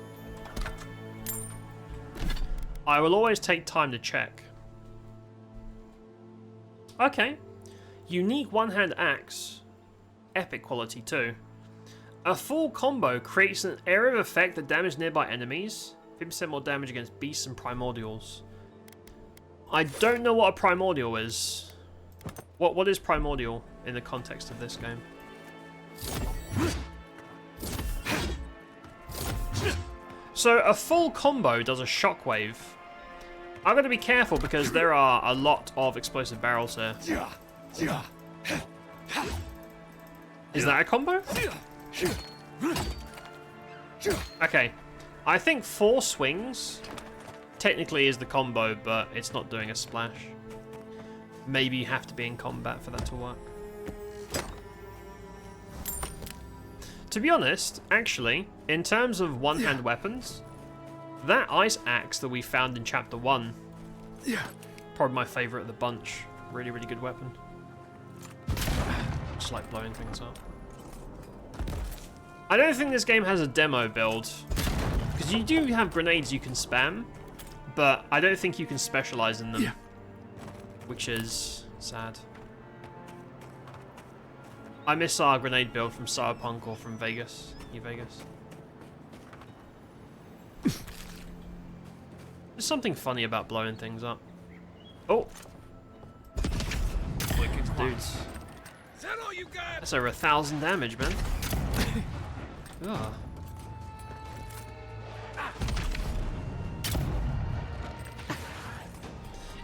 I will always take time to check. Okay. Unique one-hand axe. Epic quality too. A full combo creates an area of effect that damages nearby enemies. 50% more damage against beasts and primordials. I don't know what a primordial is. What is primordial in the context of this game? So a full combo does a shockwave. I'm going to be careful because there are a lot of explosive barrels here. Is that a combo? Okay. I think 4 swings technically is the combo, but it's not doing a splash. Maybe you have to be in combat for that to work. To be honest, actually, in terms of one-hand weapons, that ice axe that we found in Chapter 1, probably my favourite of the bunch. Really, really good weapon. Just like blowing things up. I don't think this game has a demo build, because you do have grenades you can spam, but I don't think you can specialise in them, which is sad. I miss our grenade build from Cyberpunk or from Vegas. New Vegas. There's something funny about blowing things up. Oh! Dudes. That's over 1,000 damage, man. Ugh.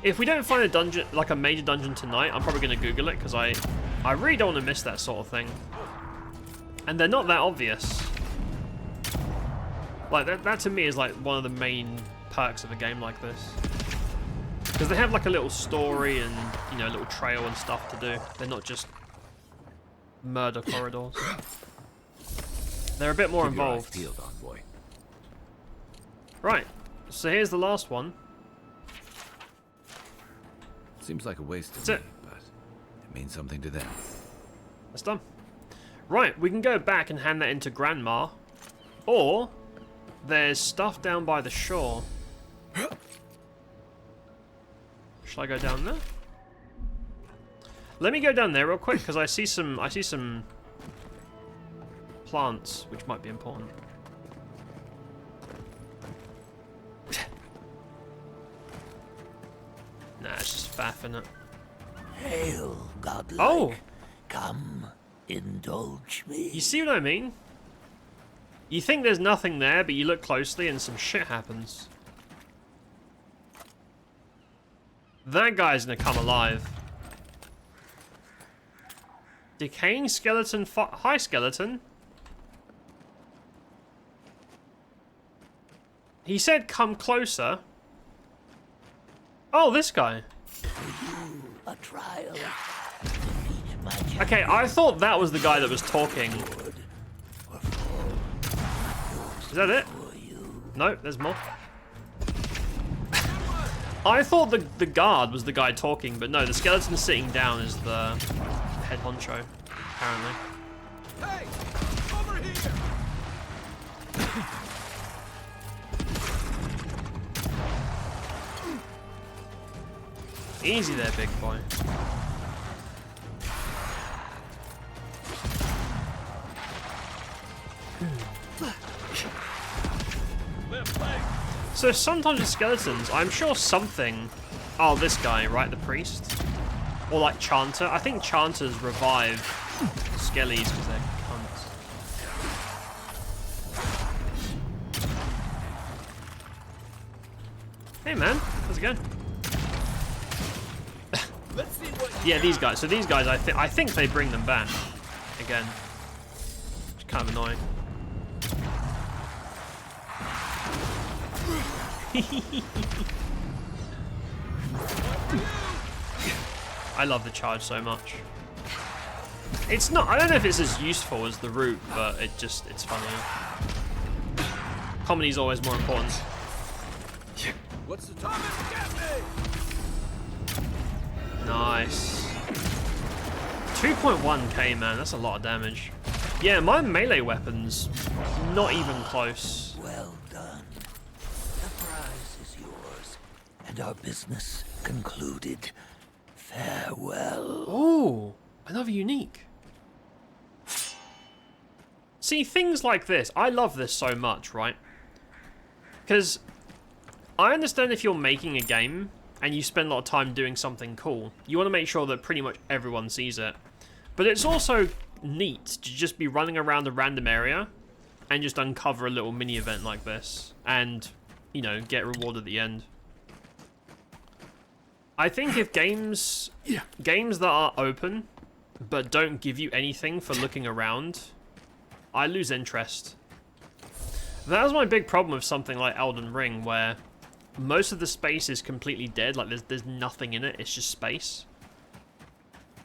If we don't find a dungeon, like a major dungeon tonight, I'm probably going to Google it, because I really don't want to miss that sort of thing. And they're not that obvious. Like, that to me is like one of the main perks of a game like this. Because they have like a little story and, you know, a little trail and stuff to do. They're not just murder corridors. They're a bit more involved. Right, so here's the last one. Seems like a waste to me, but it means something to them. That's done. Right, we can go back and hand that into Grandma. Or, there's stuff down by the shore. Shall I go down there? Let me go down there real quick, because I see some plants, which might be important. Nah, it's just faff, innit? Hail, godlike. Oh! Come, indulge me. You see what I mean? You think there's nothing there, but you look closely and some shit happens. That guy's gonna come alive. Decaying skeleton. Hi, skeleton. He said come closer. Oh, this guy. A trial. Okay, I thought that was the guy that was talking. Is that it? No, there's more. I thought the guard was the guy talking, but no, the skeleton sitting down is the head honcho, apparently. Hey! Over here! Easy there, big boy. So sometimes with skeletons, I'm sure something... Oh, this guy, right? The priest? Or like Chanter. I think Chanters revive skellies because they're cunts. Hey man, how's it going? Yeah, these guys. So these guys, I think they bring them back again. It's kind of annoying. I love the charge so much. It's not. I don't know if it's as useful as the root, but it's funny. Comedy's always more important. What's the time? Get me! Nice. 2.1k, man. That's a lot of damage. Yeah, my melee weapon's not even close. Well done. The prize is yours, and our business concluded. Farewell. Oh, another unique. See, things like this, I love this so much, right? Because I understand if you're making a game and you spend a lot of time doing something cool, you want to make sure that pretty much everyone sees it. But it's also neat to just be running around a random area and just uncover a little mini event like this and, you know, get rewarded at the end. I think if games that are open but don't give you anything for looking around, I lose interest. That was my big problem with something like Elden Ring, where most of the space is completely dead, like there's nothing in it, it's just space.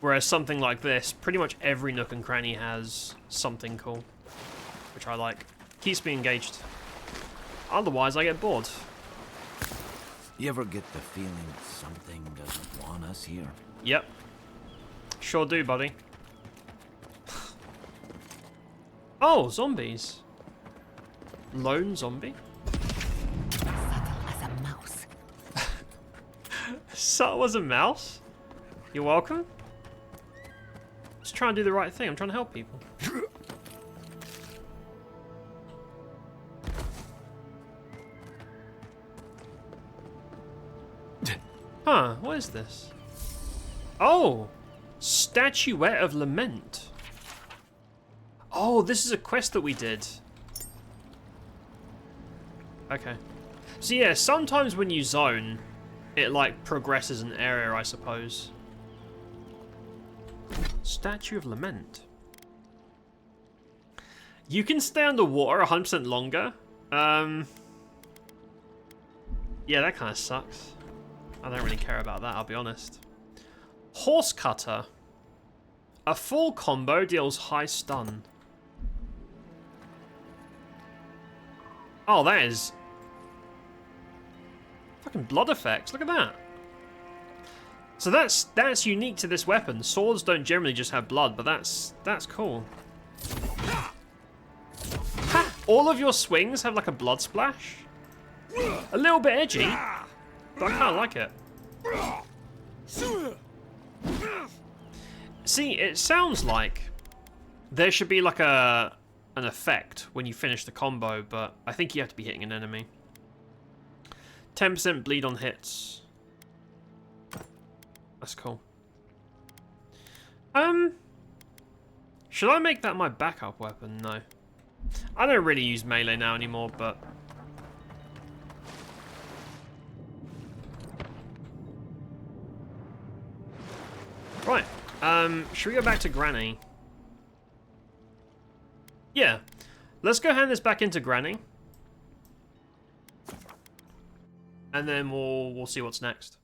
Whereas something like this, pretty much every nook and cranny has something cool, which I like. Keeps me engaged. Otherwise, I get bored. You ever get the feeling something doesn't want us here? Yep. Sure do, buddy. Oh, zombies. Lone zombie? Subtle as a mouse. Subtle as a mouse? You're welcome. Just trying to do the right thing. I'm trying to help people. Huh, what is this? Oh! Statuette of Lament. Oh, this is a quest that we did. Okay. So yeah, sometimes when you zone, it like progresses an area, I suppose. Statue of Lament. You can stay underwater 100% longer. Yeah, that kind of sucks. I don't really care about that, I'll be honest. Horse Cutter. A full combo deals high stun. Oh, that is fucking blood effects. Look at that. So that's unique to this weapon. Swords don't generally just have blood, but that's cool. Ha! All of your swings have like a blood splash. A little bit edgy, but I kind of like it. See, it sounds like there should be like an effect when you finish the combo, but I think you have to be hitting an enemy. 10% bleed on hits. That's cool. Should I make that my backup weapon? No. I don't really use melee now anymore, but... Right. Should we go back to Granny? Yeah. Let's go hand this back into Granny. And then we'll see what's next.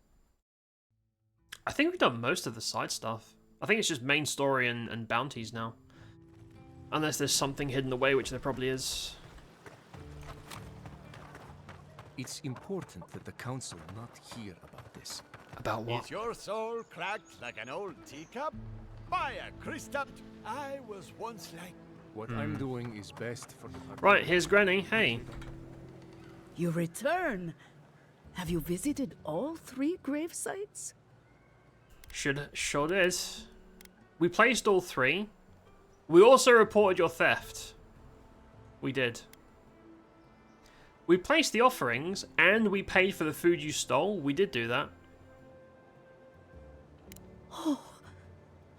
I think we've done most of the side stuff. I think it's just main story and bounties now. Unless there's something hidden away, which there probably is. It's important that the council not hear about this. About what? Is your soul cracked like an old teacup? By a Christa, I was once like... What I'm doing is best for the... Right, here's Granny. Hey. You return. Have you visited all 3 grave sites? Sure did. We placed all 3. We also reported your theft. We did. We placed the offerings, and we paid for the food you stole. We did do that. Oh,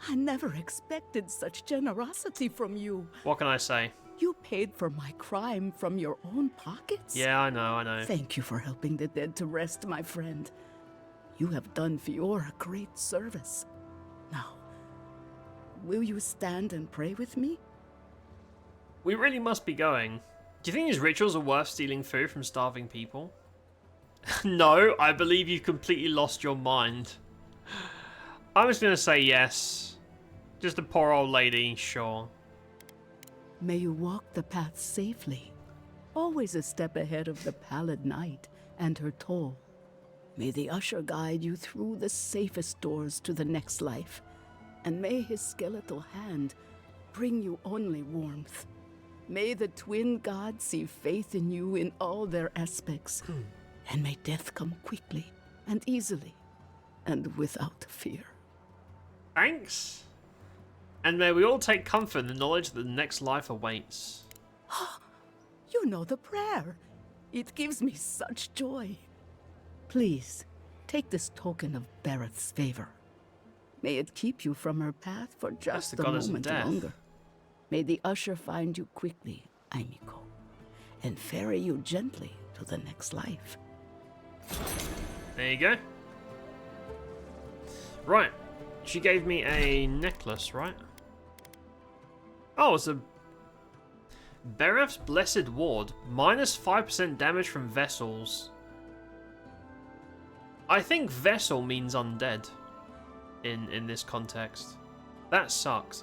I never expected such generosity from you. What can I say? You paid for my crime from your own pockets? Yeah, I know. Thank you for helping the dead to rest, my friend. You have done Fiora a great service. Now, will you stand and pray with me? We really must be going. Do you think these rituals are worth stealing food from starving people? No, I believe you've completely lost your mind. I'm just going to say yes. Just a poor old lady, sure. May you walk the path safely, always a step ahead of the pallid night and her toll. May the usher guide you through the safest doors to the next life, and may his skeletal hand bring you only warmth. May the twin gods see faith in you in all their aspects, and may death come quickly and easily, and without fear. Thanks. And may we all take comfort in the knowledge that the next life awaits. You know the prayer. It gives me such joy. Please, take this token of Barrett's favor. May it keep you from her path for just a moment longer. May the usher find you quickly, Aimiko, and ferry you gently to the next life. There you go. Right. She gave me a necklace, right? Oh, it's a... Bereth's Blessed Ward. Minus 5% damage from vessels. I think vessel means undead in this context. That sucks.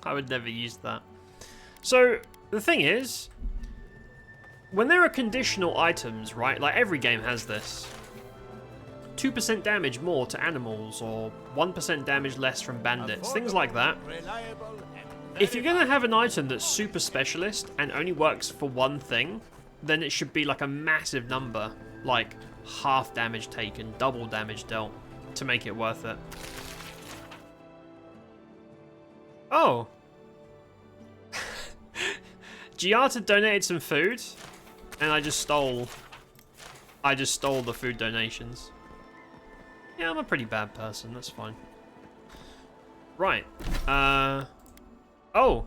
I would never use that. So, the thing is, when there are conditional items, right? Like every game has this. 2% damage more to animals, or 1% damage less from bandits, things like that. If you're going to have an item that's super specialist and only works for one thing, then it should be like a massive number, like half damage taken, double damage dealt, to make it worth it. Oh. GIATTA donated some food, and I just stole the food donations. Yeah, I'm a pretty bad person, that's fine. Right. Oh!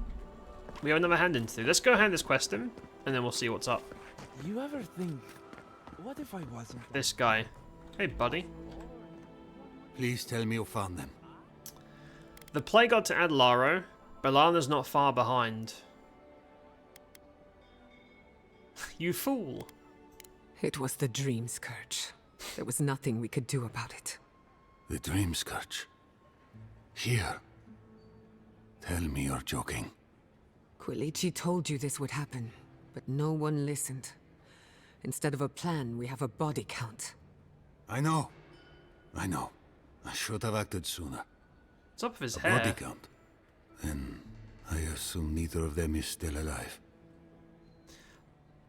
We have another hand into. Let's go hand this quest in, and then we'll see what's up. You ever think, what if I wasn't? This guy. Hey, buddy. Please tell me you found them. The plague got to Adlaro. Balana's not far behind. You fool. It was the Dream Scourge. There was nothing we could do about it. The Dream Scourge? Here? Tell me you're joking. Quilici told you this would happen, but no one listened. Instead of a plan, we have a body count. I know. I should have acted sooner. What's up with his a hair? Body count. Then I assume neither of them is still alive.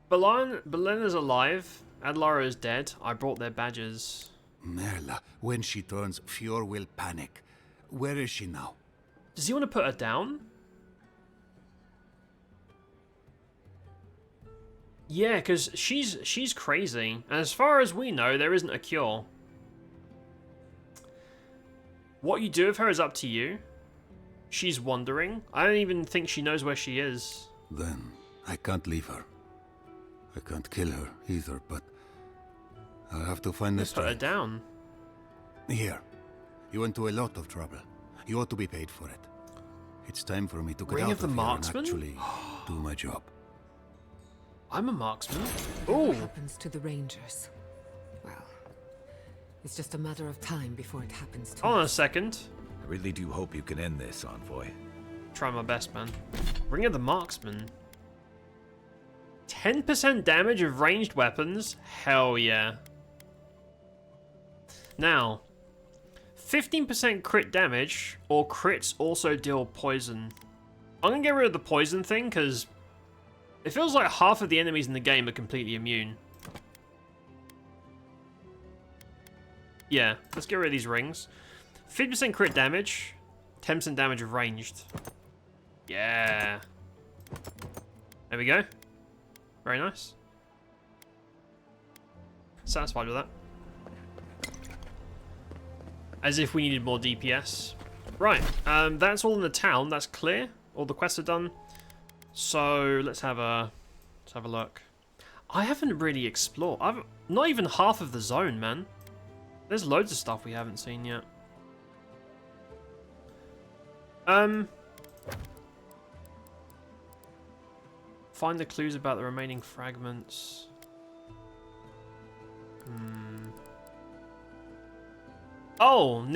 Belena's alive. Adlara is dead. I brought their badges. Merla, when she turns, Fior will panic. Where is she now? Does he want to put her down? Yeah, because she's crazy. And as far as we know, there isn't a cure. What you do with her is up to you. She's wandering. I don't even think she knows where she is. Then I can't leave her. I can't kill her either, but I'll have to find the strength. Put her down. Here. You went to a lot of trouble. You ought to be paid for it. It's time for me to get out of here and actually do my job. I'm a marksman. What happens to the Rangers? Well, it's just a matter of time before it happens to Hold on a us. second. I really do hope you can end this, Envoy. Try my best, man. Ring of the Marksman. 10% damage of ranged weapons? Hell yeah. Now, 15% crit damage, or crits also deal poison. I'm gonna get rid of the poison thing, because it feels like half of the enemies in the game are completely immune. Yeah, let's get rid of these rings. 50% crit damage, 10% damage of ranged. Yeah. There we go. Very nice. Satisfied with that. As if we needed more DPS. Right, that's all in the town. That's clear. All the quests are done. So let's have a look. I haven't really explored. Not even half of the zone, man. There's loads of stuff we haven't seen yet. Find the clues about the remaining fragments. Oh,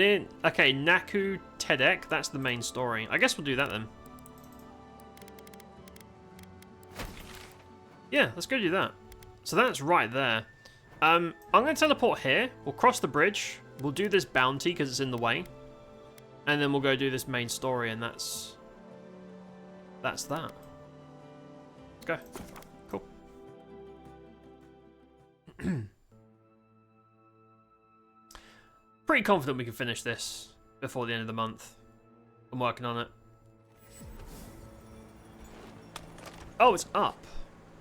okay, Naku Tedek, that's the main story. I guess we'll do that then. Yeah, let's go do that. So that's right there. I'm going to teleport here. We'll cross the bridge. We'll do this bounty because it's in the way. And then we'll go do this main story, and that's that. Let's go. Cool. Pretty confident we can finish this before the end of the month. I'm working on it. Oh, it's up.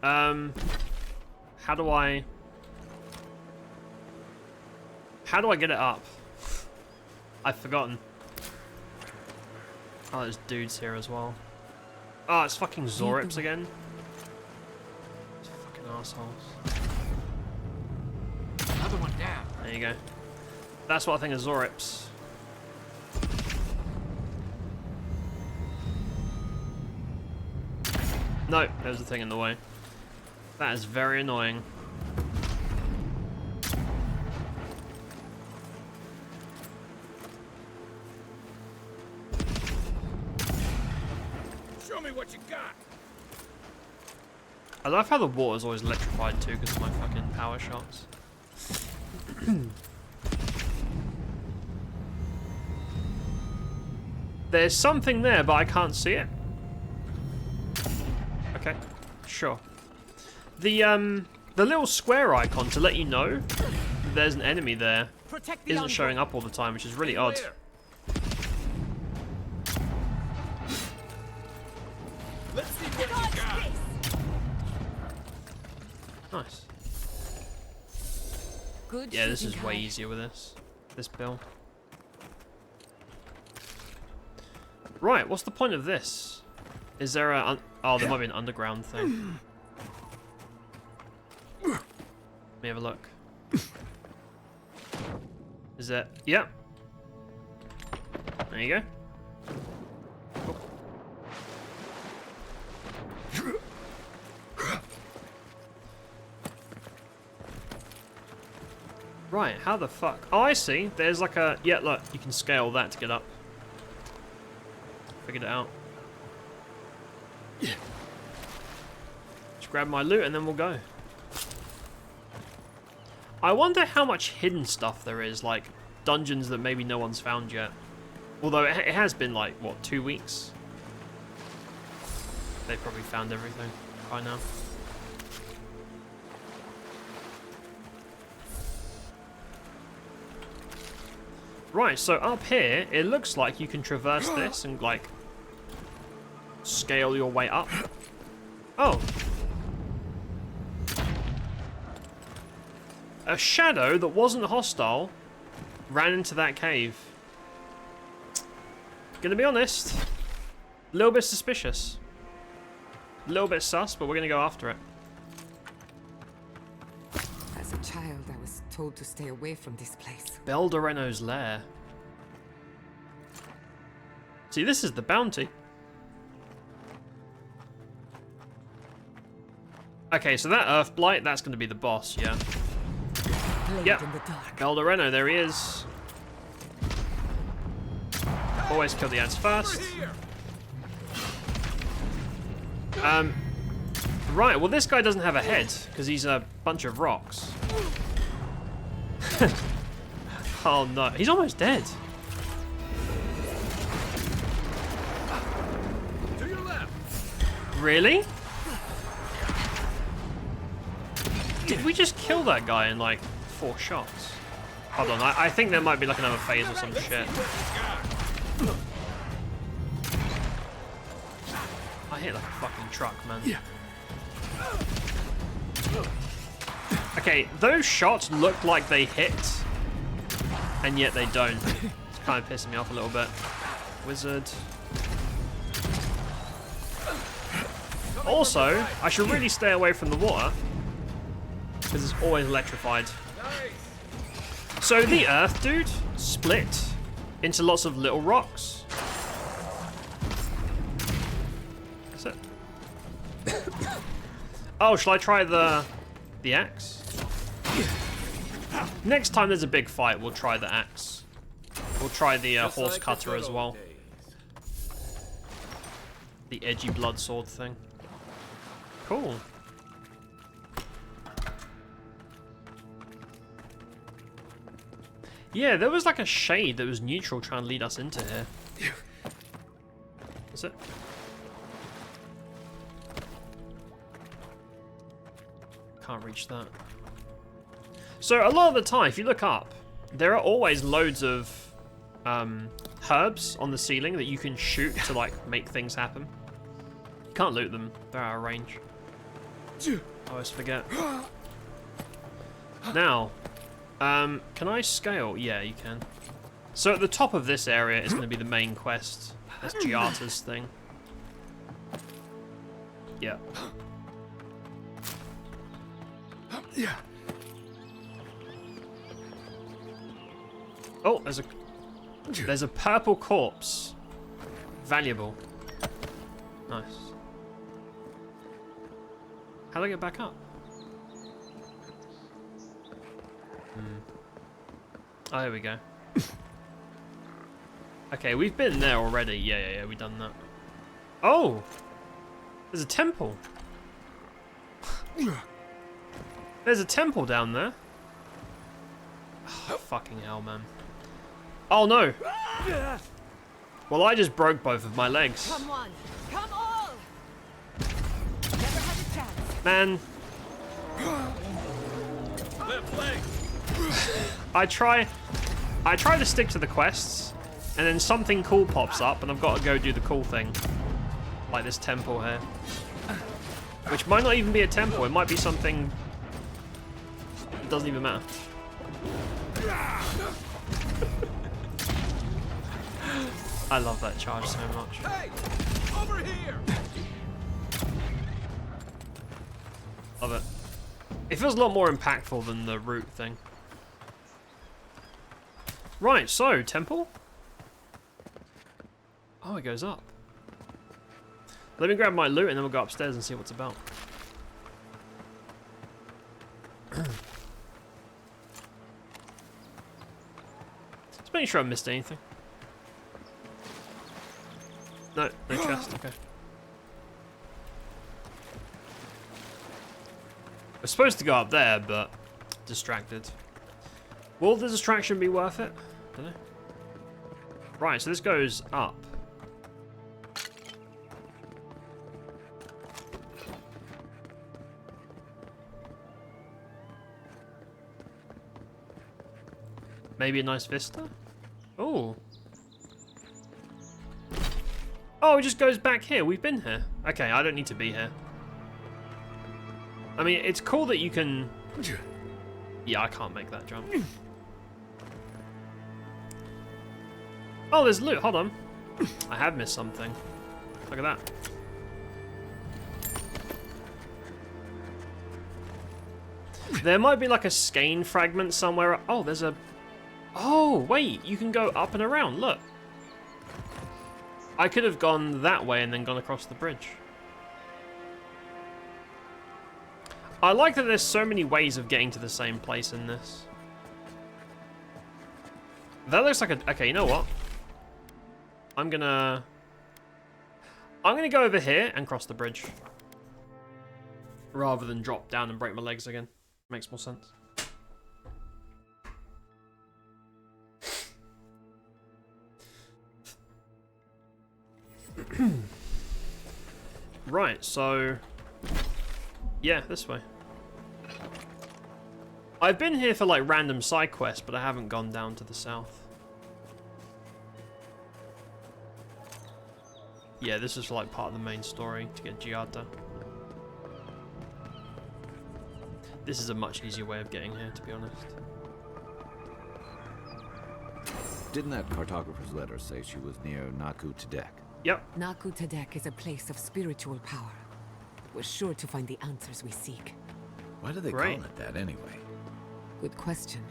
How do I get it up? I've forgotten. Oh, there's dudes here as well. Oh, it's fucking Zorips again. These fucking assholes. Another one down. There you go. That's what I think of Zorips. No, there's a thing in the way. That is very annoying. Show me what you got. I love how the water's always electrified too because of my fucking power shots. There's something there, but I can't see it. Okay, sure. The little square icon to let you know there's an enemy there isn't showing up all the time, which is really odd. Let's see what you got. Nice. Good Yeah, this is shooting, way Kai. easier with this build. Right, what's the point of this? Is there a... Oh, there might be an underground thing. Let me have a look. Is that... Yep. There you go. Cool. Right, how the fuck? Oh, I see. There's like a... Yeah, look, you can scale that to get up. Figured it out. Just grab my loot and then we'll go. I wonder how much hidden stuff there is, like dungeons that maybe no one's found yet. Although it has been like, what, 2 weeks? They've probably found everything by now. Right, so up here, it looks like you can traverse this and, like, scale your way up. Oh. A shadow that wasn't hostile ran into that cave. Gonna be honest, a little bit suspicious. A little bit sus, but we're gonna go after it. As a child, I was told to stay away from this place. Beldoreno's lair. See, this is the bounty. Okay, so that Earth Blight, that's going to be the boss, yeah. Yep. Beldoreno, there he is. Always kill the ants first. Right, well this guy doesn't have a head, because he's a bunch of rocks. Oh no, he's almost dead. To your left. Really? Did we just kill that guy in like 4 shots? Hold on, I think there might be like another phase or some shit. I hit like a fucking truck, man. Okay, those shots look like they hit, and yet they don't. It's kind of pissing me off a little bit. Wizard. Also, I should really stay away from the water, because it's always electrified. So the Earth, dude, split into lots of little rocks. That's it. Oh, shall I try the axe? Next time there's a big fight, we'll try the axe. We'll try the horse cutter as well. The edgy blood sword thing. Cool. Yeah, there was like a shade that was neutral trying to lead us into here. Is it? Can't reach that. So a lot of the time, if you look up, there are always loads of herbs on the ceiling that you can shoot to like make things happen. You can't loot them; they're out of range. I always forget. Now, can I scale? Yeah, you can. So at the top of this area is going to be the main quest. That's GIATTA's thing. Yeah. Yeah. Oh, there's a purple corpse. Valuable. Nice. How do I get back up? Oh, here we go. Okay, we've been there already. Yeah, we've done that. Oh! There's a temple. There's a temple down there. Oh, fucking hell, man. Oh, no. Well, I just broke both of my legs. Come on. Come all. Never had a chance. Man. Left leg. I try to stick to the quests, and then something cool pops up, and I've got to go do the cool thing. Like this temple here. Which might not even be a temple, it might be something... It doesn't even matter. I love that charge so much. Hey, over here. Love it. It feels a lot more impactful than the root thing. Right, so, temple? Oh, it goes up. Let me grab my loot and then we'll go upstairs and see what's about. Just making sure I missed anything. No chest, okay. We're supposed to go up there, but distracted. Will the distraction be worth it? I don't know. Right, so this goes up. Maybe a nice vista? Oh. Oh, it just goes back here. We've been here. Okay, I don't need to be here. I mean, it's cool that you can... Yeah, I can't make that jump. Oh, there's loot. Hold on. I have missed something. Look at that. There might be like a skein fragment somewhere. Oh, there's a... Oh, wait. You can go up and around. Look. I could have gone that way and then gone across the bridge. I like that there's so many ways of getting to the same place in this. That looks like a... Okay, you know what? I'm gonna go over here and cross the bridge. rather than drop down and break my legs again. Makes more sense. Right, so yeah, this way. I've been here for like random side quests, but I haven't gone down to the south. Yeah, this is like part of the main story to get GIATTA. This is a much easier way of getting here, to be honest. Didn't that cartographer's letter say she was near Naku Tedek? Yep. Naku Tedek is a place of spiritual power. We're sure to find the answers we seek. Why do they call it that anyway? Good question.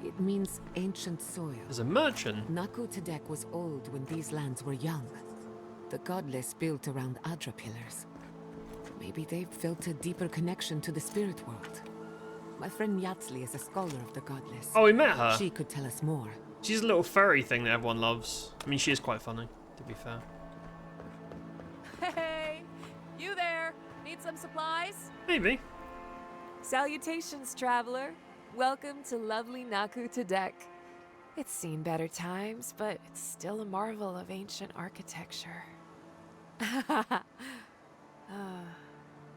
It means ancient soil. There's a merchant. Naku Tedek was old when these lands were young. The godless built around Adra pillars. Maybe they felt a deeper connection to the spirit world. My friend Yatsli is a scholar of the godless. Oh, we met her. She could tell us more. She's a little furry thing that everyone loves. I mean, she is quite funny, to be fair. Hey, you there? Need some supplies? Maybe. Salutations, traveler. Welcome to lovely Naku Tedek. It's seen better times, but it's still a marvel of ancient architecture.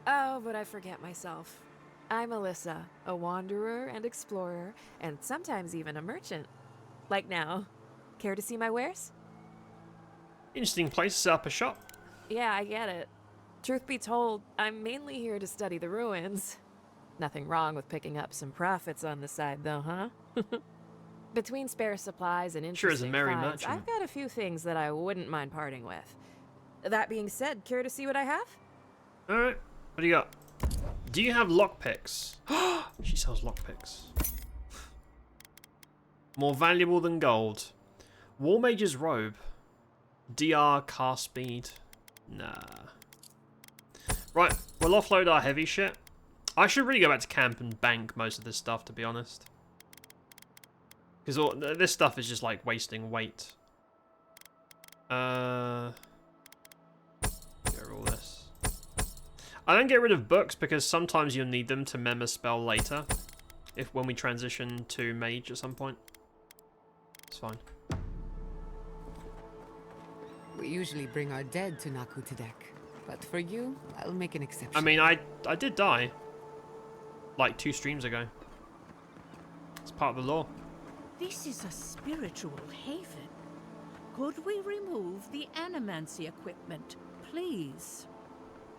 Oh, but I forget myself. I'm Alyssa, a wanderer and explorer, and sometimes even a merchant. Like now. Care to see my wares? Interesting place to set up a shop. Yeah, I get it. Truth be told, I'm mainly here to study the ruins. Nothing wrong with picking up some profits on the side, though, huh? Between spare supplies and interesting finds, I've got a few things that I wouldn't mind parting with. That being said, care to see what I have? Alright, what do you got? Do you have lockpicks? She sells lockpicks. More valuable than gold. War Mage's robe. DR car speed. Nah. Right, we'll offload our heavy shit. I should really go back to camp and bank most of this stuff, to be honest. Because this stuff is just like wasting weight. Get rid of all this. I don't get rid of books because sometimes you'll need them to mem a spell later. When we transition to mage at some point. It's fine. We usually bring our dead to Naku Tedek. But for you, I'll make an exception. I mean, I did die. Like 2 streams ago. It's part of the law. This is a spiritual haven. Could we remove the animancy equipment, please?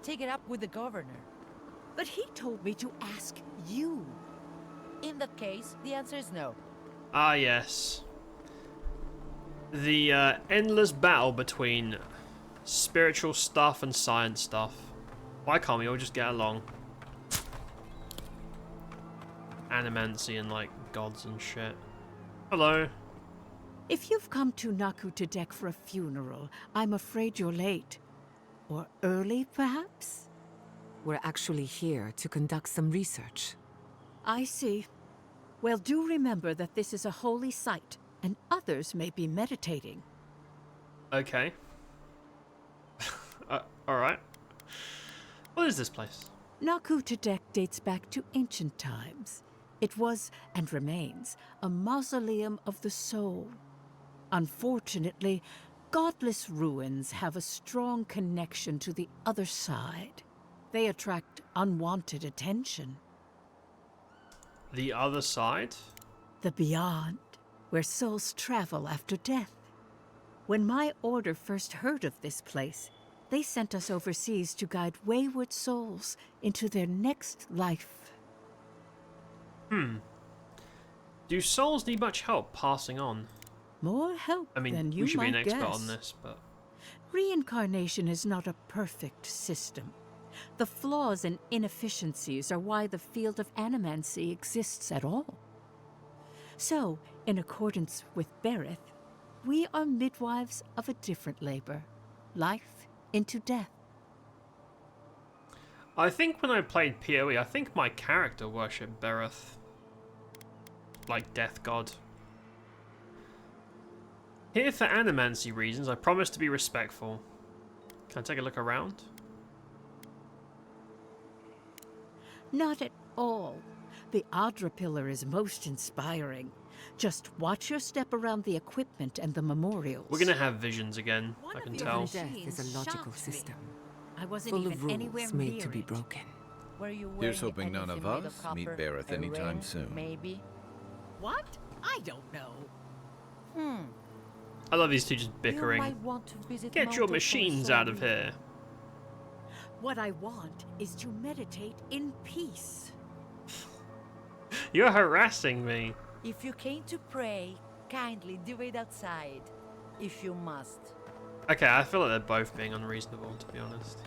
Take it up with the governor. But he told me to ask you. In that case, the answer is no. Ah, yes. The endless battle between spiritual stuff and science stuff. Why can't we all just get along? Animancy and, like, gods and shit. Hello. If you've come to Naku Tedek for a funeral, I'm afraid you're late. Or early, perhaps? We're actually here to conduct some research. I see. Well, do remember that this is a holy site, and others may be meditating. Okay. Alright. What is this place? Naku Tedek dates back to ancient times. It was, and remains, a mausoleum of the soul. Unfortunately, godless ruins have a strong connection to the other side. They attract unwanted attention. The other side? The beyond, where souls travel after death. When my order first heard of this place, they sent us overseas to guide wayward souls into their next life. Do souls need much help passing on? More help I mean, than you we should be an might expert guess. on this, but... Reincarnation is not a perfect system. The flaws and inefficiencies are why the field of animancy exists at all. So, in accordance with Berith, we are midwives of a different labor. Life into death. I think when I played PoE, I think my character worshipped Berith. Like death god. Here for animancy reasons, I promise to be respectful. Can I take a look around? Not at all. The Adra pillar is most inspiring. Just watch your step around the equipment and the memorials. We're gonna have visions again, I can tell. Death is a logical system, I wasn't full even of rules anywhere made near to be it. broken. Were you Here's wearing hoping none of anything made us copper? meet Bareth A anytime ring, soon. Maybe. What? I don't know. I love these two just You bickering. might want to visit Get your Mount machines Oporto. out of here. What I want is to meditate in peace. You're harassing me. If you came to pray, kindly do it outside. If you must. Okay, I feel like they're both being unreasonable, to be honest.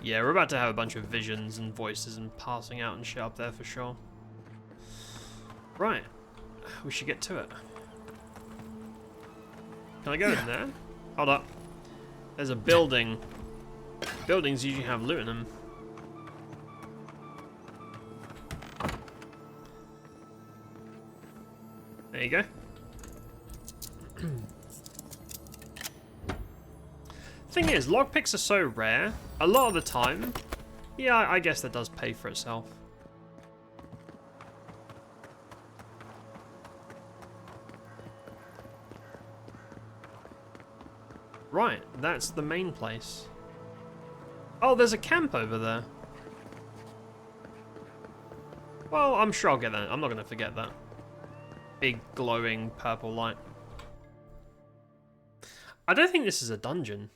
Yeah, we're about to have a bunch of visions and voices and passing out and shit up there for sure. Right. We should get to it. Can I go in there? Hold up. There's a building. Buildings usually have loot in them. There you go. Thing is, lockpicks are so rare. A lot of the time, yeah, I guess that does pay for itself. Right, that's the main place. Oh, there's a camp over there. Well, I'm sure I'll get that. I'm not going to forget that. Big glowing purple light. I don't think this is a dungeon.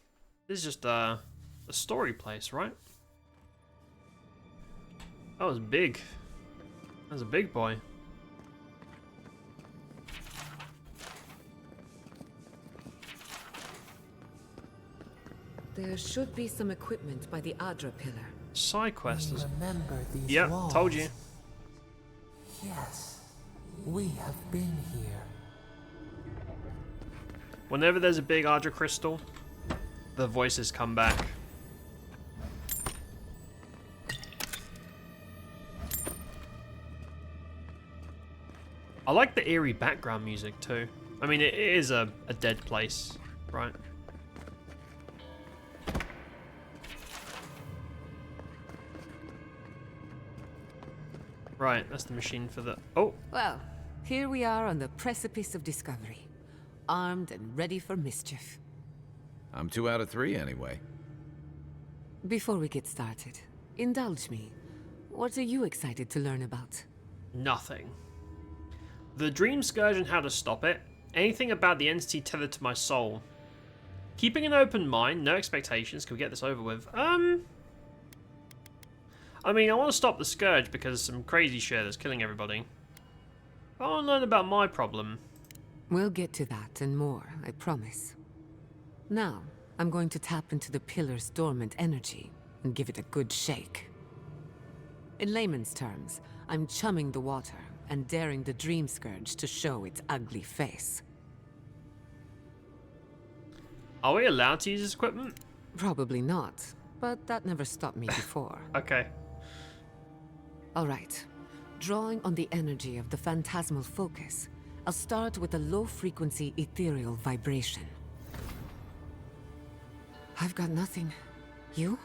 This is just a story place, right? That was big. That was a big boy. There should be some equipment by the Adra pillar. Side quest. Remember these Yep, walls. told you. Yes, we have been here. Whenever there's a big Adra crystal, the voices come back. I like the eerie background music too. I mean, it is a dead place, right? Right, that's the machine for the... Oh! Well, here we are on the precipice of discovery. Armed and ready for mischief. I'm 2 out of 3 anyway. Before we get started, indulge me. What are you excited to learn about? Nothing. The Dream Scourge and how to stop it. Anything about the entity tethered to my soul. Keeping an open mind, no expectations. Can we get this over with? I mean, I want to stop the Scourge because some crazy shit that's killing everybody. I want to learn about my problem. We'll get to that and more, I promise. Now, I'm going to tap into the pillar's dormant energy and give it a good shake. In layman's terms, I'm chumming the water and daring the Dream Scourge to show its ugly face. Are we allowed to use this equipment? Probably not, but that never stopped me before. Okay. Alright. Drawing on the energy of the phantasmal focus, I'll start with a low-frequency ethereal vibration. I've got nothing. You?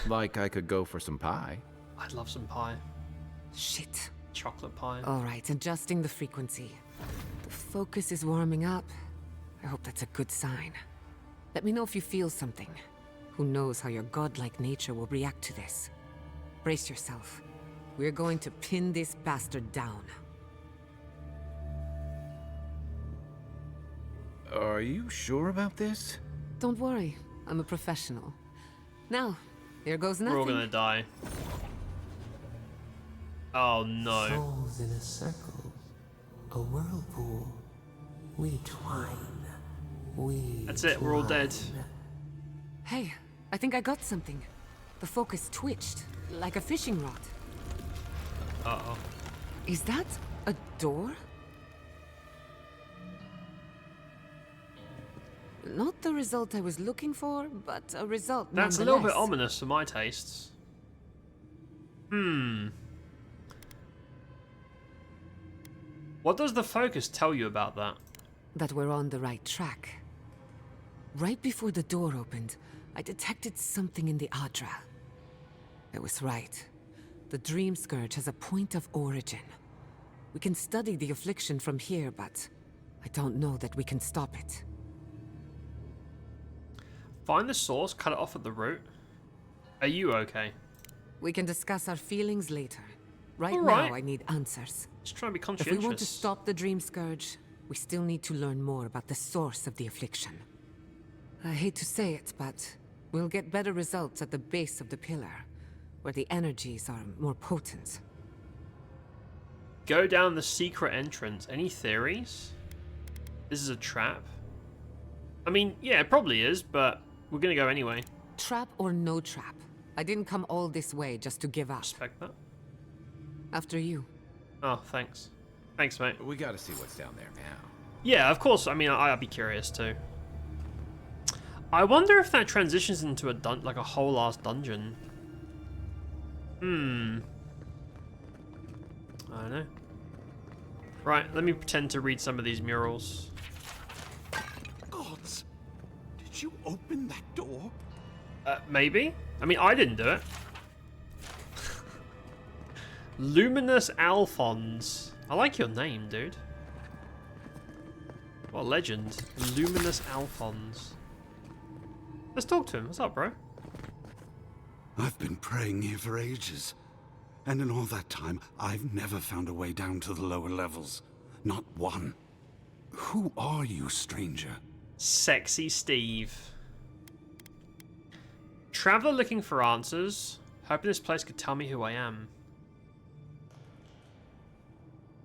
Like I could go for some pie. I'd love some pie. Shit. Chocolate pie. Alright, adjusting the frequency. The focus is warming up. I hope that's a good sign. Let me know if you feel something. Who knows how your godlike nature will react to this. Brace yourself. We're going to pin this bastard down. Are you sure about this? Don't worry, I'm a professional. Now, here goes nothing. We're all gonna die. Oh no. Souls in a circle, a whirlpool. We twine. That's it, we're all dead. Hey, I think I got something. The focus twitched, like a fishing rod. Uh-oh. Is that a door? Not the result I was looking for, but a result That's a little bit nonetheless. ominous for my tastes. What does the focus tell you about that? That we're on the right track. Right before the door opened, I detected something in the Adra. I was right. The Dream Scourge has a point of origin. We can study the affliction from here, but I don't know that we can stop it. Find the source, cut it off at the root. Are you okay? We can discuss our feelings later. Right All right. now, I need answers. Just trying to be If conscientious. we want to stop the Dream Scourge, we still need to learn more about the source of the affliction. I hate to say it, but we'll get better results at the base of the pillar, where the energies are more potent. Go down the secret entrance. Any theories? This is a trap. I mean, yeah, it probably is, but we're gonna go anyway. Trap or no trap, I didn't come all this way just to give up. Respect that. After you. Oh, thanks. Thanks, mate. We gotta see what's down there now. Yeah, of course. I mean, I'd be curious too. I wonder if that transitions into a like a whole ass dungeon. I don't know. Right, let me pretend to read some of these murals. Gods, did you open that door? Maybe. I mean, I didn't do it. Luminous Alphons. I like your name, dude. What a legend. Luminous Alphons. Let's talk to him. What's up, bro? I've been praying here for ages. And in all that time, I've never found a way down to the lower levels. Not one. Who are you, stranger? Sexy Steve. Traveler looking for answers. Hoping this place could tell me who I am.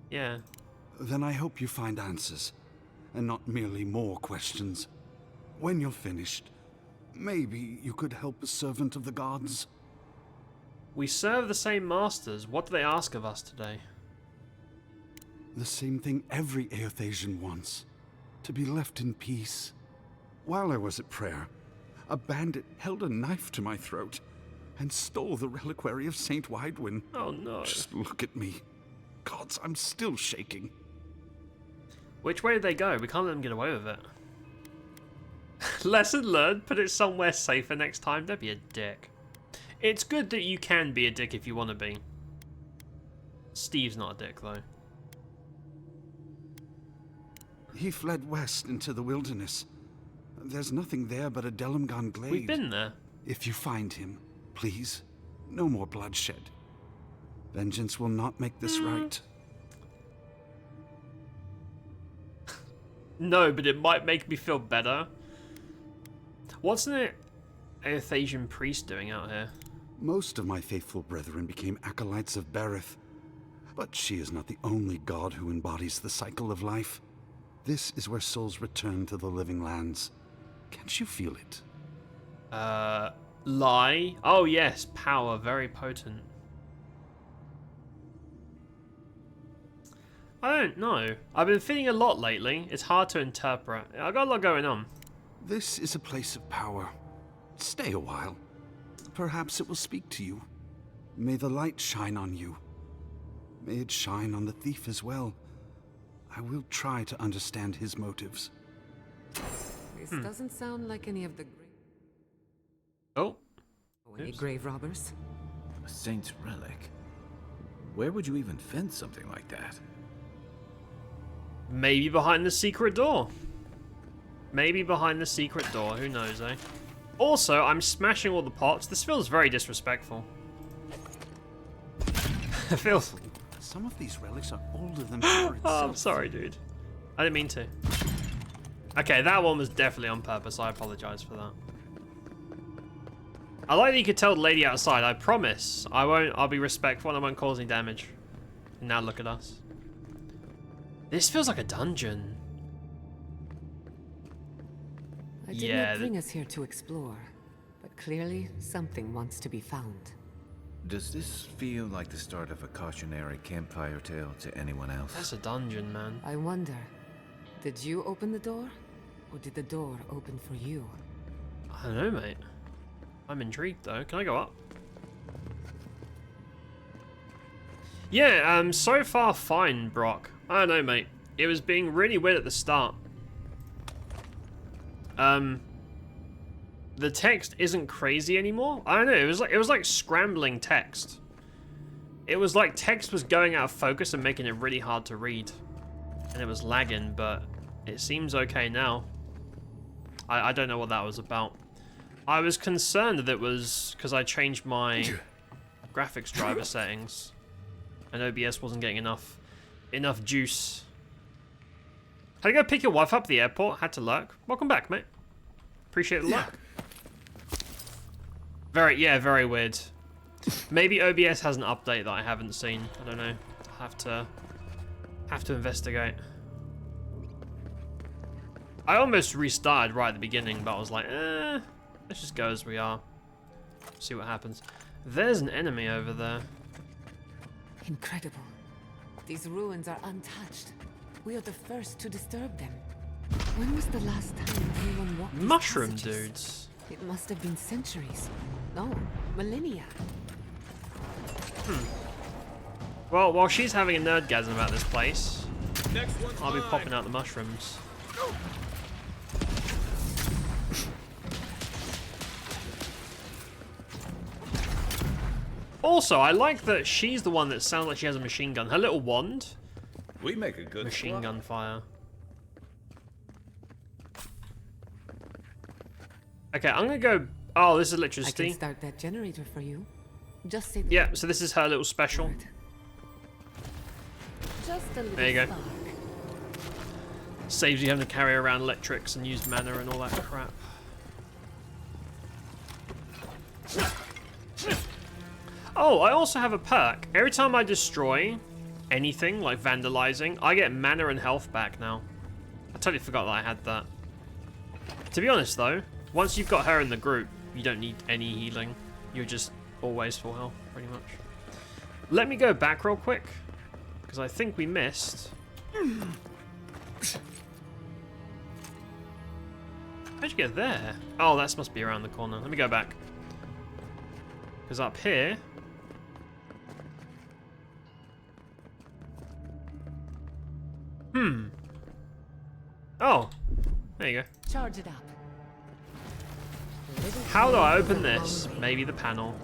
Yeah. Then I hope you find answers, and not merely more questions. When you're finished, maybe you could help a servant of the gods? We serve the same masters. What do they ask of us today? The same thing every Aethasian wants. To be left in peace. While I was at prayer, a bandit held a knife to my throat and stole the reliquary of Saint Widwin. Oh no. Just look at me. Gods, I'm still shaking. Which way did they go? We can't let them get away with it. Lesson learned. Put it somewhere safer next time. Don't be a dick. It's good that you can be a dick if you want to be. Steve's not a dick, though. He fled west into the wilderness. There's nothing there but a Delimgan glade. We've been there. If you find him, please, no more bloodshed. Vengeance will not make this right. No, but it might make me feel better. What's an Aethasian priest doing out here? Most of my faithful brethren became acolytes of Berith, but she is not the only god who embodies the cycle of life. This is where souls return to the living lands. Can't you feel it? Lie? Oh yes, power, very potent. I don't know. I've been feeling a lot lately. It's hard to interpret. I've got a lot going on. This is a place of power. Stay a while. Perhaps it will speak to you. May the light shine on you. May it shine on the thief as well. I will try to understand his motives. This doesn't sound like any of the any Oops. grave robbers. A saint's relic. Where would you even find something like that? Maybe behind the secret door. Maybe behind the secret door. Who knows, eh? Also, I'm smashing all the pots. This feels very disrespectful. It feels... Some of these relics are older than power itself. Oh, I'm sorry, dude. I didn't mean to. Okay, that one was definitely on purpose. I apologize for that. I like that you could tell the lady outside. I promise. I won't. I'll be respectful and I won't cause any damage. And now look at us. This feels like a dungeon. I did not bring us here to explore, but clearly something wants to be found. Does this feel like the start of a cautionary campfire tale to anyone else? That's a dungeon, man. I wonder, did you open the door? Or did the door open for you? I don't know, mate. I'm intrigued, though. Can I go up? Yeah, so far fine, Brock. I don't know, mate. It was being really weird at the start. The text isn't crazy anymore. I don't know. It was like scrambling text. It was like text was going out of focus and making it really hard to read, and it was lagging. But it seems okay now. I don't know what that was about. I was concerned that it was because I changed my graphics driver settings, and OBS wasn't getting enough juice. Had to go pick your wife up at the airport. Had to lurk. Welcome back, mate. Appreciate the luck. Very weird. Maybe OBS has an update that I haven't seen. I don't know. I'll have to investigate. I almost restarted right at the beginning, but I was like, let's just go as we are. See what happens. There's an enemy over there. Incredible. These ruins are untouched. We are the first to disturb them. When was the last time anyone walked these Mushroom passages? dudes. It must have been centuries. No, millennia. Well, while she's having a nerdgasm about this place, Next one's I'll be mine. popping out the mushrooms. Also, I like that she's the one that sounds like she has a machine gun. Her little wand. We make a good machine gun fire. Okay, I'm gonna go. Oh, this is I electricity. can start that generator for you. Just say the Yeah, word. so this is her little special. Just a little There you go. spark. Saves you having to carry around electrics and use mana and all that crap. Oh, I also have a perk. Every time I destroy anything, like vandalizing, I get mana and health back now. I totally forgot that I had that. To be honest, though, once you've got her in the group, you don't need any healing. You're just always full health, pretty much. Let me go back real quick, because I think we missed. How'd you get there? Oh, that must be around the corner. Let me go back. Because up here... Oh, there you go. Charge it up. How do I open this? Maybe the panel.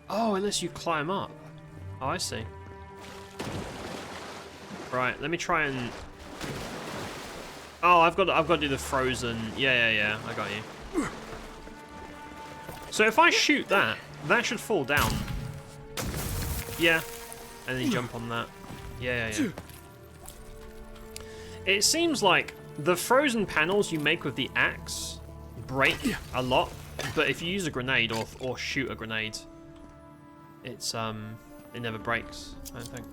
Oh, unless you climb up. Oh, I see. Right, let me try and... Oh, I've got to do the frozen... Yeah, I got you. So if I shoot that, that should fall down. Yeah. And then you jump on that. Yeah. It seems like the frozen panels you make with the axe break a lot, but if you use a grenade or shoot a grenade, it's it never breaks, I don't think.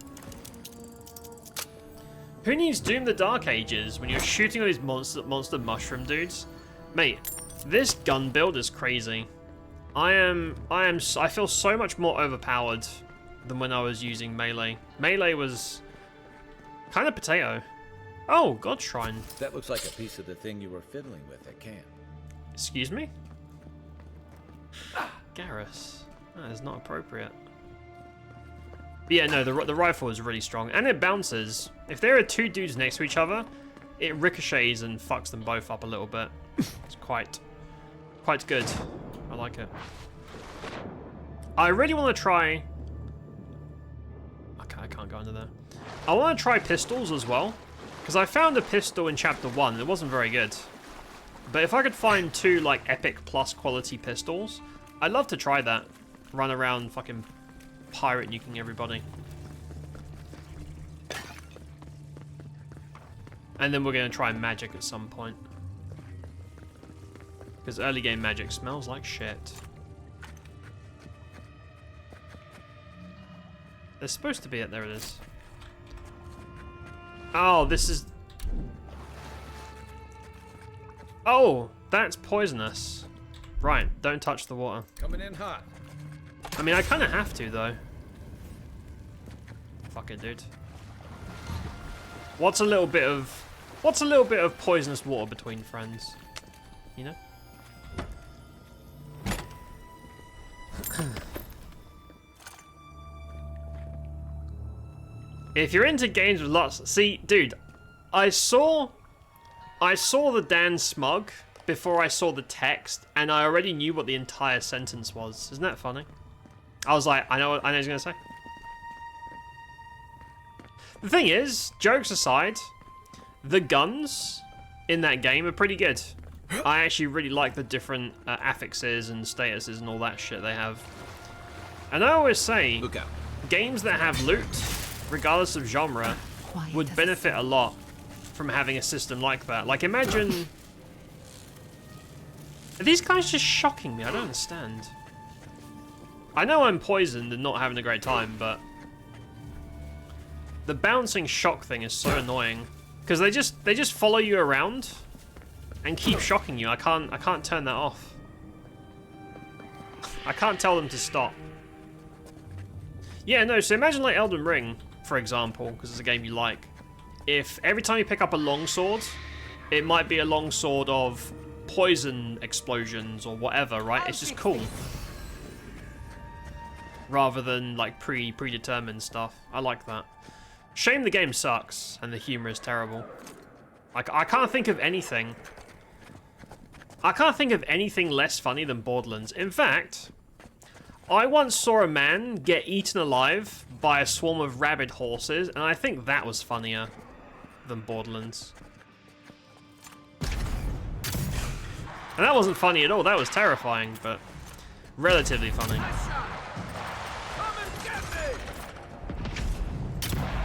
Who needs Doom the Dark Ages when you're shooting all these monster mushroom dudes? Mate, this gun build is crazy. I feel so much more overpowered than when I was using melee. Melee was kind of potato. Oh, God Shrine. That looks like a piece of the thing you were fiddling with at camp. Excuse me? Garrus. That is not appropriate. But yeah, no, the rifle is really strong. And it bounces. If there are two dudes next to each other, it ricochets and fucks them both up a little bit. It's quite good. I like it. I really want to try... Okay, I can't go under there. I want to try pistols as well. Because I found a pistol in Chapter 1. It wasn't very good. But if I could find two, like, epic plus quality pistols, I'd love to try that. Run around fucking pirate nuking everybody. And then we're going to try magic at some point. Because early game magic smells like shit. There's supposed to be it. There it is. Oh, this is... Oh, that's poisonous. Right, don't touch the water. Coming in hot. I mean, I kind of have to, though. Fuck it, dude. What's a little bit of poisonous water between friends? You know? If you're into games with lots... See, dude, I saw the Dan smug before I saw the text, and I already knew what the entire sentence was. Isn't that funny? I was like, I know what he's going to say. The thing is, jokes aside, the guns in that game are pretty good. I actually really like the different affixes and statuses and all that shit they have. And I always say, look out. Games that have loot, regardless of genre, would benefit a lot from having a system like that. Like, imagine... Are these guys just shocking me? I don't understand. I know I'm poisoned and not having a great time, but... The bouncing shock thing is so annoying. Because they just follow you around and keep shocking you. I can't turn that off. I can't tell them to stop. Yeah, no, so imagine like Elden Ring, for example, because it's a game you like. If every time you pick up a longsword, it might be a longsword of poison explosions or whatever, right? It's just cool. Rather than like predetermined stuff. I like that. Shame the game sucks and the humor is terrible. Like, I can't think of anything. I can't think of anything less funny than Borderlands. In fact, I once saw a man get eaten alive by a swarm of rabid horses, and I think that was funnier than Borderlands. And that wasn't funny at all, that was terrifying, but relatively funny.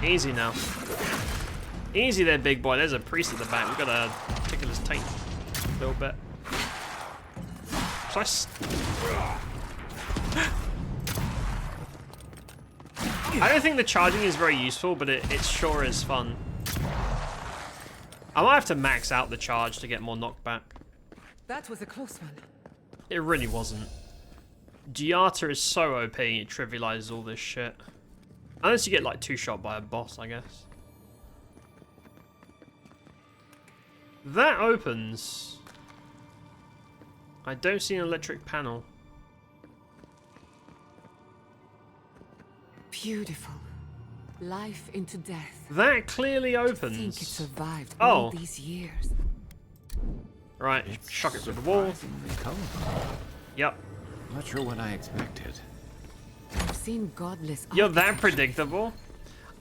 Easy now. Easy there, big boy. There's a priest at the back. We've got to tickle his taint a little bit. I don't think the charging is very useful, but it sure is fun. I might have to max out the charge to get more knockback. That was a close one. It really wasn't. GIATTA is so OP, it trivializes all this shit. Unless you get like two-shot by a boss, I guess. That opens. I don't see an electric panel. Beautiful. Life into death. That clearly opens. To think it survived all these years. Right, shock it through the wall. Yep. Not sure what I expected. I've seen godless. You're that predictable.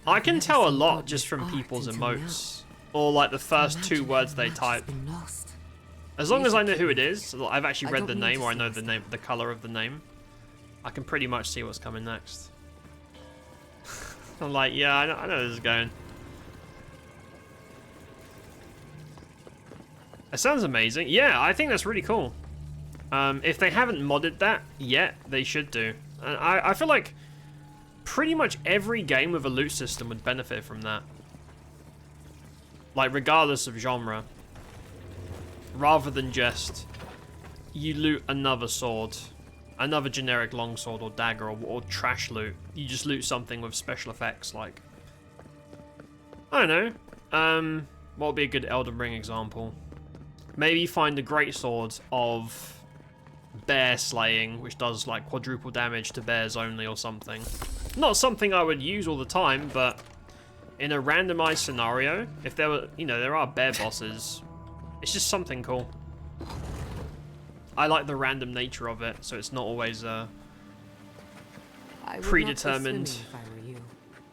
I can tell a lot just from people's emotes, or like the first two words they type. As long as I know who it is, I've actually read the name, or I know the name, the color of the name, I can pretty much see what's coming next. I'm like, yeah, I know this is going. It sounds amazing. Yeah, I think that's really cool. If they haven't modded that yet, they should do. And I feel like pretty much every game with a loot system would benefit from that. Like, regardless of genre. Rather than just, you loot another sword. Another generic longsword or dagger or trash loot. You just loot something with special effects, like... I don't know. What would be a good Elden Ring example? Maybe find a greatsword of bear slaying, which does like quadruple damage to bears only or something. Not something I would use all the time, but in a randomized scenario, if there were, you know, there are bear bosses, it's just something cool. I like the random nature of it, so it's not always predetermined. If I were you,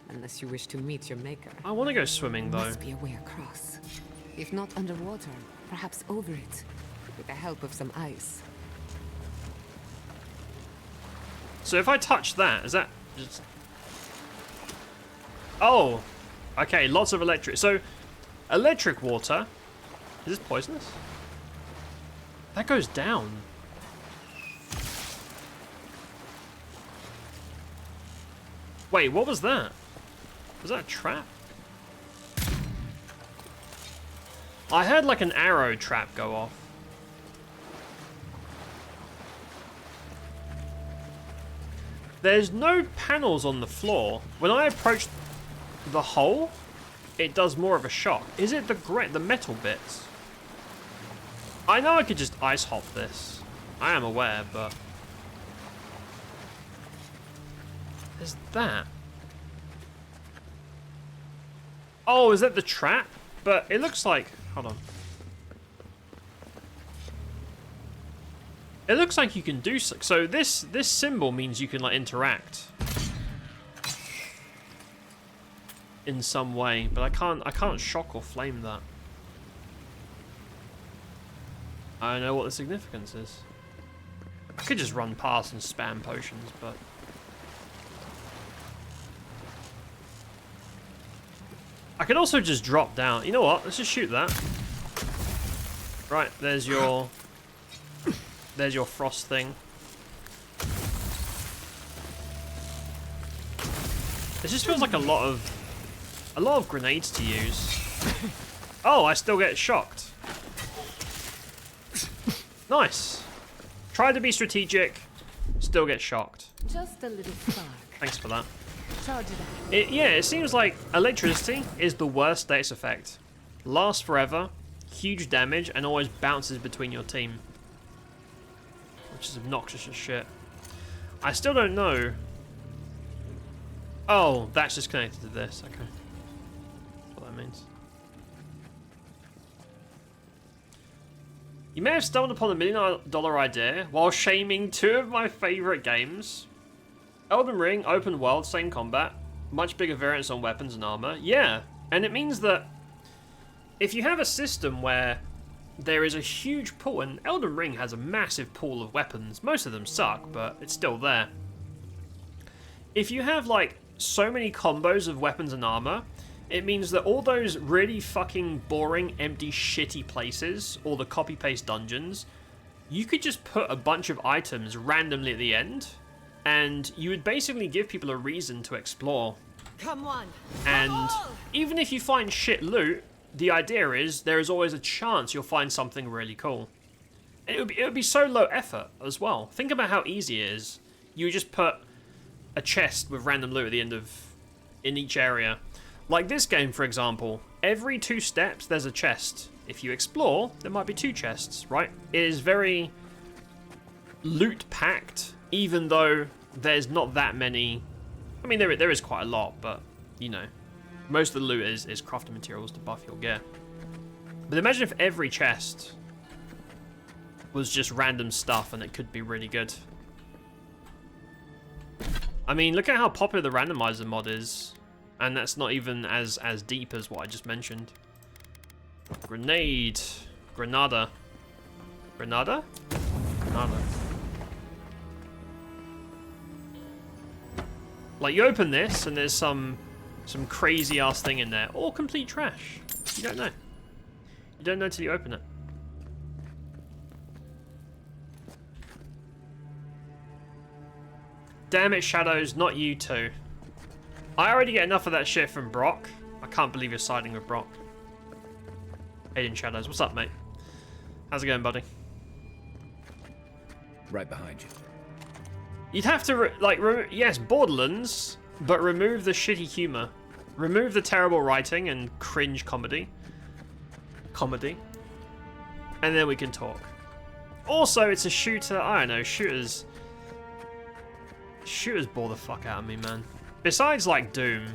unless you wish to meet your maker. I want to go swimming though. Must be a way across. If not underwater, perhaps over it, with the help of some ice. So if I touch that, is that just... Oh! Okay, lots of electric. So, electric water... Is this poisonous? That goes down. Wait, what was that? Was that a trap? I heard like an arrow trap go off. There's no panels on the floor. When I approach the hole, it does more of a shock. Is it the metal bits? I know I could just ice hop this. I am aware, but... There's that. Oh, is that the trap? But it looks like... Hold on. It looks like you can do so. So this symbol means you can like interact in some way, but I can't shock or flame that. I don't know what the significance is. I could just run past and spam potions, but I could also just drop down. You know what? Let's just shoot that. Right, there's your frost thing. It just feels like a lot of grenades to use. Oh, I still get shocked. Nice. Try to be strategic, still get shocked. Just a little spark. Thanks for that. Charge it up. Yeah, it seems like electricity is the worst Status effect. Lasts forever, huge damage, and always bounces between your team. Which is obnoxious as shit. I still don't know. Oh, that's just connected to this. Okay. That's what that means. You may have stumbled upon the $1 million idea while shaming two of my favorite games. Elden Ring, open world, same combat, much bigger variants on weapons and armor. Yeah, and it means that if you have a system where there is a huge pool, and Elden Ring has a massive pool of weapons, most of them suck, but it's still there. If you have like so many combos of weapons and armor, it means that all those really fucking boring, empty, shitty places, or the copy-paste dungeons, you could just put a bunch of items randomly at the end, and you would basically give people a reason to explore. Come on. And even if you find shit loot, the idea is there is always a chance you'll find something really cool. And it would be so low effort as well. Think about how easy it is. You would just put a chest with random loot at the end in each area. Like this game, for example, every 2 steps there's a chest. If you explore, there might be 2 chests, right? It is very loot packed, even though there's not that many. I mean, there is quite a lot, but you know, most of the loot is crafting materials to buff your gear. But imagine if every chest was just random stuff, and it could be really good. I mean, look at how popular the randomizer mod is. And that's not even as deep as what I just mentioned. Grenade. Granada. Granada? Granada. Like, you open this, and there's some crazy ass thing in there. Or complete trash. You don't know. You don't know till you open it. Damn it, Shadows, not you too. I already get enough of that shit from Brock. I can't believe you're siding with Brock. Aiden Shadows, what's up, mate? How's it going, buddy? Right behind you. You'd have to, yes, Borderlands, but remove the shitty humor. Remove the terrible writing and cringe comedy. And then we can talk. Also, it's a shooter. I don't know, shooters bore the fuck out of me, man. Besides, like, Doom,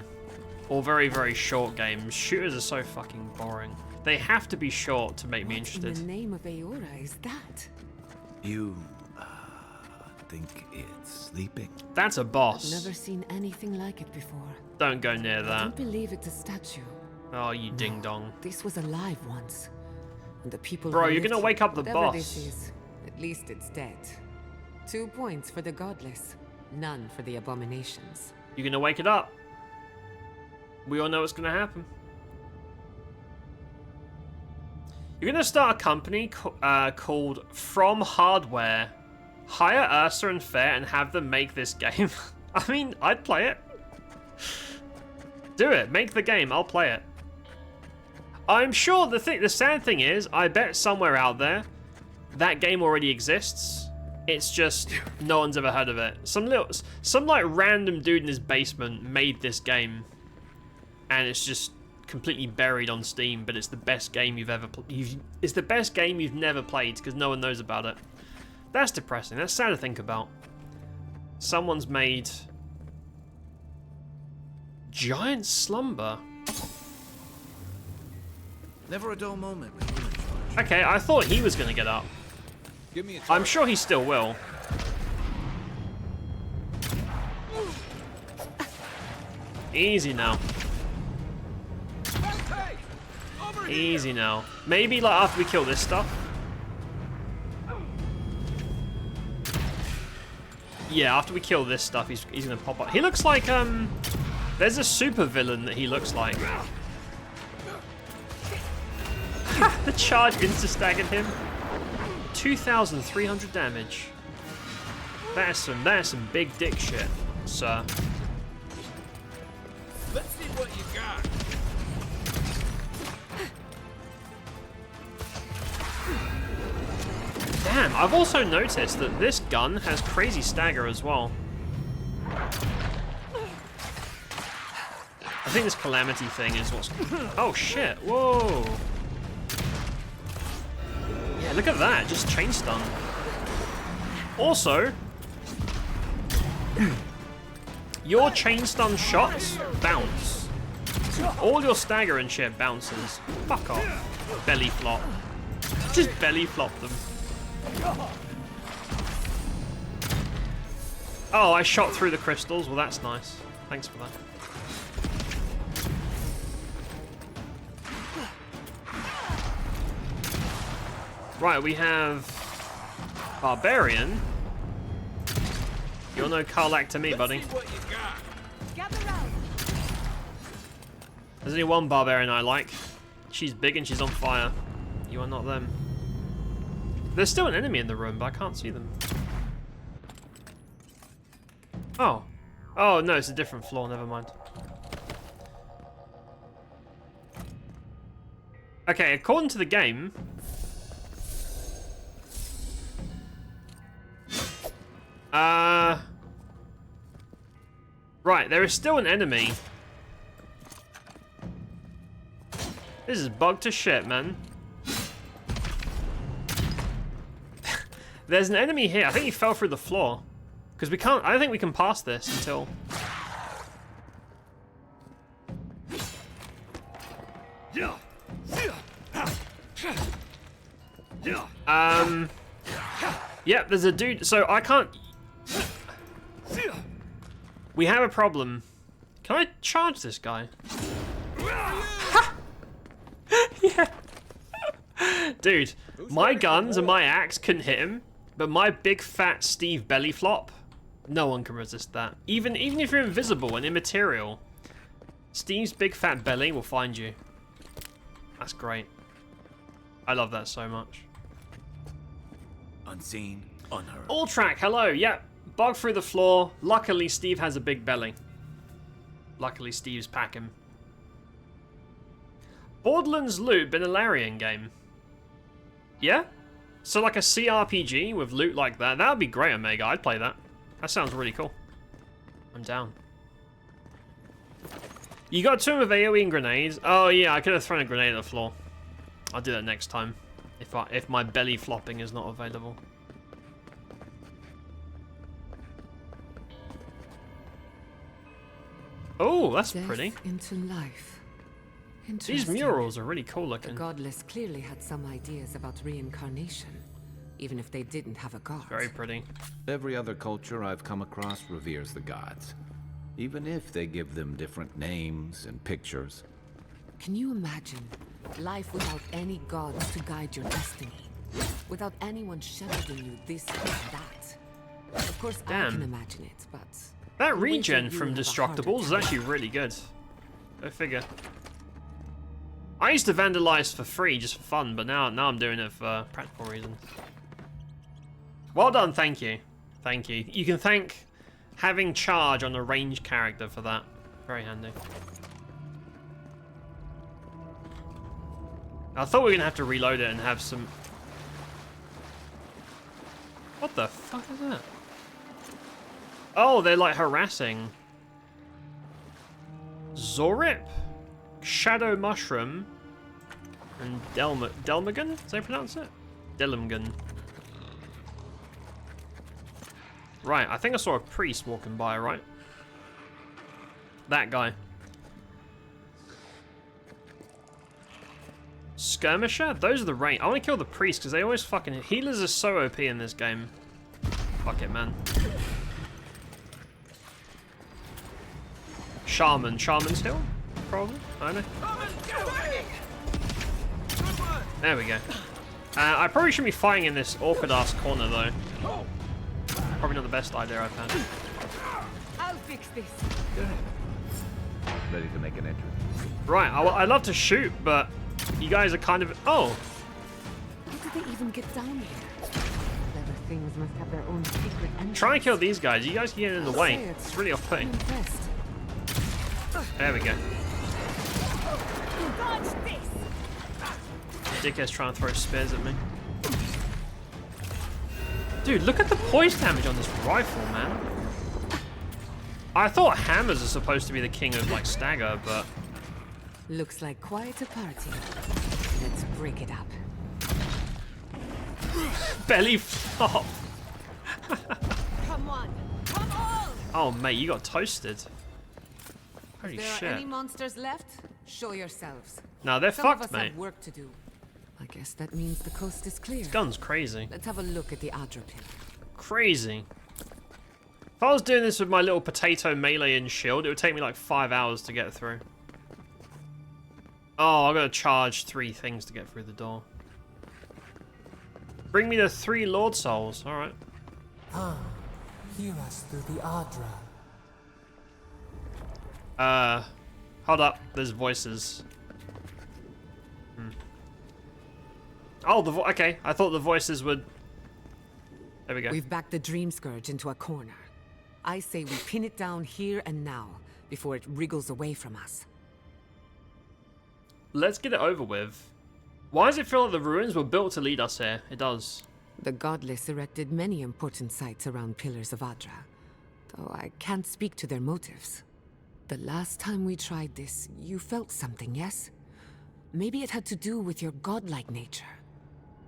or very, very short games, shooters are so fucking boring. They have to be short to make me interested. What in the name of Aora is that? You, think it's sleeping? That's a boss. I've never seen anything like it before. Don't go near I that. don't believe it's a statue. Oh, you ding-dong. This was alive once. And the people Bro, who you're lived gonna wake up the whatever boss. This is, at least it's dead. 2 points for the godless, none for the abominations. You're gonna wake it up. We all know what's gonna happen. You're gonna start a company called From Hardware. Hire Ursa and Fair and have them make this game. I mean, I'd play it. Do it. Make the game. I'll play it. I'm sure the sad thing is, I bet somewhere out there that game already exists. It's just no one's ever heard of it. Some like random dude in his basement made this game, and it's just completely buried on Steam. But it's the best game you've ever it's the best game you've never played because no one knows about it. That's depressing. That's sad to think about. Someone's made Giant Slumber. Never a dull moment when you're in charge. Okay, I thought he was gonna get up. Give me a I'm sure he still will. Easy now. Easy now. Maybe like after we kill this stuff. Yeah, after we kill this stuff, he's gonna pop up. He looks like there's a super villain that he looks like. The charge insta-staggered him. 2,300 damage. That's some big dick shit, sir. Let's see what you got. Damn, I've also noticed that this gun has crazy stagger as well. I think this calamity thing is what's... Oh shit, whoa. Yeah, look at that, just chain stun. Also, your chain stun shots bounce. All your stagger and shit bounces. Fuck off. Belly flop. Just belly flop them. Oh, I shot through the crystals. Well, that's nice. Thanks for that. Right, we have Barbarian. You're no Karlak to me, buddy. There's only one Barbarian I like. She's big and she's on fire. You are not them. There's still an enemy in the room, but I can't see them. Oh. Oh, no, it's a different floor. Never mind. Okay, according to the game... Right, there is still an enemy. This is bugged to shit, man. There's an enemy here. I think he fell through the floor. Because we can't... I don't think we can pass this until... Yep, there's a dude... So I can't... We have a problem. Can I charge this guy? Yeah. Dude, my guns and my axe couldn't hit him, but my big fat Steve belly flop, no one can resist that. Even if you're invisible and immaterial, Steve's big fat belly will find you. That's great. I love that so much. Unseen, unheard. All track, hello. Yeah, bug through the floor. Luckily, Steve has a big belly. Luckily, Steve's packing. Borderlands loot been a Larian game. Yeah? So like a CRPG with loot like that. That would be great, Omega. I'd play that. That sounds really cool. I'm down. You got two with AoE and grenades. Oh yeah, I could have thrown a grenade at the floor. I'll do that next time. If my belly flopping is not available. Oh, that's pretty. Into life. These murals are really cool looking. The godless clearly had some ideas about reincarnation, even if they didn't have a god. Very pretty. Every other culture I've come across reveres the gods, even if they give them different names and pictures. Can you imagine life without any gods to guide your destiny? Without anyone shepherding you this and that? Of course, I can imagine it, but... That regen from Destructibles is actually really good. Go figure. I used to vandalize for free, just for fun, but now I'm doing it for practical reasons. Well done, thank you. Thank you. You can thank having charge on a ranged character for that. Very handy. I thought we were going to have to reload it and have some... What the fuck is that? Oh, they're like harassing. Zorip, Shadow Mushroom, and Delmagan? Did I pronounce it? Delmagan. Right, I think I saw a priest walking by, right? That guy. Skirmisher? Those are the range. I want to kill the priest because they always fucking... Healers are so OP in this game. Fuck it, man. Shaman. Shaman's heal? Probably? I don't know. There we go. I probably shouldn't be fighting in this awkward-ass corner, though. Probably not the best idea I've had. I'll fix this. Ready to make an entrance. Right, I'd love to shoot, but you guys are kind of... Oh! How did they even get down here? Clever things must have their own secret entrance. Try and kill these guys. You guys get in the way. It's really off-putting. There we go. Dickhead's trying to throw spears at me. Dude, look at the poise damage on this rifle, man. I thought hammers are supposed to be the king of, like, stagger, but... Looks like quite a party. Let's break it up. Belly flop. Come on. Come on. Oh, mate, you got toasted. Holy If there shit. are any monsters left, show yourselves. No, they're Some fucked, of us mate. have work to do. I guess that means the coast is clear. This gun's crazy. Let's have a look at the Adra pit. Crazy. If I was doing this with my little potato melee and shield, it would take me like 5 hours to get through. Oh, I've got to charge 3 things to get through the door. Bring me the 3 Lord Souls. Alright. Hear us through the Adra. Hold up. There's voices. Oh, okay. I thought the voices would... There we go. We've backed the Dream Scourge into a corner. I say we pin it down here and now, before it wriggles away from us. Let's get it over with. Why does it feel like the ruins were built to lead us here? It does. The Godless erected many important sites around Pillars of Adra, though I can't speak to their motives. The last time we tried this, you felt something, yes? Maybe it had to do with your godlike nature.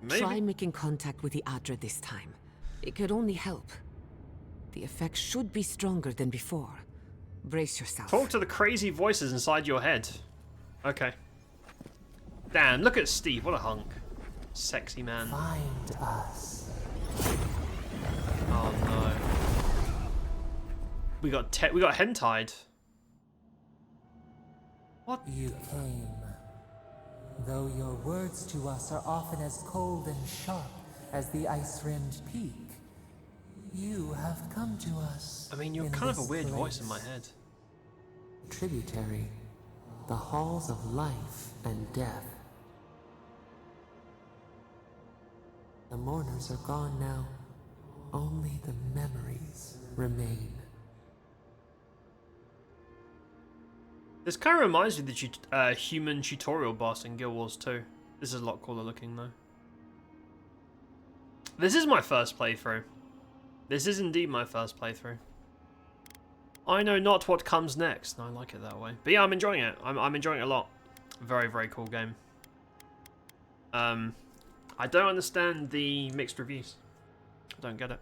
Maybe. Try making contact with the Adra this time. It could only help. The effect should be stronger than before. Brace yourself. Talk to the crazy voices inside your head. Okay. Damn, look at Steve. What a hunk. Sexy man. Find us. Oh no. We got hentied. What? You came. Though your words to us are often as cold and sharp as the ice-rimmed peak, you have come to us. I mean, you're kind of a weird voice in my head. Tributary, the halls of life and death. The mourners are gone now. Only the memories remain. This kind of reminds me of the human tutorial boss in Guild Wars 2. This is a lot cooler looking though. This is my first playthrough. This is indeed my first playthrough. I know not what comes next. I like it that way. But yeah, I'm enjoying it. I'm enjoying it a lot. Very, very cool game. I don't understand the mixed reviews. I don't get it.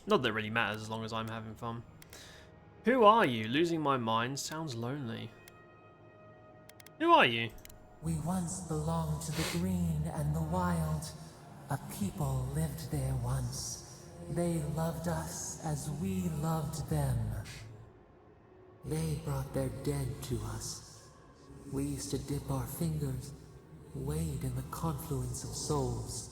Not that it really matters as long as I'm having fun. Who are you? Losing my mind sounds lonely. Who are you? We once belonged to the green and the wild. A people lived there once. They loved us as we loved them. They brought their dead to us. We used to dip our fingers, wade in the confluence of souls.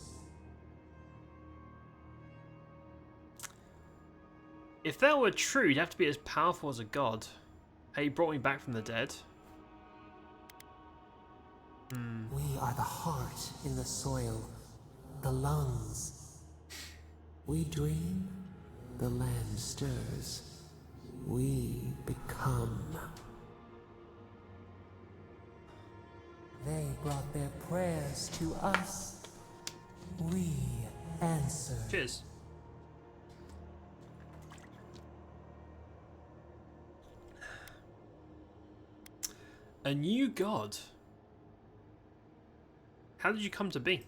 If that were true, you'd have to be as powerful as a god. Hey, you brought me back from the dead. We are the heart in the soil, the lungs. We dream, the land stirs. We become. They brought their prayers to us. We answered. Cheers. A new god? How did you come to be?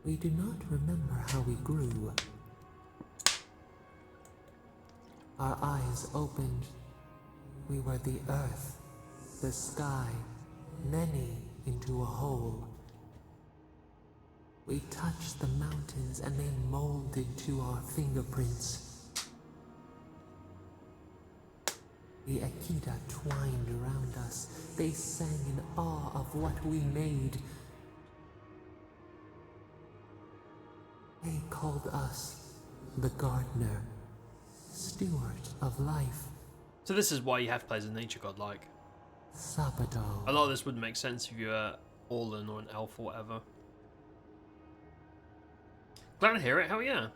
We do not remember how we grew. Our eyes opened. We were the earth, the sky, many into a whole. We touched the mountains and they molded to our fingerprints. The GIATTA twined around us. They sang in awe of what we made. They called us the gardener, steward of life. So this is why you have to play as a nature god, like. Sabado. A lot of this wouldn't make sense if you were Orlan or an elf or whatever. Glad to hear it, hell yeah.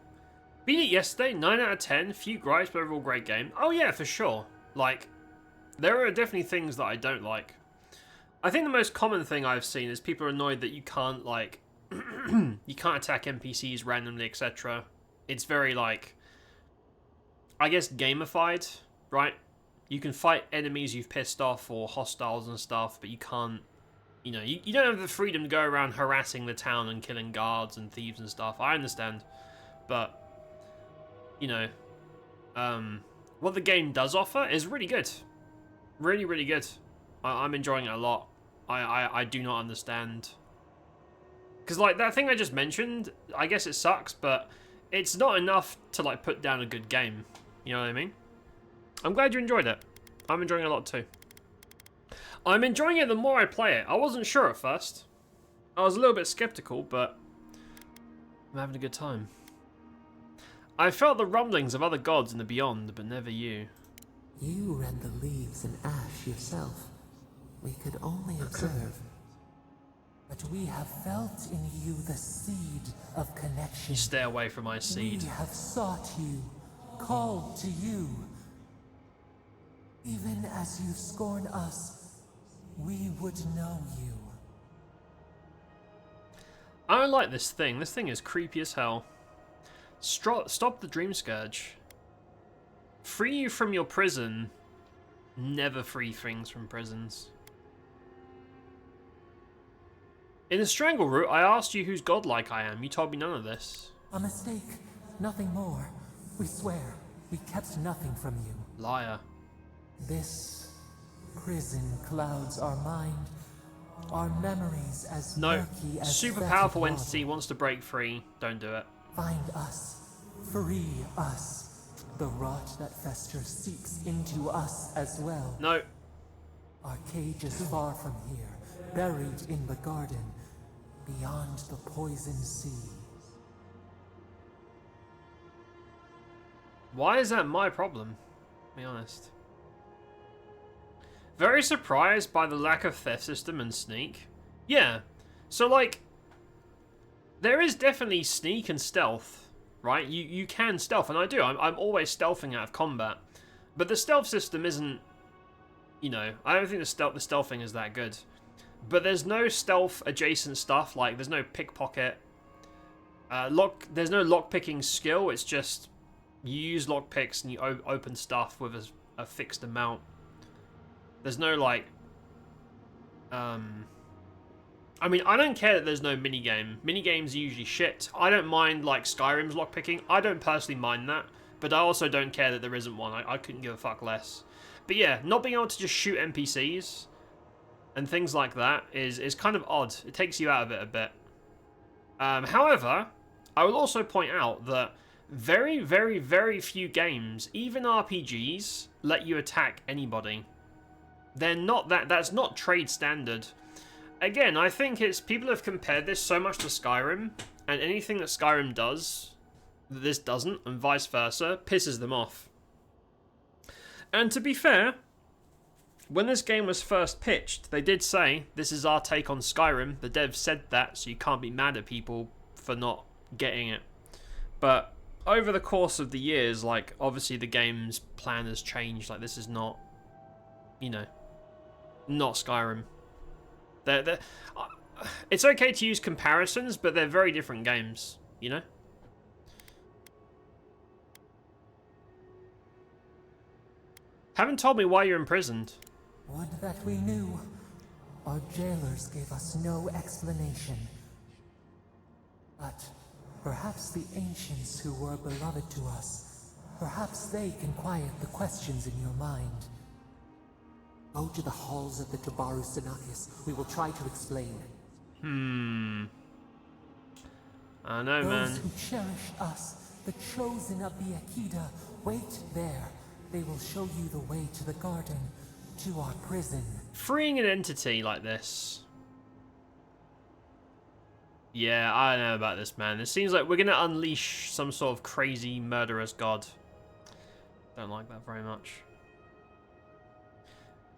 Beat it yesterday, 9 out of 10, few gripes, but overall great game. Oh yeah, for sure. Like, there are definitely things that I don't like. I think the most common thing I've seen is people are annoyed that you can't, like, you can't attack NPCs randomly, etc. It's very, like, I guess gamified, right? You can fight enemies you've pissed off or hostiles and stuff, but you can't, you know, you don't have the freedom to go around harassing the town and killing guards and thieves and stuff. I understand, but, you know, what the game does offer is really good. Really, really good. I'm enjoying it a lot. I do not understand. Because, like, that thing I just mentioned, I guess it sucks, but it's not enough to, like, put down a good game. You know what I mean? I'm glad you enjoyed it. I'm enjoying it a lot too. I'm enjoying it the more I play it. I wasn't sure at first. I was a little bit skeptical, but I'm having a good time. I felt the rumblings of other gods in the beyond, but never you. You read the leaves and ash yourself. We could only observe. But we have felt in you the seed of connection. You stay away from my seed. We have sought you, called to you. Even as you scorn us, we would know you. I don't like this thing. This thing is creepy as hell. Stop the Dream Scourge. Free you from your prison. Never free things from prisons. In the Strangle route, I asked you whose godlike I am. You told me none of this. A mistake. Nothing more. We swear. We kept nothing from you. Liar. This prison clouds our mind. Our memories as murky as super fetid powerful water. entity wants to break free. Don't do it. Find us. Free us. The rot that festers seeps into us as well. No. Our cage is far from here, buried in the garden, beyond the poison sea. Why is that my problem? To be honest. Very surprised by the lack of theft system and sneak. Yeah. So, like, there is definitely sneak and stealth, right? You can stealth, and I do. I'm always stealthing out of combat. But the stealth system isn't, you know, I don't think the stealthing is that good. But there's no stealth adjacent stuff, like there's no pickpocket. There's no lockpicking skill, it's just you use lockpicks and you open stuff with a fixed amount. There's no, like, I mean, I don't care that there's no minigame. Minigames are usually shit. I don't mind, like, Skyrim's lockpicking. I don't personally mind that. But I also don't care that there isn't one. I couldn't give a fuck less. But yeah, not being able to just shoot NPCs and things like that is kind of odd. It takes you out of it a bit. However, I will also point out that very, very, very few games, even RPGs, let you attack anybody. They're not that's not trade standard. Again, I think it's people have compared this so much to Skyrim, and anything that Skyrim does that this doesn't, and vice versa, pisses them off. And to be fair, when this game was first pitched, they did say, this is our take on Skyrim. The devs said that, so you can't be mad at people for not getting it. But over the course of the years, like, obviously the game's plan has changed. Like, this is not, you know, not Skyrim. It's okay to use comparisons, but they're very different games, you know? Haven't told me why you're imprisoned. Would that we knew. Our jailers gave us no explanation. But perhaps the ancients who were beloved to us, perhaps they can quiet the questions in your mind. Go to the halls of the Tabaru Sanakis. We will try to explain. I know, man. Those who cherish us, the chosen of the Akita, wait there. They will show you the way to the garden, to our prison. Freeing an entity like this. Yeah, I don't know about this, man. It seems like we're going to unleash some sort of crazy, murderous god. Don't like that very much.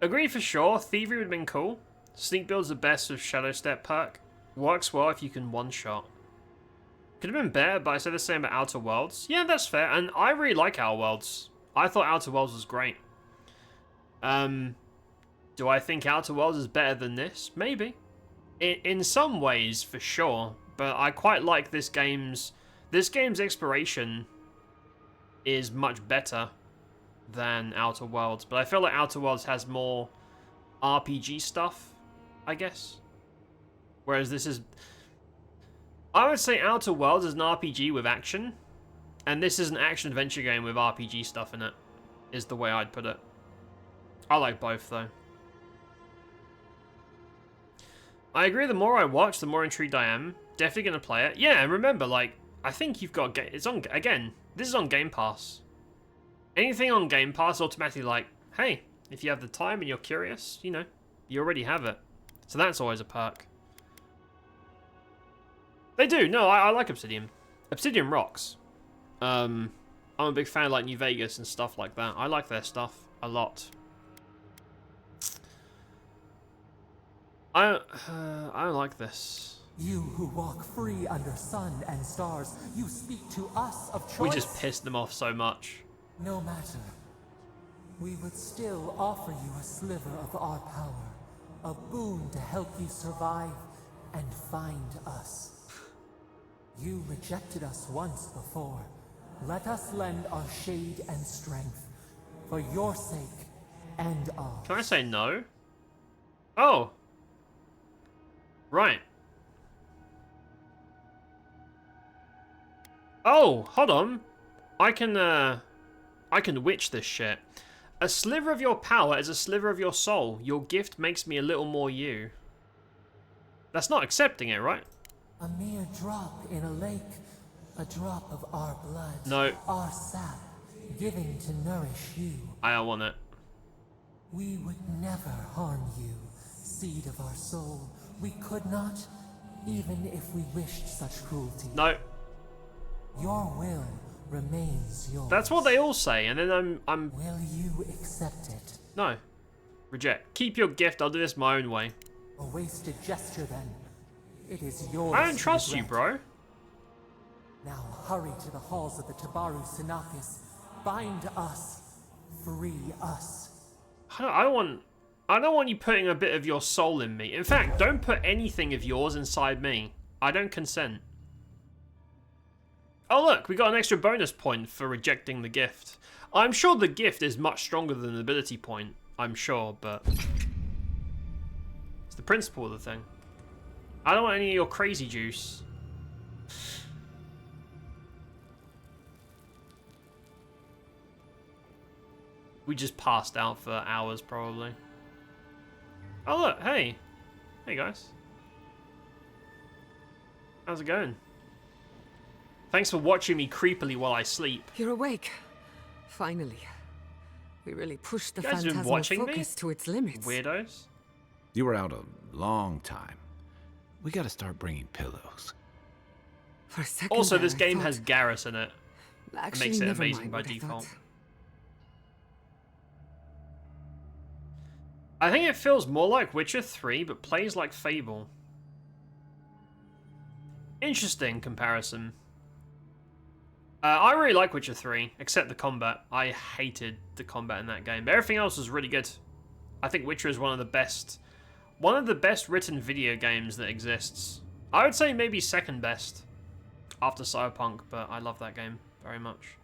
Agree for sure. Thievery would have been cool. Sneak build's the best with Shadow Step perk. Works well if you can one-shot. Could have been better, but I said the same about Outer Worlds. Yeah, that's fair. And I really like Outer Worlds. I thought Outer Worlds was great. Do I think Outer Worlds is better than this? Maybe. In some ways, for sure. But I quite like this game's... This game's exploration is much better than Outer Worlds. But I feel like Outer Worlds has more RPG stuff, I guess. Whereas this is... I would say Outer Worlds is an RPG with action. And this is an action-adventure game with RPG stuff in it. Is the way I'd put it. I like both, though. I agree, the more I watch, the more intrigued I am. Definitely going to play it. Yeah, and remember, like, I think you've got... It's on... Again, this is on Game Pass. Anything on Game Pass automatically like, hey, if you have the time and you're curious, you know, you already have it. So that's always a perk. They do. No, I like Obsidian. Obsidian rocks. I'm a big fan of like New Vegas and stuff like that. I like their stuff a lot. I don't like this. You who walk free under sun and stars, you speak to us of choice. We just pissed them off so much. No matter. We would still offer you a sliver of our power. A boon to help you survive and find us. You rejected us once before. Let us lend our shade and strength. For your sake and ours. Can I say no? Oh. Right. Oh, hold on. I can witch this shit. A sliver of your power is a sliver of your soul. Your gift makes me a little more you. That's not accepting it, right? A mere drop in a lake. A drop of our blood. No. Our sap, giving to nourish you. I don't want it. We would never harm you, seed of our soul. We could not, even if we wished such cruelty. No. Your will remains yours. That's what they all say, and then I'm... Will you accept it? No. Reject. Keep your gift, I'll do this my own way. A wasted gesture then. It is yours. I don't trust you, bro. Now hurry to the halls of the Tabaru Sanakis. Bind us. Free us. I don't want you putting a bit of your soul in me. In fact, don't put anything of yours inside me. I don't consent. Oh look, we got an extra bonus point for rejecting the gift. I'm sure the gift is much stronger than the ability point. I'm sure, but... it's the principle of the thing. I don't want any of your crazy juice. We just passed out for hours, probably. Oh look, hey. Hey guys. How's it going? Thanks for watching me creepily while I sleep. You're awake. Finally. We really pushed the You guys been phantasmal watching focus me? to its limits. Weirdos. You were out a long time. We gotta start bringing pillows. For a second Also, there, this I game thought- has Garrus in it. It Actually, makes it never amazing mind by what I default. thought. I think it feels more like Witcher 3, but plays like Fable. Interesting comparison. I really like Witcher 3, except the combat. I hated the combat in that game, but everything else was really good. I think Witcher is one of the best written video games that exists. I would say maybe second best after Cyberpunk, but I love that game very much.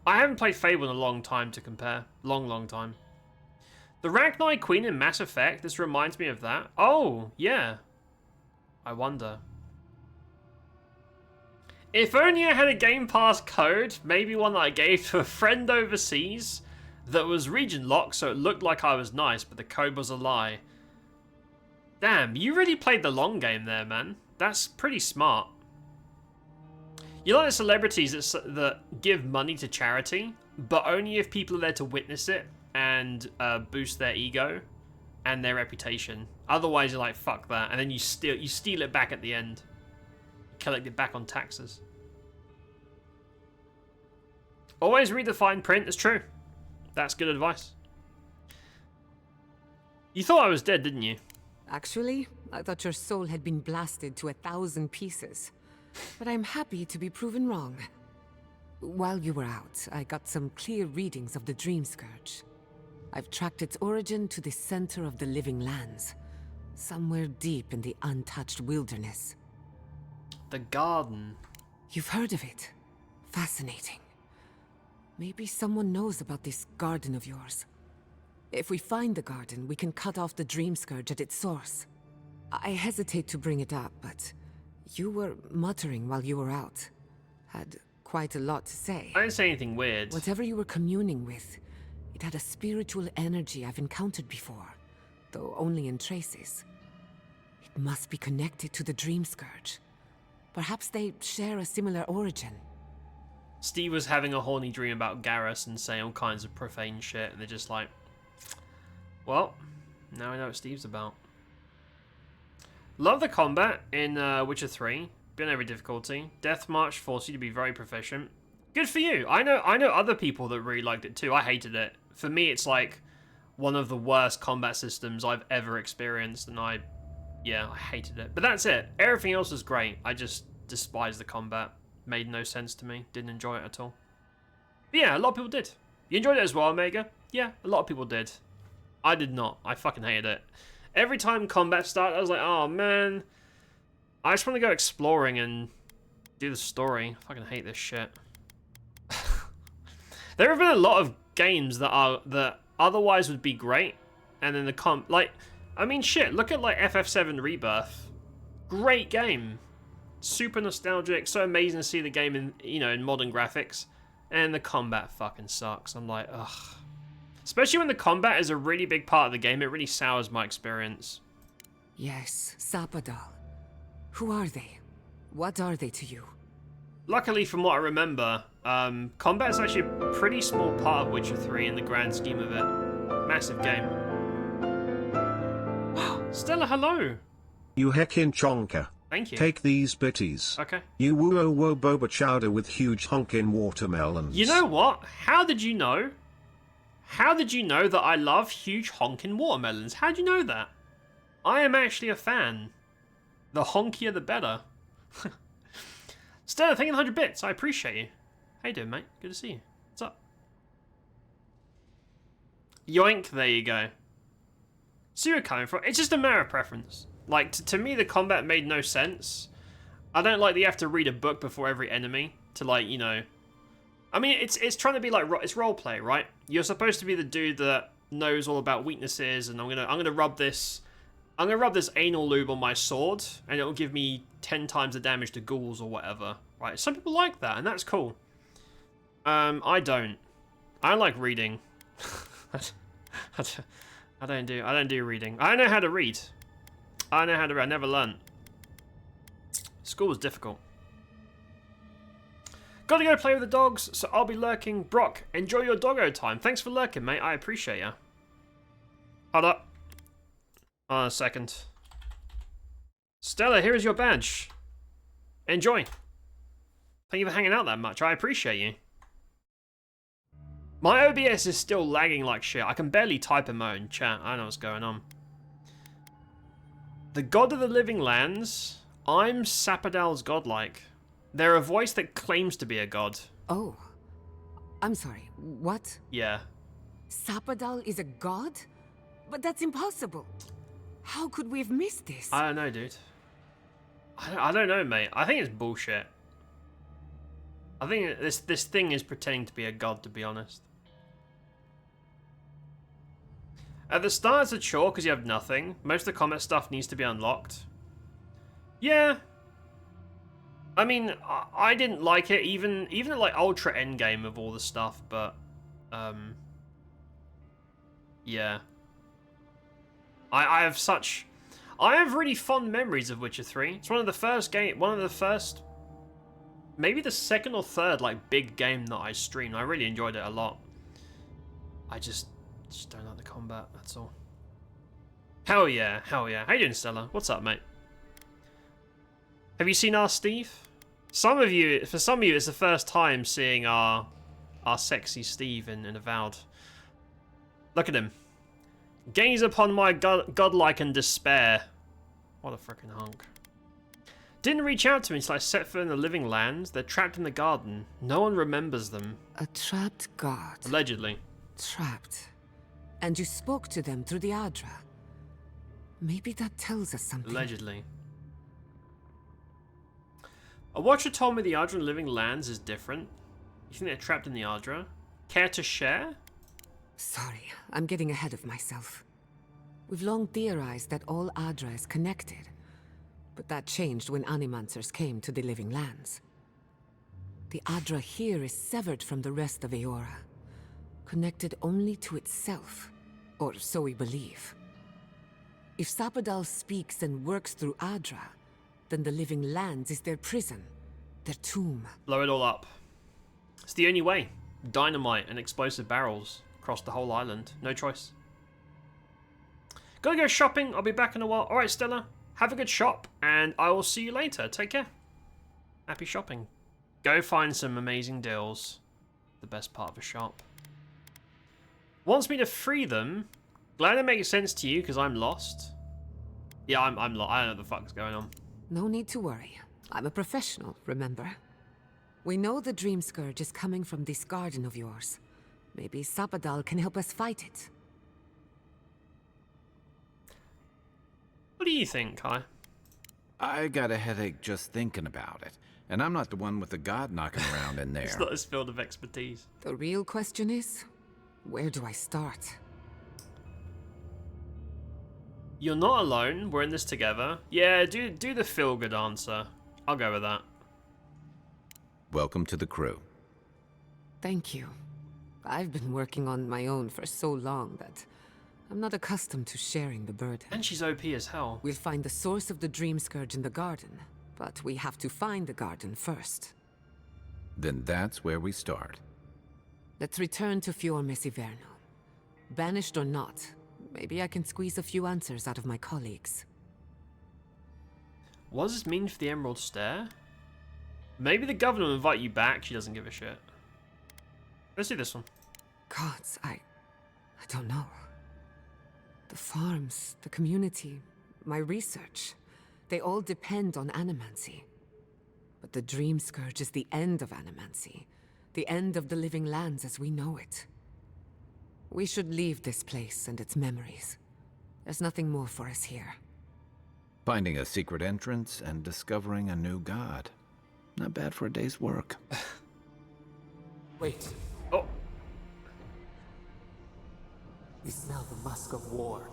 I haven't played Fable in a long time to compare. Long time. The Ragnar Queen in Mass Effect, this reminds me of that. Oh, yeah. I wonder. If only I had a Game Pass code, maybe one that I gave to a friend overseas, that was region locked, so it looked like I was nice, but the code was a lie. Damn, you really played the long game there, man. That's pretty smart. You like the celebrities that give money to charity, but only if people are there to witness it and boost their ego and their reputation. Otherwise, you're like, fuck that, and then you steal it back at the end. Collect it back on taxes. Always read the fine print. It's true. That's good advice. You thought I was dead, didn't you? Actually, I thought your soul had been blasted to 1,000 pieces. But I'm happy to be proven wrong. While you were out, I got some clear readings of the Dream Scourge. I've tracked its origin to the center of the living lands. Somewhere deep in the untouched wilderness. The garden. You've heard of it. Fascinating. Maybe someone knows about this garden of yours. If we find the garden, we can cut off the Dream Scourge at its source. I hesitate to bring it up, but you were muttering while you were out. Had quite a lot to say. I didn't say anything weird. Whatever you were communing with, it had a spiritual energy I've encountered before, though only in traces. It must be connected to the Dream Scourge. Perhaps they share a similar origin. Steve was having a horny dream about Garrus and saying all kinds of profane shit, and they're just like, well, now I know what Steve's about. Love the combat in Witcher 3. Been every difficulty. Death March forced you to be very proficient. Good for you. I know other people that really liked it too. I hated it. For me, it's like one of the worst combat systems I've ever experienced, and I hated it. But that's it. Everything else is great. I just despise the combat. Made no sense to me. Didn't enjoy it at all. But yeah, a lot of people did. You enjoyed it as well, Omega? Yeah, a lot of people did. I did not. I fucking hated it. Every time combat started, I was like, oh man, I just want to go exploring and do the story. I fucking hate this shit. There have been a lot of games that otherwise would be great, and then I mean shit, look at like FF7 Rebirth. Great game. Super nostalgic, so amazing to see the game in modern graphics, and the combat fucking sucks. I'm like, ugh. Especially when the combat is a really big part of the game, it really sours my experience. Yes, Sapadal. Who are they? What are they to you? Luckily, from what I remember, combat is actually a pretty small part of Witcher 3 in the grand scheme of it. Massive game. Stella, hello! You heckin' chonker. Thank you. Take these bitties. Okay. You woo-oh-wo boba chowder with huge honkin' watermelons. You know what? How did you know? How did you know that I love huge honkin' watermelons? How did you know that? I am actually a fan. The honkier the better. Stella, thank you 100 bits. I appreciate you. How you doing, mate? Good to see you. What's up? Yoink, there you go. See where you're coming from. It's just a matter of preference. Like, to me, the combat made no sense. I don't like that you have to read a book before every enemy to, like, you know... I mean, it's trying to be like, it's roleplay, right? You're supposed to be the dude that knows all about weaknesses, and I'm gonna rub this anal lube on my sword, and it'll give me 10 times the damage to ghouls or whatever, right? Some people like that, and that's cool. I don't. I like reading. I don't do reading. I know how to read. I know how to read. I never learned. School was difficult. Gotta go play with the dogs, so I'll be lurking. Brock, enjoy your doggo time. Thanks for lurking, mate. I appreciate ya. Hold up. A second. Stella, here is your badge. Enjoy. Thank you for hanging out that much. I appreciate you. My OBS is still lagging like shit. I can barely type in my own chat. I don't know what's going on. The god of the living lands. I'm Sapadal's godlike. They're a voice that claims to be a god. Oh. I'm sorry, what? Yeah. Sapadal is a god? But that's impossible. How could we have missed this? I don't know, dude. I don't know, mate. I think it's bullshit. I think this thing is pretending to be a god, to be honest. At the start, it's a chore because you have nothing. Most of the combat stuff needs to be unlocked. Yeah. I mean, I didn't like it, even at like ultra endgame of all the stuff, but Yeah. I have really fond memories of Witcher 3. It's one of the first, maybe the second or third like big game that I streamed. I really enjoyed it a lot. I just don't like the combat, that's all. Hell yeah, hell yeah. How you doing, Stella? What's up, mate? Have you seen our Steve? For some of you, it's the first time seeing our sexy Steve in Avowed. Look at him. Gaze upon my godlike and despair. What a freaking hunk. Didn't reach out to me until I set foot in the living lands. They're trapped in the garden. No one remembers them. A trapped god. Allegedly. Trapped. And you spoke to them through the Adra. Maybe that tells us something. Allegedly. A watcher told me the Adra in living lands is different. You think they're trapped in the Adra? Care to share? Sorry, I'm getting ahead of myself. We've long theorized that all Adra is connected, but that changed when Animancers came to the living lands. The Adra here is severed from the rest of Eora, connected only to itself, or so we believe. If Sapadal speaks and works through Adra, then the living lands is their prison, their tomb. Blow it all up. It's the only way. Dynamite and explosive barrels across the whole island. No choice. Gotta go shopping. I'll be back in a while. Alright, Stella. Have a good shop, and I will see you later. Take care. Happy shopping. Go find some amazing deals. The best part of a shop. Wants me to free them. Glad it makes sense to you, because I'm lost. Yeah, I'm lost. I don't know what the fuck's going on. No need to worry. I'm a professional, remember? We know the Dream Scourge is coming from this garden of yours. Maybe Sapadal can help us fight it. What do you think, Kai? I got a headache just thinking about it. And I'm not the one with the god knocking around in there. It's not his field of expertise. The real question is, where do I start? You're not alone. We're in this together. Yeah, do the feel-good answer. I'll go with that. Welcome to the crew. Thank you. I've been working on my own for so long that I'm not accustomed to sharing the burden. And she's OP as hell. We'll find the source of the Dream Scourge in the garden, but we have to find the garden first. Then that's where we start. Let's return to Fior Mesiverno. Banished or not, maybe I can squeeze a few answers out of my colleagues. What does this mean for the Emerald Stair? Maybe the governor will invite you back. She doesn't give a shit. Let's do this one. Gods, I don't know. The farms, the community, my research, they all depend on animancy. But the Dream Scourge is the end of animancy, the end of the living lands as we know it. We should leave this place and its memories. There's nothing more for us here. Finding a secret entrance and discovering a new god. Not bad for a day's work. Wait. Oh. We smell the musk of war.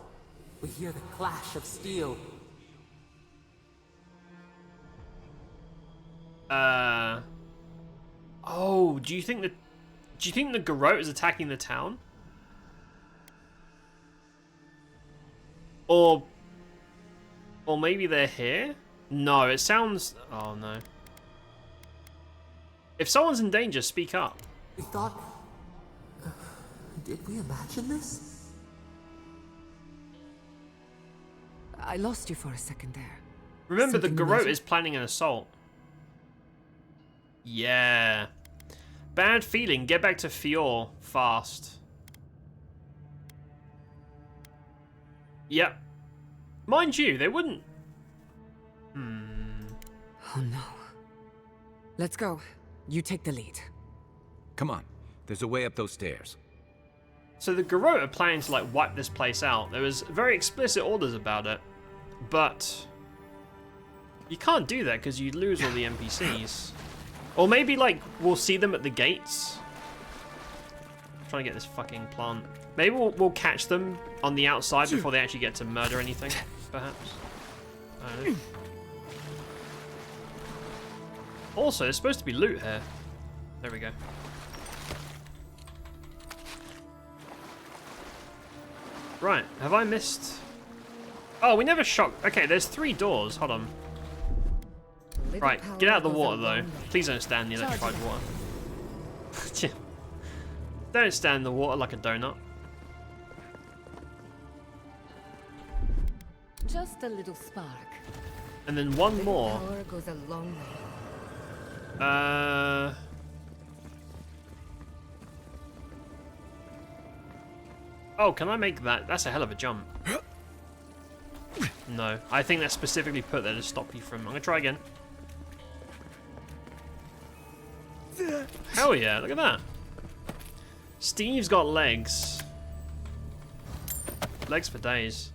We hear the clash of steel. Oh, do you think the Garrote is attacking the town? Or maybe they're here? No, it sounds... Oh, no. If someone's in danger, speak up. We thought... did we imagine this? I lost you for a second there. Remember, Something the Garrote magic? is planning an assault. Yeah. Bad feeling. Get back to Fior fast. Yep. Mind you, they wouldn't... Oh no. Let's go. You take the lead. Come on. There's a way up those stairs. So the Garrote are planning to like wipe this place out. There was very explicit orders about it. But you can't do that because you'd lose all the NPCs. Or maybe like we'll see them at the gates. I'm trying to get this fucking plant. Maybe we'll catch them on the outside before they actually get to murder anything, perhaps. I don't know. Also, there's supposed to be loot here. There we go. Right, have I missed... Oh, we never shot... Okay, there's 3 doors. Hold on. Right, get out of the water, though. Please don't stand in the electrified water. Don't stand in the water like a donut. Just a little spark. And then one more. Power goes a long way. Oh, can I make that? That's a hell of a jump. No, I think that's specifically put there to stop you from... I'm gonna try again. Hell yeah, look at that. Steve's got legs. Legs for days.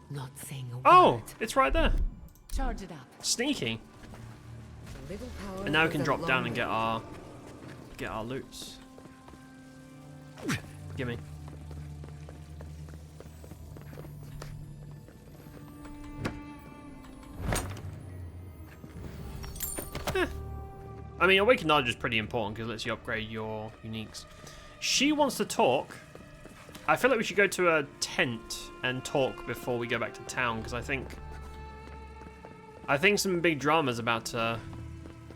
Not saying a word. Oh, it's right there. Charge it up. Sneaky. A little power And now we goes can a drop down long and get our loots. Gimme. I mean, Awakened Knowledge is pretty important because it lets you upgrade your uniques. She wants to talk. I feel like we should go to a tent and talk before we go back to town because I think some big drama's about to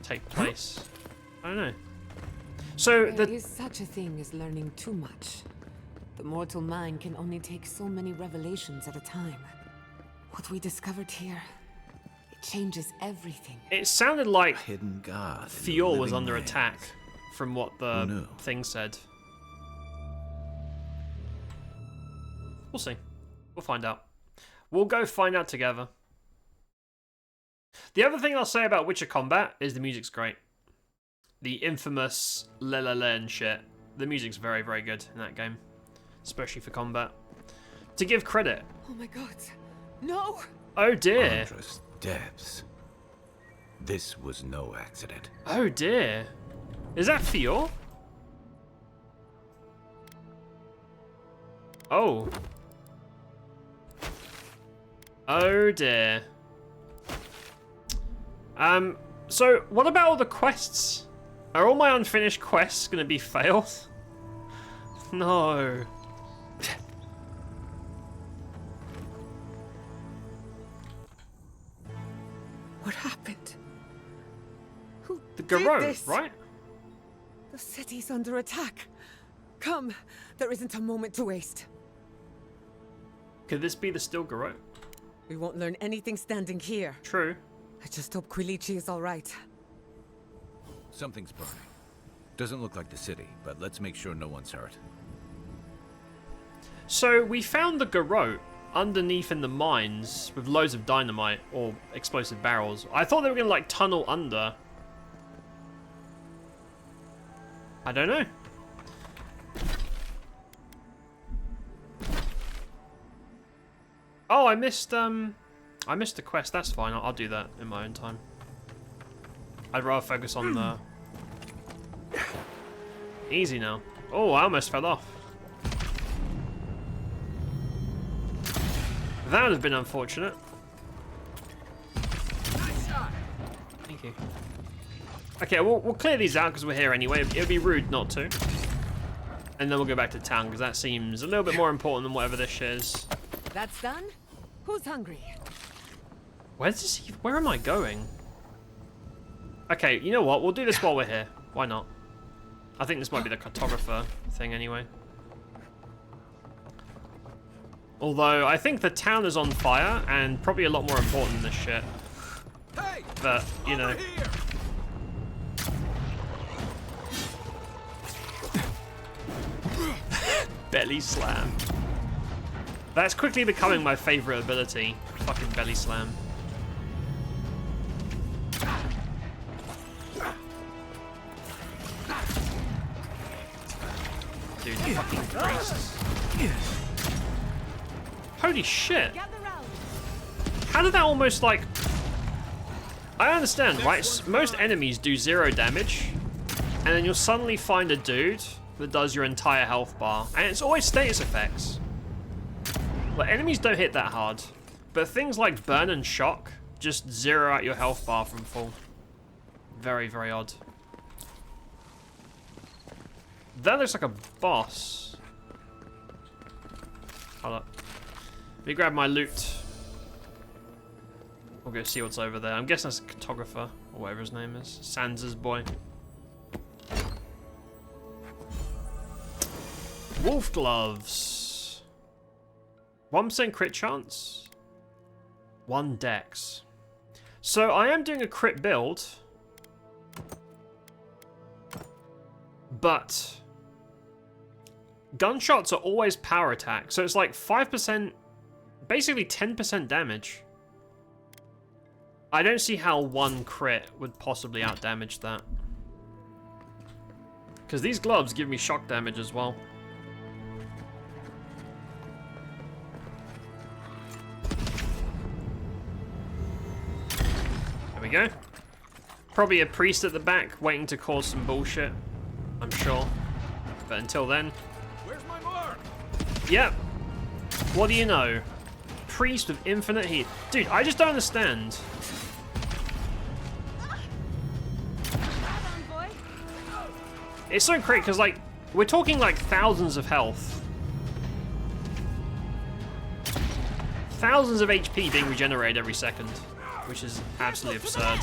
take place. I don't know. So there is such a thing as learning too much. The mortal mind can only take so many revelations at a time. What we discovered here, it changes everything. It sounded like hidden god. Fior was under attack from what the thing said. We'll see. We'll find out. We'll go find out together. The other thing I'll say about Witcher combat is the music's great. The infamous la la la and shit. The music's very, very good in that game. Especially for combat. To give credit. Oh my god. No! Oh dear. Wondrous depths. This was no accident. Oh dear. Is that Fior? Oh. Oh dear. So what about all the quests? Are all my unfinished quests gonna be failed? No. What happened? Who The did Garou, this? right? The city's under attack. Come, there isn't a moment to waste. Could this be the still Garou? We won't learn anything standing here. True. I just hope Quilichi is all right. Something's burning. Doesn't look like the city, but let's make sure no one's hurt. So we found the Garou underneath in the mines with loads of dynamite or explosive barrels. I thought they were gonna like tunnel under. I don't know. Oh, I missed the quest. That's fine. I'll do that in my own time. I'd rather focus on the... Easy now. Oh, I almost fell off. That would have been unfortunate. Thank you. Okay, we'll clear these out because we're here anyway. It would be rude not to. And then we'll go back to town because that seems a little bit more important than whatever this shit is. That's done? Who's hungry? Where am I going? Okay, you know what? We'll do this while we're here. Why not? I think this might be the cartographer thing anyway. Although, I think the town is on fire and probably a lot more important than this shit. But, you know. Belly slam. That's quickly becoming my favorite ability. Fucking belly slam. Dude, fucking priests. Holy shit. How did that almost like... I understand, right? Most enemies do 0 damage. And then you'll suddenly find a dude that does your entire health bar. And it's always status effects. Well, enemies don't hit that hard. But things like burn and shock just zero out your health bar from full. Very, very odd. That looks like a boss. Hold up. Let me grab my loot. We'll go see what's over there. I'm guessing that's a cartographer, or whatever his name is. Sansa's boy. Wolf gloves. 1% crit chance. 1 dex. So I am doing a crit build. But gunshots are always power attack. So it's like 5%, basically 10% damage. I don't see how 1 crit would possibly outdamage that. Because these gloves give me shock damage as well. There we go. Probably a priest at the back waiting to cause some bullshit, I'm sure. But until then... Where's my mark? Yep. What do you know? Priest with infinite heat. Dude, I just don't understand. It's so great because, like, we're talking like thousands of health. Thousands of HP being regenerated every second, which is absolutely absurd.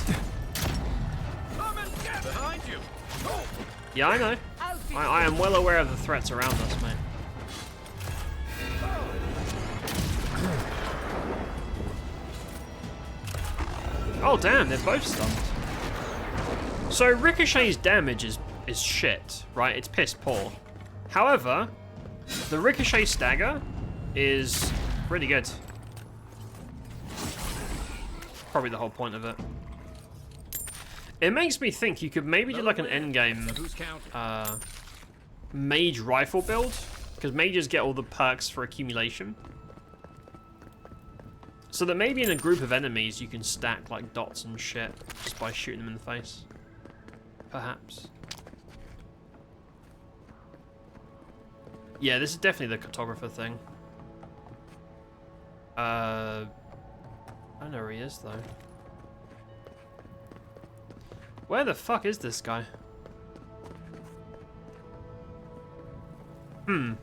Behind you. Yeah, I know. I am well aware of the threats around us, mate. Oh, damn, they're both stunned. So Ricochet's damage is shit, right? It's piss poor. However, the Ricochet stagger is really good. Probably the whole point of it. It makes me think you could maybe do like an endgame mage rifle build, because mages get all the perks for accumulation. So that maybe in a group of enemies you can stack like dots and shit just by shooting them in the face. Perhaps. Yeah, this is definitely the cartographer thing. I don't know where he is though. Where the fuck is this guy? Don't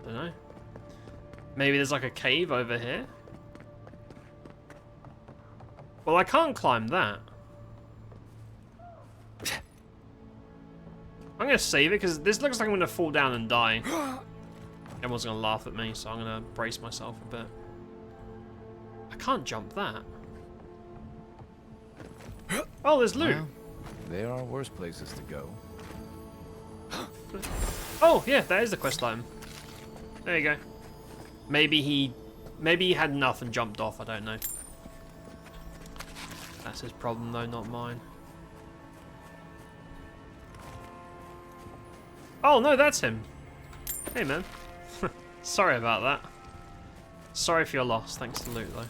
know. Maybe there's like a cave over here? Well, I can't climb that. I'm gonna save it because this looks like I'm gonna fall down and die. Everyone's gonna laugh at me, so I'm gonna brace myself a bit. I can't jump that. Oh, there's loot. Well, there are worse places to go. Oh, yeah, that is the quest item. There you go. Maybe he had enough and jumped off, I don't know. That's his problem though, not mine. Oh no, that's him. Hey man. Sorry about that. Sorry for your loss. Thanks to loot though.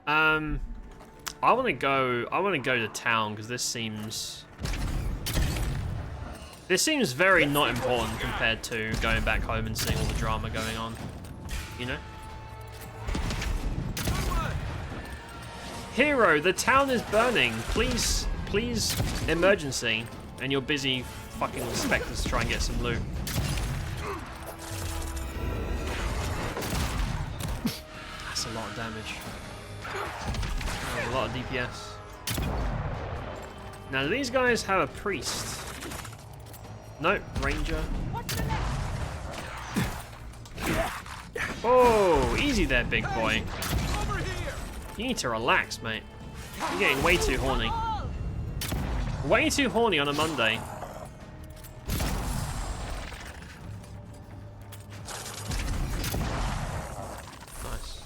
I want to go to town because this seems very not important compared to going back home and seeing all the drama going on. You know? Hero, the town is burning. Please, emergency. And you're busy fucking with specters to try and get some loot. That's a lot of damage. That's a lot of DPS. Now, do these guys have a priest? Nope, ranger. Oh, easy there, big boy. You need to relax, mate. You're getting way too horny. Way too horny on a Monday. Nice.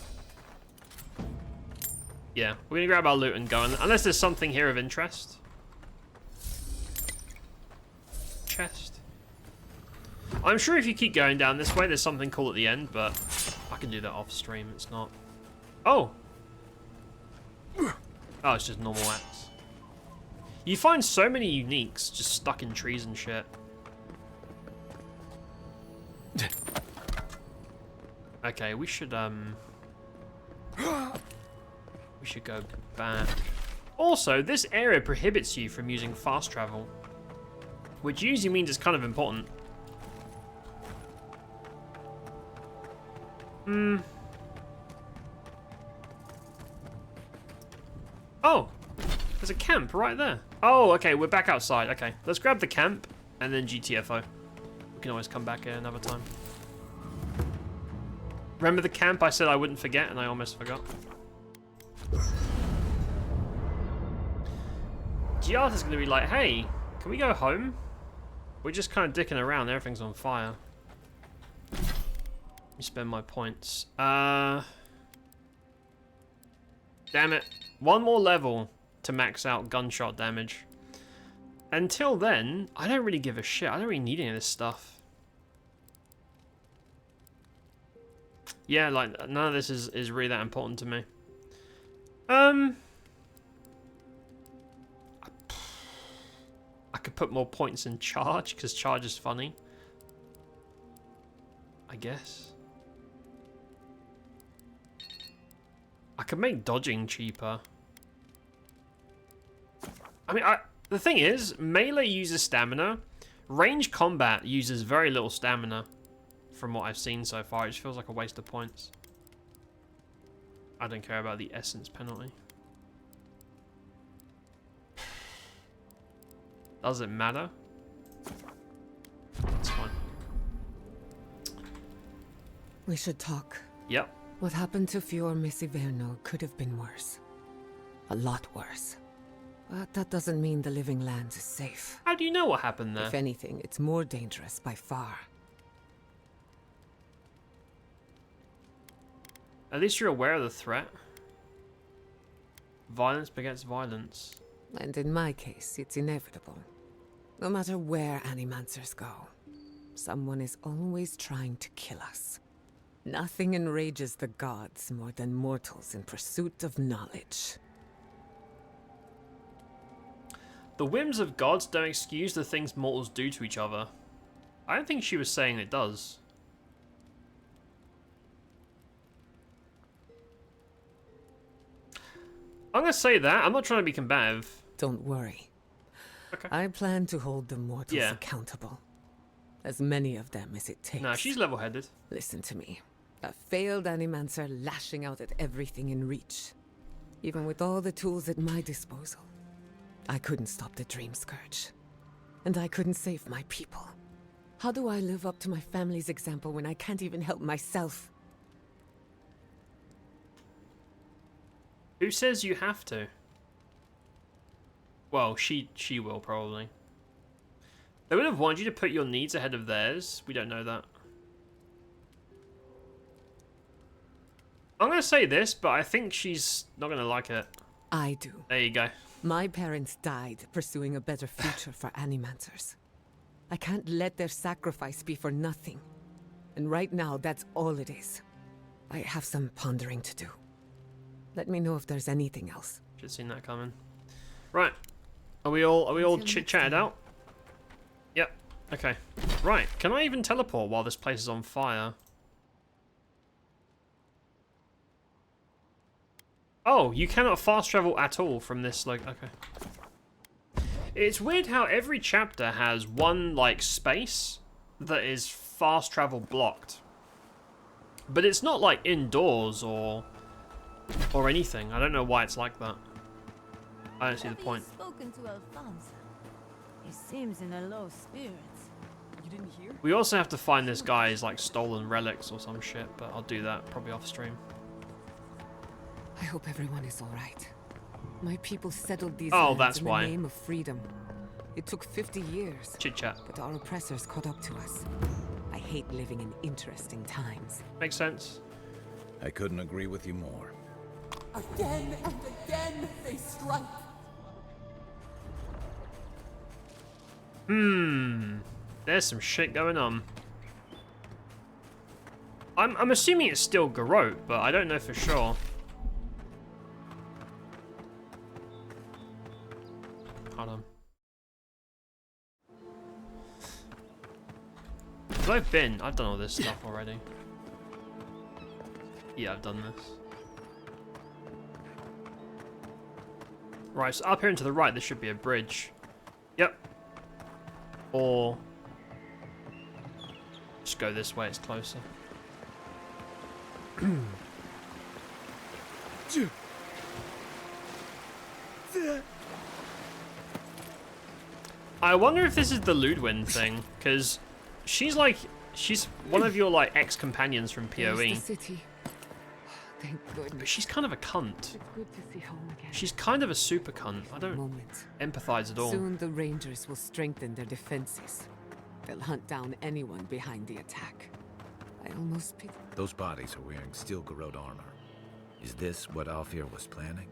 Yeah, we're gonna grab our loot and go, unless there's something here of interest. Chest. I'm sure if you keep going down this way, there's something cool at the end, but I can do that off stream. It's not. Oh. Oh, it's just normal axe. You find so many uniques just stuck in trees and shit. Okay, we should go back. Also, this area prohibits you from using fast travel. Which usually means it's kind of important. Oh, there's a camp right there. Oh, okay, we're back outside. Okay, let's grab the camp and then GTFO. We can always come back here another time. Remember the camp I said I wouldn't forget, and I almost forgot. GIATTA's gonna be like, hey, can we go home? We're just kind of dicking around, everything's on fire. Let me spend my points. Damn it. One more level to max out gunshot damage. Until then, I don't really give a shit. I don't really need any of this stuff. Yeah, like, none of this is really that important to me. I could put more points in charge, because charge is funny. I guess. I could make dodging cheaper. I mean, the thing is, melee uses stamina. Range combat uses very little stamina. From what I've seen so far, it just feels like a waste of points. I don't care about the essence penalty. Does it matter? It's fine. We should talk. Yep. What happened to Fior Messiverno could have been worse. A lot worse. But that doesn't mean the living lands is safe. How do you know what happened there? If anything, it's more dangerous by far. At least you're aware of the threat. Violence begets violence. And in my case, it's inevitable. No matter where Animancers go, someone is always trying to kill us. Nothing enrages the gods more than mortals in pursuit of knowledge. The whims of gods don't excuse the things mortals do to each other. I don't think she was saying it does. I'm gonna say that. I'm not trying to be combative. Don't worry. Okay. I plan to hold the mortals accountable. As many of them as it takes. Nah, she's level-headed. Listen to me. A failed Animancer lashing out at everything in reach. Even with all the tools at my disposal. I couldn't stop the Dream Scourge. And I couldn't save my people. How do I live up to my family's example when I can't even help myself? Who says you have to? Well, she will probably. They would have wanted you to put your needs ahead of theirs. We don't know that. I'm going to say this, but I think she's not going to like it. I do. There you go. My parents died pursuing a better future for Animancers. I can't let their sacrifice be for nothing. And right now, that's all it is. I have some pondering to do. Let me know if there's anything else. Should have seen that coming. Right. Are we all chit-chatted out? Yep. Okay. Right. Can I even teleport while this place is on fire? Oh, you cannot fast travel at all from this, like, okay. It's weird how every chapter has one, like, space that is fast travel blocked. But it's not, like, indoors or anything. I don't know why it's like that. I don't see the point. Spoken to Alfonso. He seems in a low spirits. You didn't hear? We also have to find this guy's, like, stolen relics or some shit, but I'll do that probably off stream. I hope everyone is all right. My people settled these Oh, lands that's in why. the name of freedom. It took 50 years. Chit-chat. But our oppressors caught up to us. I hate living in interesting times. Makes sense. I couldn't agree with you more. Again and again they strike. There's some shit going on. I'm assuming it's still Garrote, but I don't know for sure. Hold on. I've done all this stuff already. Yeah, I've done this. Right, so up here and to the right, there should be a bridge. Yep. Or just go this way, it's closer. I wonder if this is the Ludwin thing, because she's one of your like ex-companions from PoE. There's the city. Thank goodness. But she's kind of a cunt. It's good to see home again. She's kind of a super cunt. I don't empathize at all. Soon the Rangers will strengthen their defenses. They'll hunt down anyone behind the attack. I almost pity. Those bodies are wearing steel Garrote armor. Is this what Alfir was planning?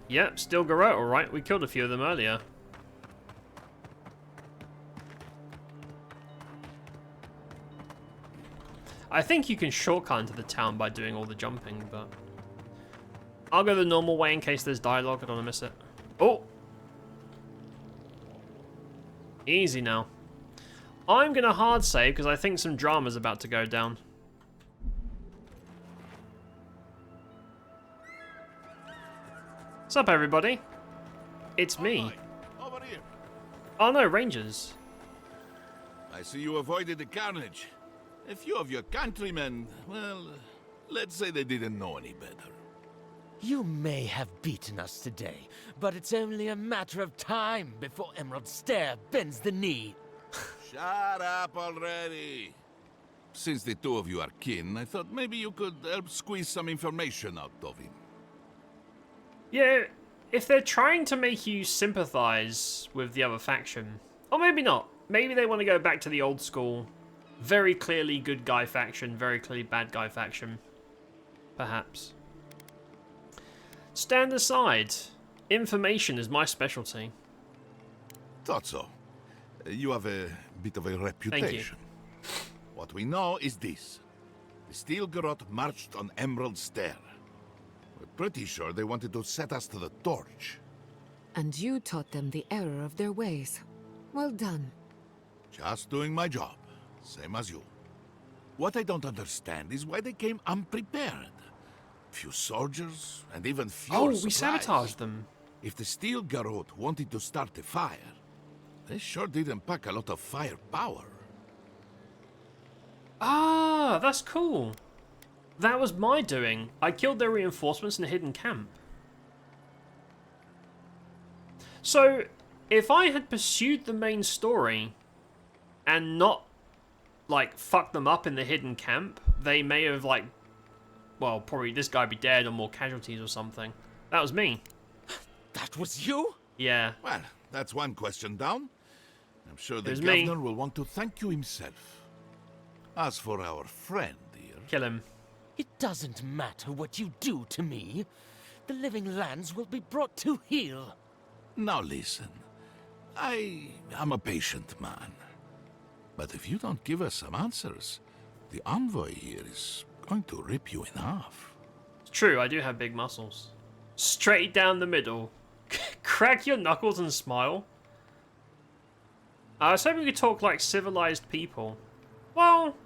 Yep, still Garrote, alright. We killed a few of them earlier. I think you can shortcut into the town by doing all the jumping, but I'll go the normal way in case there's dialogue. I don't want to miss it. Oh! Easy now. I'm going to hard save because I think some drama's about to go down. What's up, everybody? It's me. Over here. Oh no, Rangers. I see you avoided the carnage. A few of your countrymen, well, let's say they didn't know any better. You may have beaten us today, but it's only a matter of time before Emerald Stair bends the knee. Shut up already. Since the two of you are kin, I thought maybe you could help squeeze some information out of him. Yeah, if they're trying to make you sympathize with the other faction, or maybe not. Maybe they want to go back to the old school, very clearly good guy faction, very clearly bad guy faction. Perhaps. Stand aside. Information is my specialty. Thought so. You have a bit of a reputation. What we know is this. The Steel Garrote marched on Emerald Stair. We're pretty sure they wanted to set us to the torch. And you taught them the error of their ways. Well done. Just doing my job. Same as you. What I don't understand is why they came unprepared. Few soldiers, and even fewer we sabotaged them. If the Steel Garrote wanted to start a fire, they sure didn't pack a lot of firepower. Ah, that's cool. That was my doing. I killed their reinforcements in a hidden camp. So, if I had pursued the main story and not, like, fucked them up in the hidden camp, they may have, like, well, probably this guy be dead or more casualties or something. That was me. That was you? Yeah. Well, that's one question down. I'm sure the It was governor me. will want to thank you himself. As for our friend here... Kill him. It doesn't matter what you do to me. The living lands will be brought to heel. Now listen. I am a patient man. But if you don't give us some answers, the envoy here is going to rip you in half. It's true, I do have big muscles. Straight down the middle. Crack your knuckles and smile. I was hoping we could talk like civilized people. Well,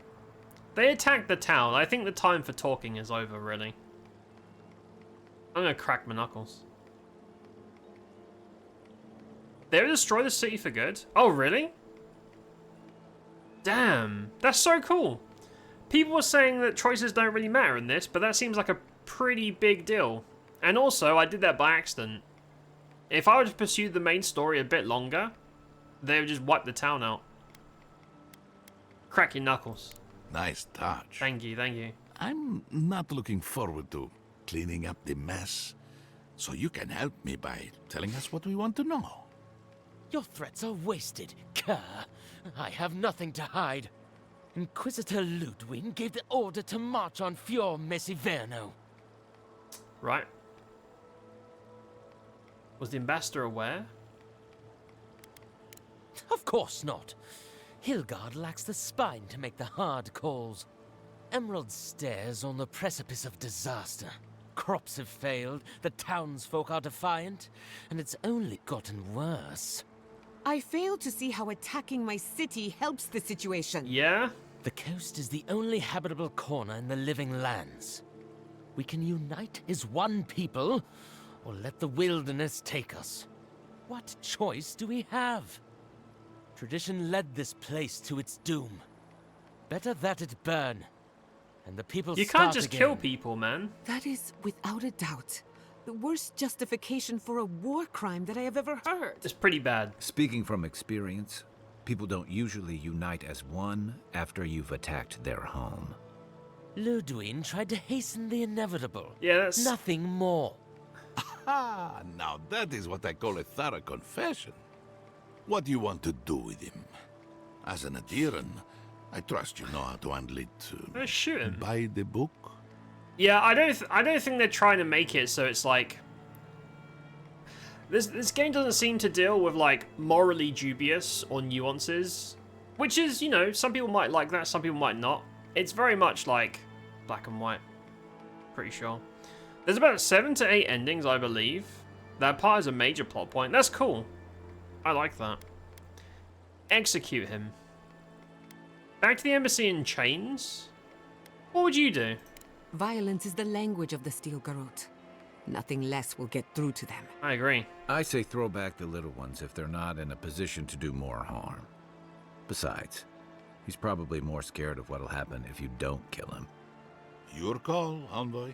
they attacked the town. I think the time for talking is over, really. I'm gonna crack my knuckles. They would destroy the city for good? Oh, really? Damn, that's so cool. People were saying that choices don't really matter in this, but that seems like a pretty big deal. And also, I did that by accident. If I would have pursued the main story a bit longer, they would just wipe the town out. Crack your knuckles. Nice touch. Thank you, thank you. I'm not looking forward to cleaning up the mess, so you can help me by telling us what we want to know. Your threats are wasted, Kerr. I have nothing to hide. Inquisitor Ludwin gave the order to march on Fior Mesiverno. Right. Was the ambassador aware? Of course not. Hilgard lacks the spine to make the hard calls. Emerald Stair's on the precipice of disaster. Crops have failed, the townsfolk are defiant, and it's only gotten worse. I fail to see how attacking my city helps the situation. Yeah? The coast is the only habitable corner in the living lands. We can unite as one people, or let the wilderness take us. What choice do we have? Tradition led this place to its doom. Better that it burn, and the people You start can't just again. kill people, man. That is, without a doubt, the worst justification for a war crime that I have ever heard. It's pretty bad. Speaking from experience, people don't usually unite as one after you've attacked their home. Ludwig tried to hasten the inevitable. Yeah, that's... Nothing more. Ah, now that is what I call a thorough confession. What do you want to do with him? As an Adiran, I trust you know how to handle it. Shoot him. By the book? Yeah, I don't think they're trying to make it so it's like... This game doesn't seem to deal with, like, morally dubious or nuances. Which is, you know, some people might like that, some people might not. It's very much, like, black and white. Pretty sure. There's about 7 to 8 endings, I believe. That part is a major plot point. That's cool. I like that. Execute him. Back to the embassy in chains? What would you do? Violence is the language of the Steel Garrote. Nothing less will get through to them. I agree. I say throw back the little ones if they're not in a position to do more harm. Besides, he's probably more scared of what'll happen if you don't kill him. Your call, Envoy.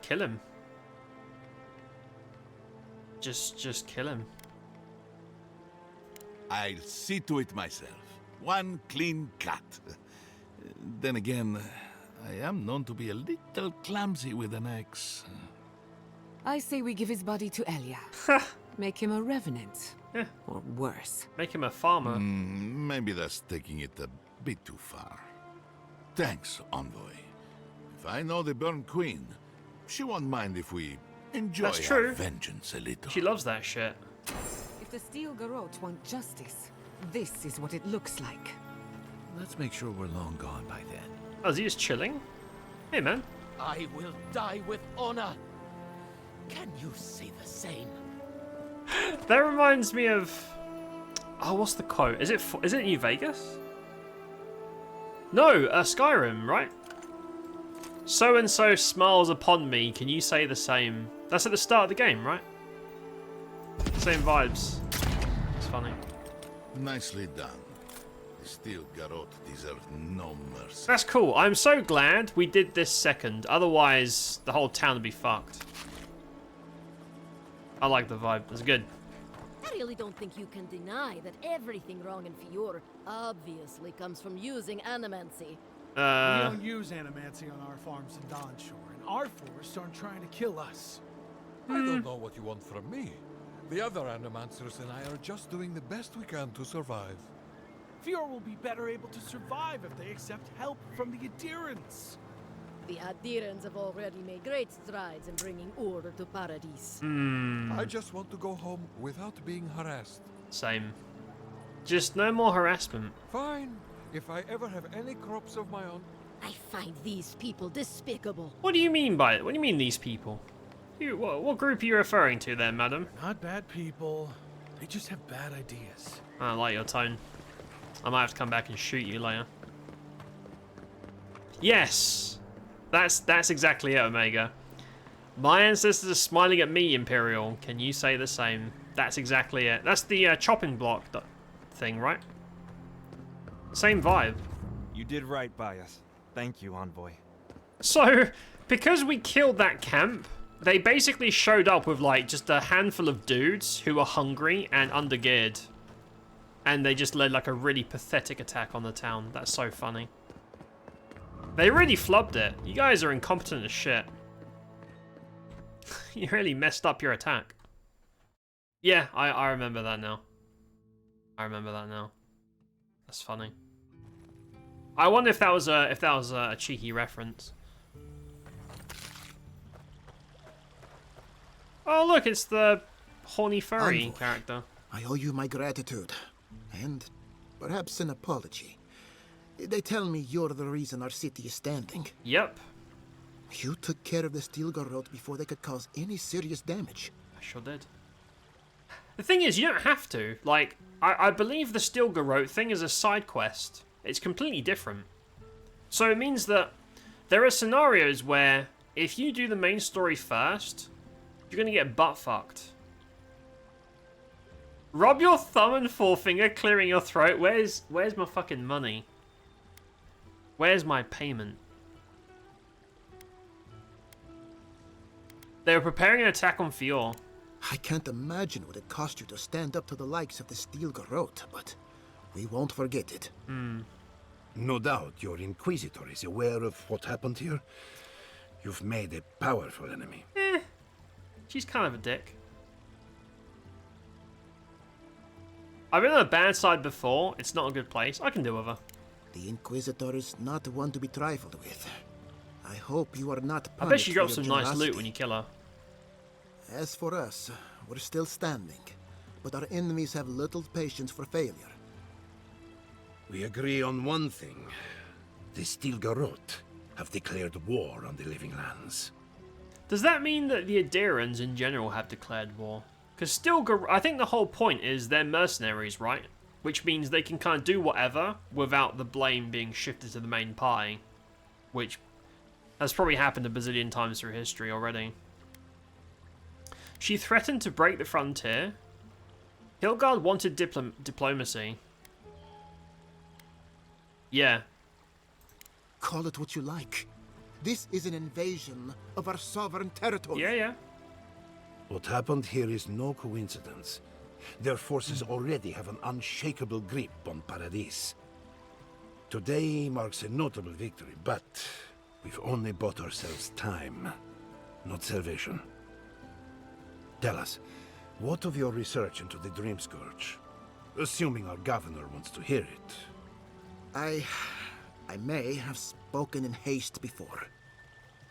Kill him. Just kill him. I'll see to it myself. One clean cut. Then again, I am known to be a little clumsy with an axe. I say we give his body to Elia. Make him a revenant. Or worse. Make him a farmer. Maybe that's taking it a bit too far. Thanks, Envoy. If I know the Burn Queen, she won't mind if we enjoy That's true. our vengeance a little. She loves that shit. If the Steel Garrote want justice, this is what it looks like. Let's make sure we're long gone by then. Oh, is he just chilling? Hey, man. I will die with honor. Can you say the same? That reminds me of... Oh, what's the quote? Is it New Vegas? No, Skyrim, right? So-and-so smiles upon me, can you say the same? That's at the start of the game, right? Same vibes. It's funny. Nicely done. The Steel Garrote deserves no mercy. That's cool. I'm so glad we did this second. Otherwise, the whole town would be fucked. I like the vibe. It's good. I really don't think you can deny that everything wrong in Fior obviously comes from using animancy. We don't use animancy on our farms in Dawnshore, and our forests aren't trying to kill us. I don't know what you want from me. The other animancers and I are just doing the best we can to survive. Fior will be better able to survive if they accept help from the Adirans. The Adirans have already made great strides in bringing order to Paradis. I just want to go home without being harassed. Same. Just no more harassment. Fine. If I ever have any crops of my own. I find these people despicable. What do you mean by it? What do you mean these people? What group are you referring to there, madam? Not bad people. They just have bad ideas. I don't like your tone. I might have to come back and shoot you later. Yes! That's exactly it, Omega. My ancestors are smiling at me, Imperial. Can you say the same? That's exactly it. That's the chopping block thing, right? Same vibe. You did right by us. Thank you, Envoy. So, because we killed that camp, they basically showed up with, like, just a handful of dudes who were hungry and undergeared. And they just led, like, a really pathetic attack on the town. That's so funny. They really flubbed it. You guys are incompetent as shit. You really messed up your attack. Yeah, I remember that now. I remember that now. That's funny. I wonder if that was a cheeky reference. Oh look, it's the horny furry Envoy, character. I owe you my gratitude, and perhaps an apology. They tell me you're the reason our city is standing. Yep. You took care of the Steel Garrote before they could cause any serious damage. I sure did. The thing is, you don't have to. Like, I believe the Steel Garrote thing is a side quest. It's completely different. So it means that there are scenarios where if you do the main story first, you're gonna get butt fucked. Rub your thumb and forefinger, clearing your throat. Where's my fucking money? Where's my payment? They were preparing an attack on Fior. I can't imagine what it cost you to stand up to the likes of the Steel Garrote, but we won't forget it. No doubt your Inquisitor is aware of what happened here. You've made a powerful enemy. She's kind of a dick. I've been on the bad side before. It's not a good place. I can deal with her. The Inquisitor is not one to be trifled with. I hope you are not punished. I bet she drops for some your nice loot generosity. when you kill her. As for us, we're still standing, but our enemies have little patience for failure. We agree on one thing. The Steel Garrote have declared war on the Living Lands. Does that mean that the Adirans in general have declared war? Because I think the whole point is they're mercenaries, right? Which means they can kind of do whatever without the blame being shifted to the main party. Which has probably happened a bazillion times through history already. She threatened to break the frontier. Hilgard wanted diplomacy. Yeah. Call it what you like. This is an invasion of our sovereign territory. Yeah. What happened here is no coincidence. Their forces already have an unshakable grip on Paradis. Today marks a notable victory, but we've only bought ourselves time, not salvation. Tell us, what of your research into the Dream Scourge? Assuming our governor wants to hear it. I may have spoken in haste before.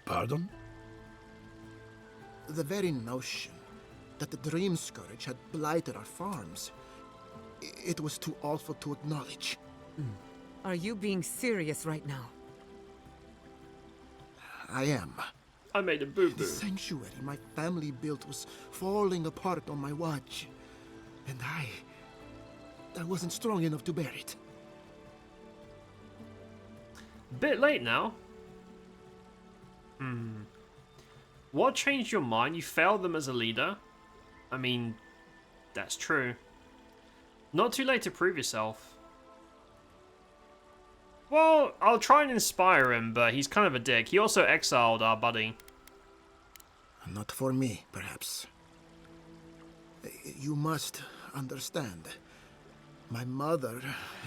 Pardon? The very notion that the Dream Scourge had blighted our farms, it was too awful to acknowledge. Are you being serious right now? I am. I made a boo-boo. The sanctuary my family built was falling apart on my watch. And I wasn't strong enough to bear it. Bit late now. What changed your mind? You failed them as a leader. I mean, that's true. Not too late to prove yourself. Well, I'll try and inspire him, but he's kind of a dick. He also exiled our buddy. Not for me, perhaps. You must understand. My mother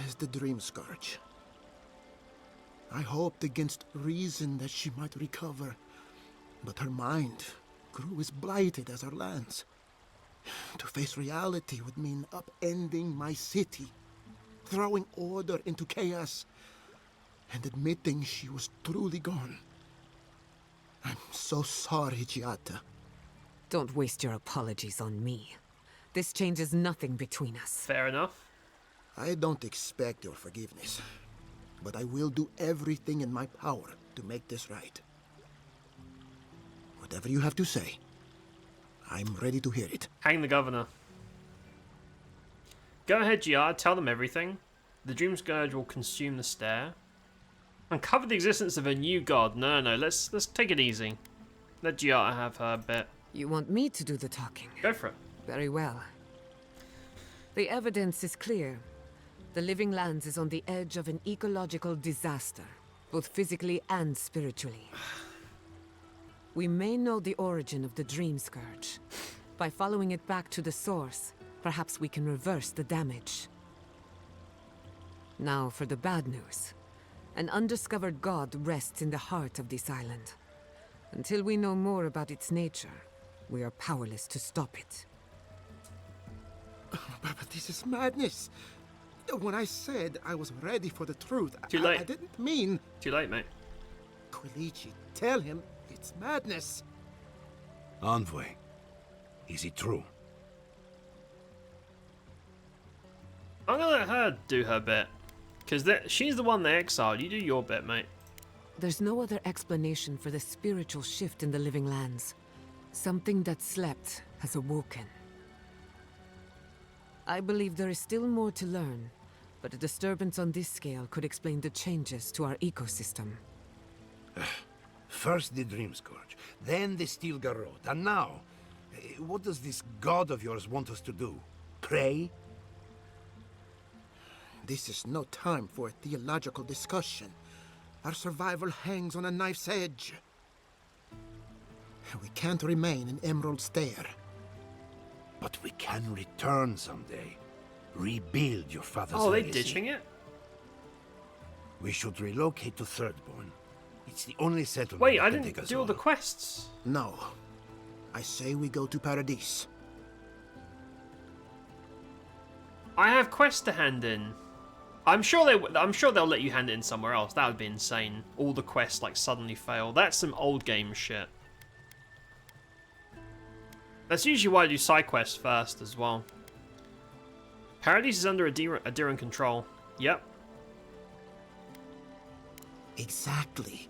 is the Dream Scourge. I hoped against reason that she might recover, but her mind grew as blighted as our lands. To face reality would mean upending my city, throwing order into chaos, and admitting she was truly gone. I'm so sorry, GIATTA. Don't waste your apologies on me. This changes nothing between us. Fair enough. I don't expect your forgiveness, but I will do everything in my power to make this right. Whatever you have to say, I'm ready to hear it. Hang the governor. Go ahead, GR, tell them everything. The Dream Scourge will consume the stair. Uncover the existence of a new god. No, let's take it easy. Let GR have her bit. You want me to do the talking? Go for it. Very well. The evidence is clear. The Living Lands is on the edge of an ecological disaster, both physically and spiritually. We may know the origin of the Dream Scourge. By following it back to the source, perhaps we can reverse the damage. Now for the bad news. An undiscovered god rests in the heart of this island. Until we know more about its nature, we are powerless to stop it. But this is madness. When I said I was ready for the truth, Too late. I didn't mean... Too late, mate. Quilici, tell him it's madness. Envoy, is it true? I'm gonna let her do her bit. Because she's the one they exiled. You do your bit, mate. There's no other explanation for the spiritual shift in the Living Lands. Something that slept has awoken. I believe there is still more to learn, but a disturbance on this scale could explain the changes to our ecosystem. First the Dream Scourge, then the Steel Garrote, and now, what does this god of yours want us to do? Pray? This is no time for a theological discussion. Our survival hangs on a knife's edge. We can't remain in Emerald Stair. But we can return someday. Rebuild your father's Oh, are they legacy. ditching it? We should relocate to Thirdborn. It's the only settlement Wait, that I can take didn't us do all the all. quests. No. I say we go to Paradise. I have quests to hand in. I'm sure they'll let you hand it in somewhere else. That would be insane. All the quests like suddenly fail. That's some old game shit. That's usually why I do side quests first as well. Paradise is under Adiran control. Yep. Exactly.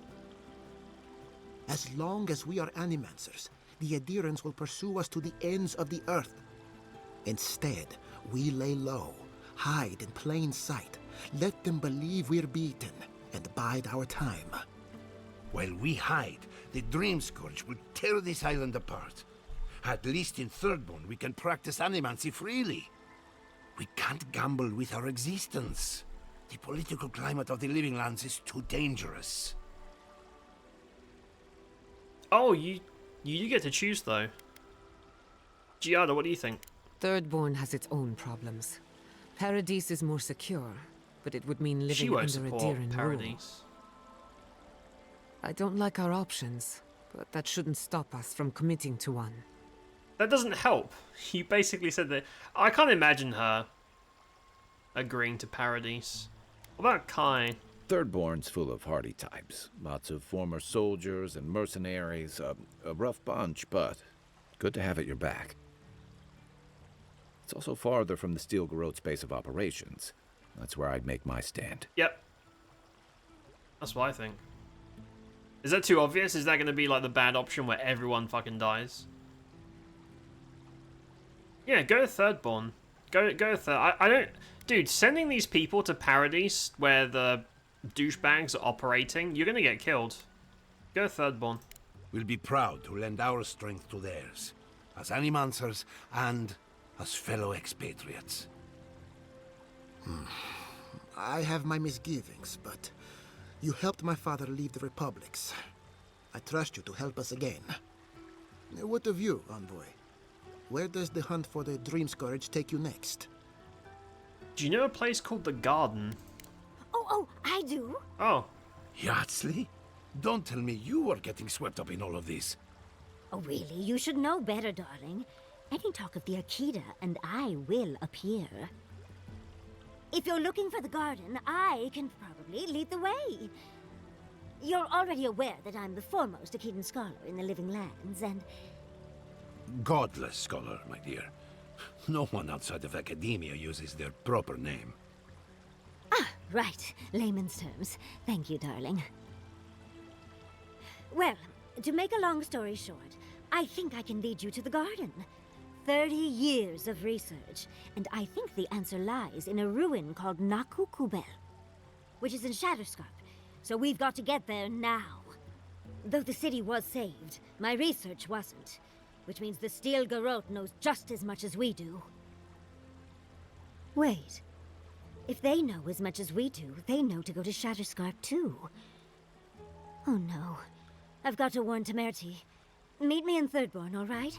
As long as we are Animancers, the Adirans will pursue us to the ends of the earth. Instead, we lay low, hide in plain sight, let them believe we're beaten, and bide our time. While we hide, the Dream Scourge will tear this island apart. At least in Thirdborn, we can practice animancy freely. We can't gamble with our existence. The political climate of the Living Lands is too dangerous. Oh, you do get to choose though. GIATTA, what do you think? Thirdborn has its own problems. Paradise is more secure, but it would mean living She won't under a support Diran rule. Paradise. I don't like our options, but that shouldn't stop us from committing to one. That doesn't help. You basically said that. I can't imagine her agreeing to Paradise. What about Kai? Thirdborn's full of hardy types. Lots of former soldiers and mercenaries. A rough bunch, but good to have at your back. It's also farther from the Steel Garrote's base of operations. That's where I'd make my stand. Yep. That's what I think. Is that too obvious? Is that going to be like the bad option where everyone fucking dies? Yeah, go to Thirdborn. Go to Third. I don't... Dude, sending these people to Paradise where the douchebags are operating, you're going to get killed. Go to Thirdborn. We'll be proud to lend our strength to theirs, as Animancers and as fellow expatriates. I have my misgivings, but you helped my father leave the Republics. I trust you to help us again. What of you, Envoy? Where does the hunt for the Dream Scourge take you next? Do you know a place called the Garden? Oh, I do. Oh. Yardsley? Don't tell me you were getting swept up in all of this. Oh, really? You should know better, darling. Any talk of the Akita, and I will appear. If you're looking for the garden, I can probably lead the way. You're already aware that I'm the foremost Akitan scholar in the Living Lands, and... Godless scholar, my dear. No one outside of academia uses their proper name. Ah, right. Layman's terms. Thank you, darling. Well, to make a long story short, I think I can lead you to the garden. 30 years of research, and I think the answer lies in a ruin called Naku Kubel, which is in Shatterscarp, so we've got to get there now. Though the city was saved, my research wasn't, which means the Steel Garrote knows just as much as we do. Wait. If they know as much as we do, they know to go to Shatterscarp too. Oh no. I've got to warn Temerity. Meet me in Thirdborn, all right?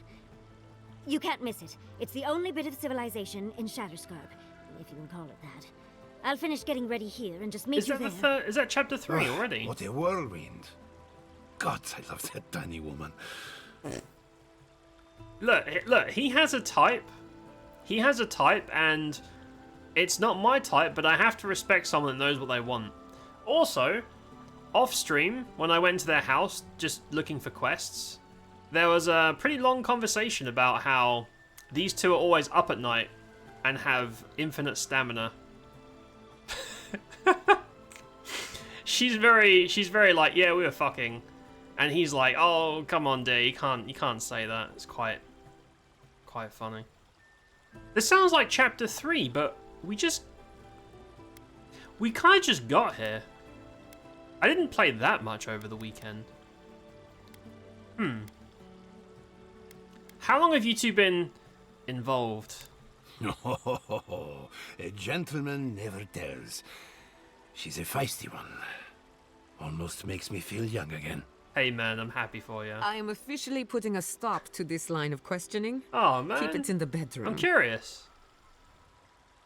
You can't miss it. It's the only bit of civilization in Shatterscarp, if you can call it that. I'll finish getting ready here and just meet you there. Is that chapter 3 already? What a whirlwind. God, I love that tiny woman. Look, he has a type. He has a type, and it's not my type, but I have to respect someone that knows what they want. Also, off-stream, when I went to their house, just looking for quests, there was a pretty long conversation about how these two are always up at night and have infinite stamina. She's very like, yeah, we were fucking. And he's like, oh, come on, dear, you can't say that. It's quite funny. This sounds like chapter 3, but we kind of just got here. I didn't play that much over the weekend. How long have you two been involved? Oh, a gentleman never tells. She's a feisty one. Almost makes me feel young again. Hey man, I'm happy for you. I am officially putting a stop to this line of questioning. Oh man. Keep it in the bedroom. I'm curious.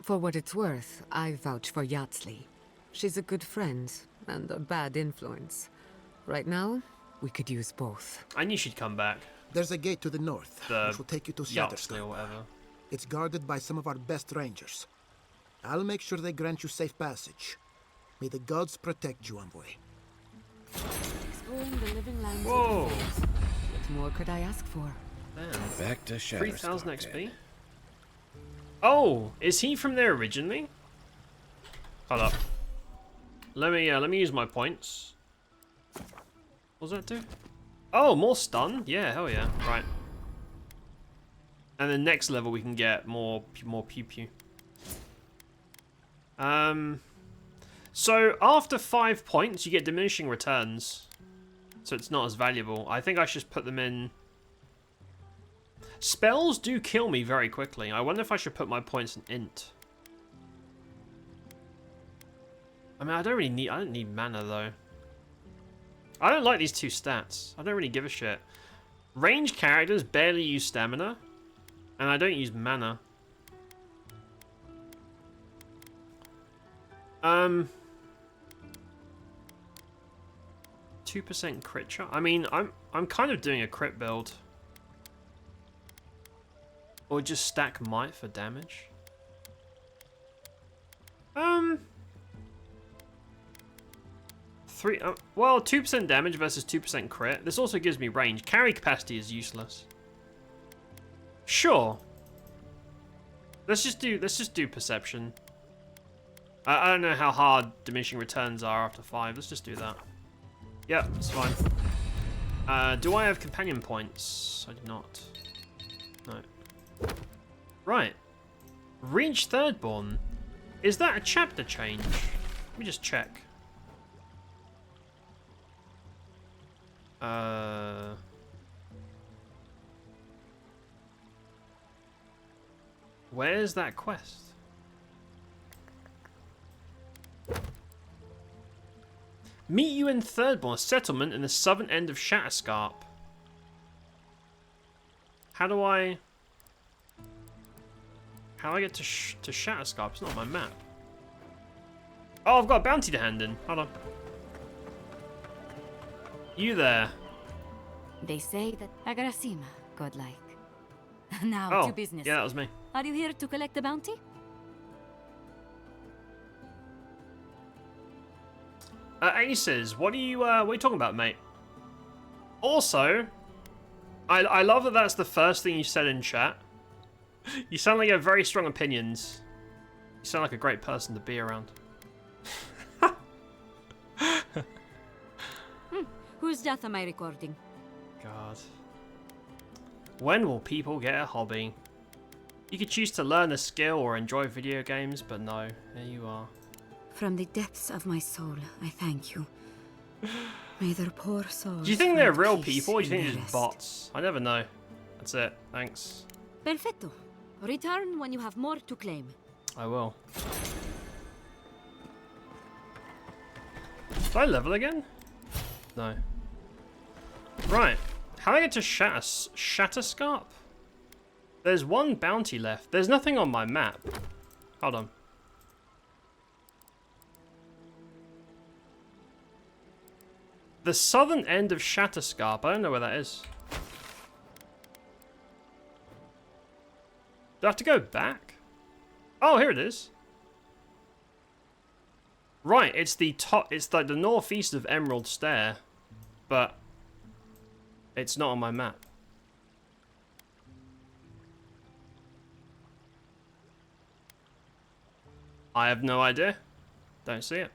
For what it's worth, I vouch for Yatsley. She's a good friend and a bad influence. Right now, we could use both. I knew she'd come back. There's a gate to the north, which will take you to Yatsley or whatever. It's guarded by some of our best rangers. I'll make sure they grant you safe passage. May the gods protect you, envoy. Exploring the living lands. Whoa! What more could I ask for? Man. Back to Shatterstar. 3,000 XP. Oh, is he from there originally? Hold up. Let me use my points. What does that do? Oh, more stun. Yeah, hell yeah. Right. And then next level we can get more pew pew. So after 5 points you get diminishing returns. So it's not as valuable. I think I should just put them in. Spells do kill me very quickly. I wonder if I should put my points in int. I mean, I don't need mana though. I don't like these two stats. I don't really give a shit. Ranged characters barely use stamina. And I don't use mana. 2% crit shot. I mean, I'm kind of doing a crit build. Or just stack might for damage. Well, 2% damage versus 2% crit. This also gives me range. Carry capacity is useless. Sure. Let's just do perception. I don't know how hard diminishing returns are after 5. Let's just do that. Yep, it's fine. Do I have companion points? I do not. No. Right. Reach Thirdborn. Is that a chapter change? Let me just check. Where's that quest? Meet you in Thirdborn, a settlement in the southern end of Shatterscarp. How do I get to Shatterscarp? It's not on my map. Oh, I've got a bounty to hand in. Hold on. You there? They say that Agrasima, godlike. Now Oh, to business. yeah, that was me. Are you here to collect the bounty? Aces, what are you talking about, mate? Also, I love that that's the first thing you said in chat. You sound like you have very strong opinions. You sound like a great person to be around. Whose death am I recording? God. When will people get a hobby? You could choose to learn a skill or enjoy video games, but no, here you are. From the depths of my soul, I thank you. May their poor souls. Do you think they're find real peace people or do you in think their they're just rest. bots? I never know. That's it. Thanks. Perfetto. Return when you have more to claim. I will. Did I level again? No. Right. How do I get to Shatterscarp? There's one bounty left. There's nothing on my map. Hold on. The southern end of Shatterscarp. I don't know where that is. Do I have to go back? Oh, here it is. Right, it's the top. It's like the northeast of Emerald Stair, but it's not on my map. I have no idea. Don't see it.